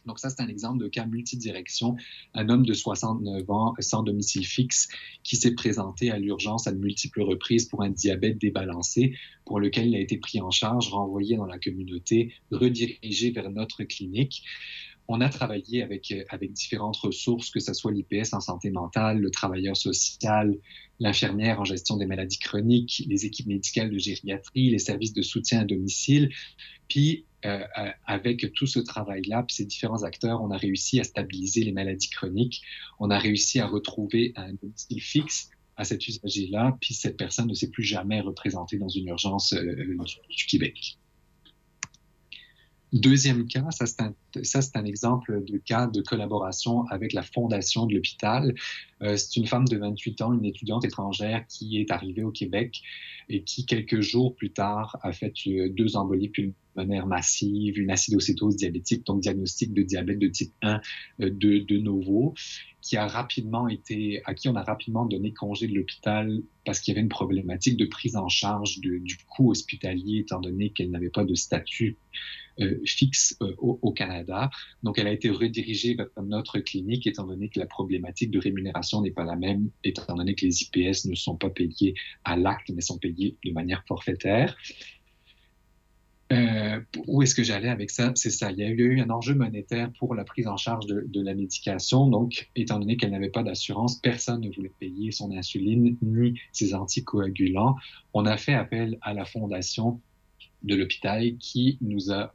Donc ça, c'est un exemple de cas multidirection. Un homme de 69 ans sans domicile fixe qui s'est présenté à l'urgence à de multiples reprises pour un diabète débalancé, pour lequel il a été pris en charge, renvoyé dans la communauté, redirigé vers notre clinique. On a travaillé avec différentes ressources, que ce soit l'IPS en santé mentale, le travailleur social, l'infirmière en gestion des maladies chroniques, les équipes médicales de gériatrie, les services de soutien à domicile. Puis, avec tout ce travail-là, puis ces différents acteurs, on a réussi à stabiliser les maladies chroniques. On a réussi à retrouver un domicile fixe à cet usager-là, puis cette personne ne s'est plus jamais représentée dans une urgence du Québec. Deuxième cas, ça c'est un exemple de cas de collaboration avec la fondation de l'hôpital. C'est une femme de 28 ans, une étudiante étrangère qui est arrivée au Québec et qui, quelques jours plus tard, a fait 2 embolies pulmonaires massives, une acidocétose diabétique, donc diagnostic de diabète de type 1 de novo, à qui on a rapidement donné congé de l'hôpital parce qu'il y avait une problématique de prise en charge du coût hospitalier, étant donné qu'elle n'avait pas de statut fixe au Canada. Donc, elle a été redirigée vers notre clinique, étant donné que la problématique de rémunération n'est pas la même, étant donné que les IPS ne sont pas payés à l'acte, mais sont payés de manière forfaitaire. Où est-ce que j'allais avec ça? C'est ça, il y a eu un enjeu monétaire pour la prise en charge de la médication. Donc, étant donné qu'elle n'avait pas d'assurance, personne ne voulait payer son insuline ni ses anticoagulants. On a fait appel à la fondation de l'hôpital qui nous a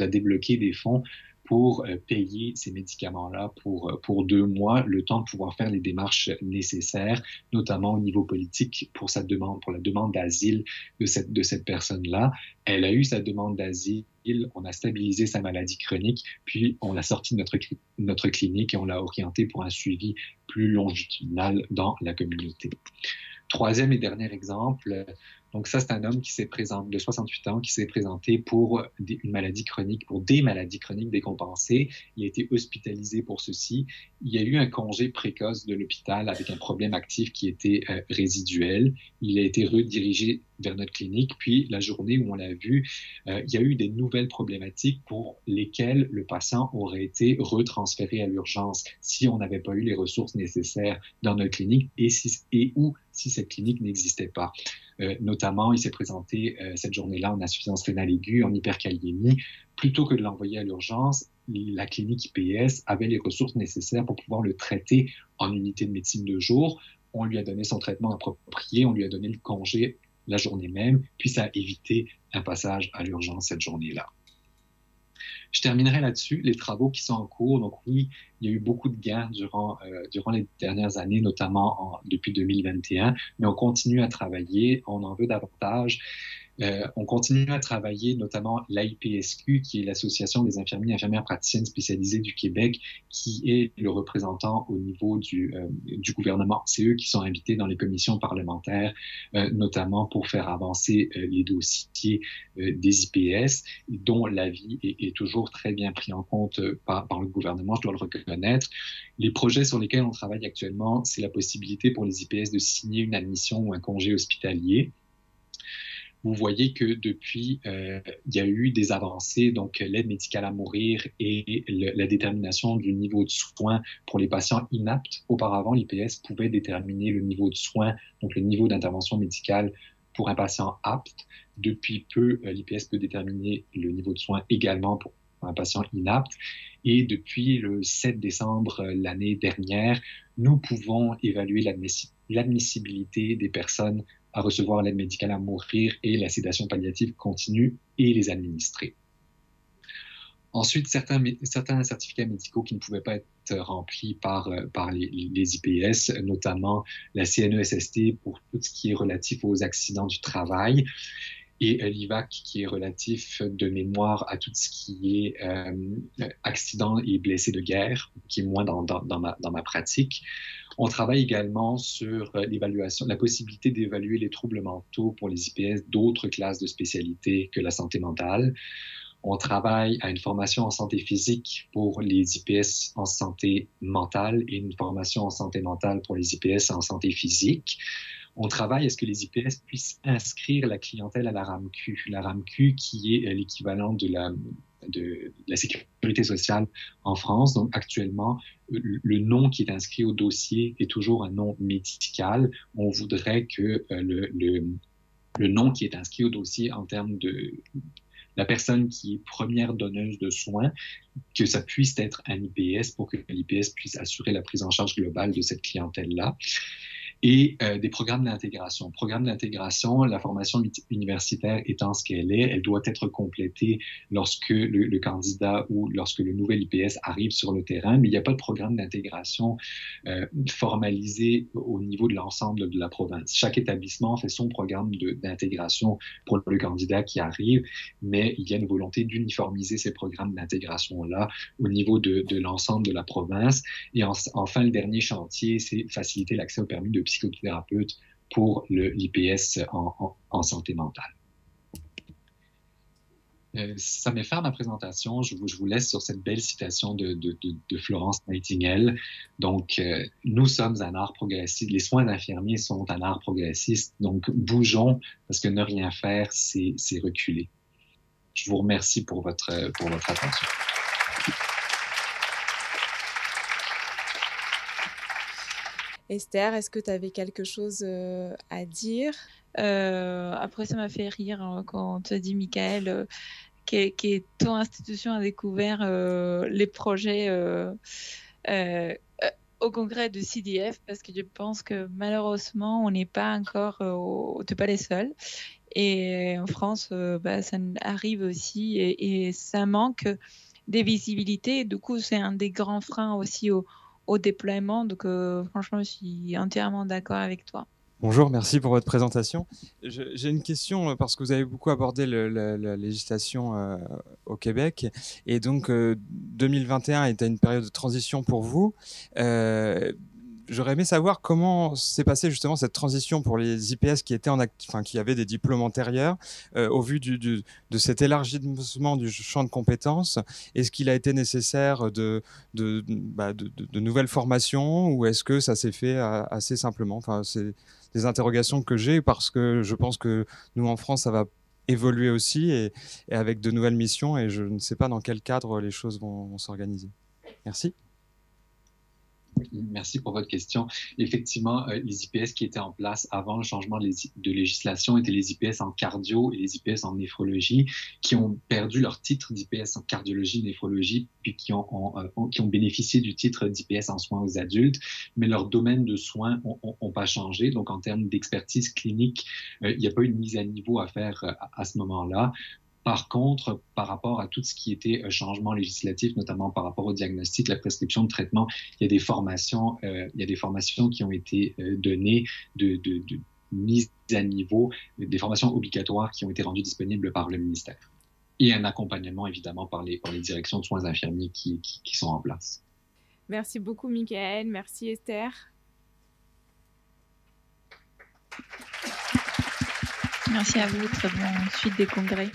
débloqué des fonds pour payer ces médicaments-là pour 2 mois, le temps de pouvoir faire les démarches nécessaires, notamment au niveau politique pour la demande d'asile de cette personne-là. Elle a eu sa demande d'asile, on a stabilisé sa maladie chronique, puis on l'a sortie de notre clinique et on l'a orientée pour un suivi plus longitudinal dans la communauté. Troisième et dernier exemple, donc ça c'est un homme de 68 ans qui s'est présenté pour une maladie chronique, pour des maladies chroniques décompensées. Il a été hospitalisé pour ceci. Il y a eu un congé précoce de l'hôpital avec un problème actif qui était résiduel. Il a été redirigé vers notre clinique, puis la journée où on l'a vu, il y a eu des nouvelles problématiques pour lesquelles le patient aurait été retransféré à l'urgence si on n'avait pas eu les ressources nécessaires dans notre clinique et si cette clinique n'existait pas. Notamment, il s'est présenté cette journée-là en insuffisance rénale aiguë, en hyperkaliémie. Plutôt que de l'envoyer à l'urgence, la clinique IPS avait les ressources nécessaires pour pouvoir le traiter en unité de médecine de jour. On lui a donné son traitement approprié, on lui a donné le congé la journée même, puis ça a évité un passage à l'urgence cette journée-là. Je terminerai là-dessus, les travaux qui sont en cours. Donc oui, il y a eu beaucoup de gains durant les dernières années, notamment depuis 2021, mais on continue à travailler, on en veut davantage. On continue à travailler, notamment l'AIPSQ, qui est l'Association des infirmiers et infirmières praticiennes spécialisées du Québec, qui est le représentant au niveau du gouvernement. C'est eux qui sont invités dans les commissions parlementaires, notamment pour faire avancer les dossiers des IPS, dont l'avis est toujours très bien pris en compte par le gouvernement, je dois le reconnaître. Les projets sur lesquels on travaille actuellement, c'est la possibilité pour les IPS de signer une admission ou un congé hospitalier. Vous voyez que depuis, il y a eu des avancées, donc l'aide médicale à mourir et la détermination du niveau de soins pour les patients inaptes. Auparavant, l'IPS pouvait déterminer le niveau de soins, donc le niveau d'intervention médicale pour un patient apte. Depuis peu, l'IPS peut déterminer le niveau de soins également pour un patient inapte. Et depuis le 7 décembre l'année dernière, nous pouvons évaluer l'admissibilité des personnes à recevoir l'aide médicale à mourir et la sédation palliative continue et les administrer. Ensuite, certains certificats médicaux qui ne pouvaient pas être remplis par les IPS, notamment la CNESST pour tout ce qui est relatif aux accidents du travail, et l'IVAC qui est relatif de mémoire à tout ce qui est accidents et blessés de guerre, qui est moins dans ma pratique. On travaille également sur l'évaluation, la possibilité d'évaluer les troubles mentaux pour les IPS d'autres classes de spécialité que la santé mentale. On travaille à une formation en santé physique pour les IPS en santé mentale et une formation en santé mentale pour les IPS en santé physique. On travaille à ce que les IPS puissent inscrire la clientèle à la RAMQ. La RAMQ qui est l'équivalent de la sécurité sociale en France. Donc actuellement, le nom qui est inscrit au dossier est toujours un nom médical. On voudrait que le nom qui est inscrit au dossier en termes de la personne qui est première donneuse de soins, que ça puisse être un IPS pour que l'IPS puisse assurer la prise en charge globale de cette clientèle-là. Et des programmes d'intégration. Programme d'intégration, la formation universitaire étant ce qu'elle est, elle doit être complétée lorsque le candidat ou lorsque le nouvel IPS arrive sur le terrain, mais il n'y a pas de programme d'intégration formalisé au niveau de l'ensemble de la province. Chaque établissement fait son programme d'intégration pour le candidat qui arrive, mais il y a une volonté d'uniformiser ces programmes d'intégration-là au niveau de l'ensemble de la province. Et enfin, le dernier chantier, c'est faciliter l'accès au permis de psychothérapeute pour l'IPS en santé mentale. Ça met fin à ma présentation. Je vous laisse sur cette belle citation de Florence Nightingale. Donc, nous sommes un art progressiste. Les soins infirmiers sont un art progressiste. Donc, bougeons, parce que ne rien faire, c'est reculer. Je vous remercie pour votre attention. Esther, est-ce que tu avais quelque chose à dire? Après, ça m'a fait rire quand tu as dit, Michael, que ton institution a découvert les projets au congrès de CDF, parce que je pense que malheureusement, on n'est pas encore, t'es pas les seuls. Et en France, ça arrive aussi et ça manque des visibilités. Du coup, c'est un des grands freins aussi au déploiement. Donc, franchement, je suis entièrement d'accord avec toi. Bonjour, merci pour votre présentation. J'ai une question parce que vous avez beaucoup abordé la législation au Québec et donc 2021 était une période de transition pour vous. J'aurais aimé savoir comment s'est passée justement cette transition pour les IPS qui étaient qui avaient des diplômes antérieurs au vu de cet élargissement du champ de compétences. Est-ce qu'il a été nécessaire de nouvelles formations ou est-ce que ça s'est fait assez simplement? Enfin, c'est des interrogations que j'ai parce que je pense que nous en France ça va évoluer aussi et avec de nouvelles missions et je ne sais pas dans quel cadre les choses vont s'organiser. Merci. Merci pour votre question. Effectivement, les IPS qui étaient en place avant le changement de législation étaient les IPS en cardio et les IPS en néphrologie qui ont perdu leur titre d'IPS en cardiologie, néphrologie, puis qui ont bénéficié du titre d'IPS en soins aux adultes, mais leur domaine de soins n'ont pas changé. Donc, en termes d'expertise clinique, il n'y a pas eu de mise à niveau à faire à ce moment-là. Par contre, par rapport à tout ce qui était changement législatif, notamment par rapport au diagnostic, la prescription de traitement, il y a des formations qui ont été données de mise à niveau, des formations obligatoires qui ont été rendues disponibles par le ministère. Et un accompagnement, évidemment, par les directions de soins infirmiers qui sont en place. Merci beaucoup, Michael. Merci, Esther. Merci à vous. Très bonne suite des congrès.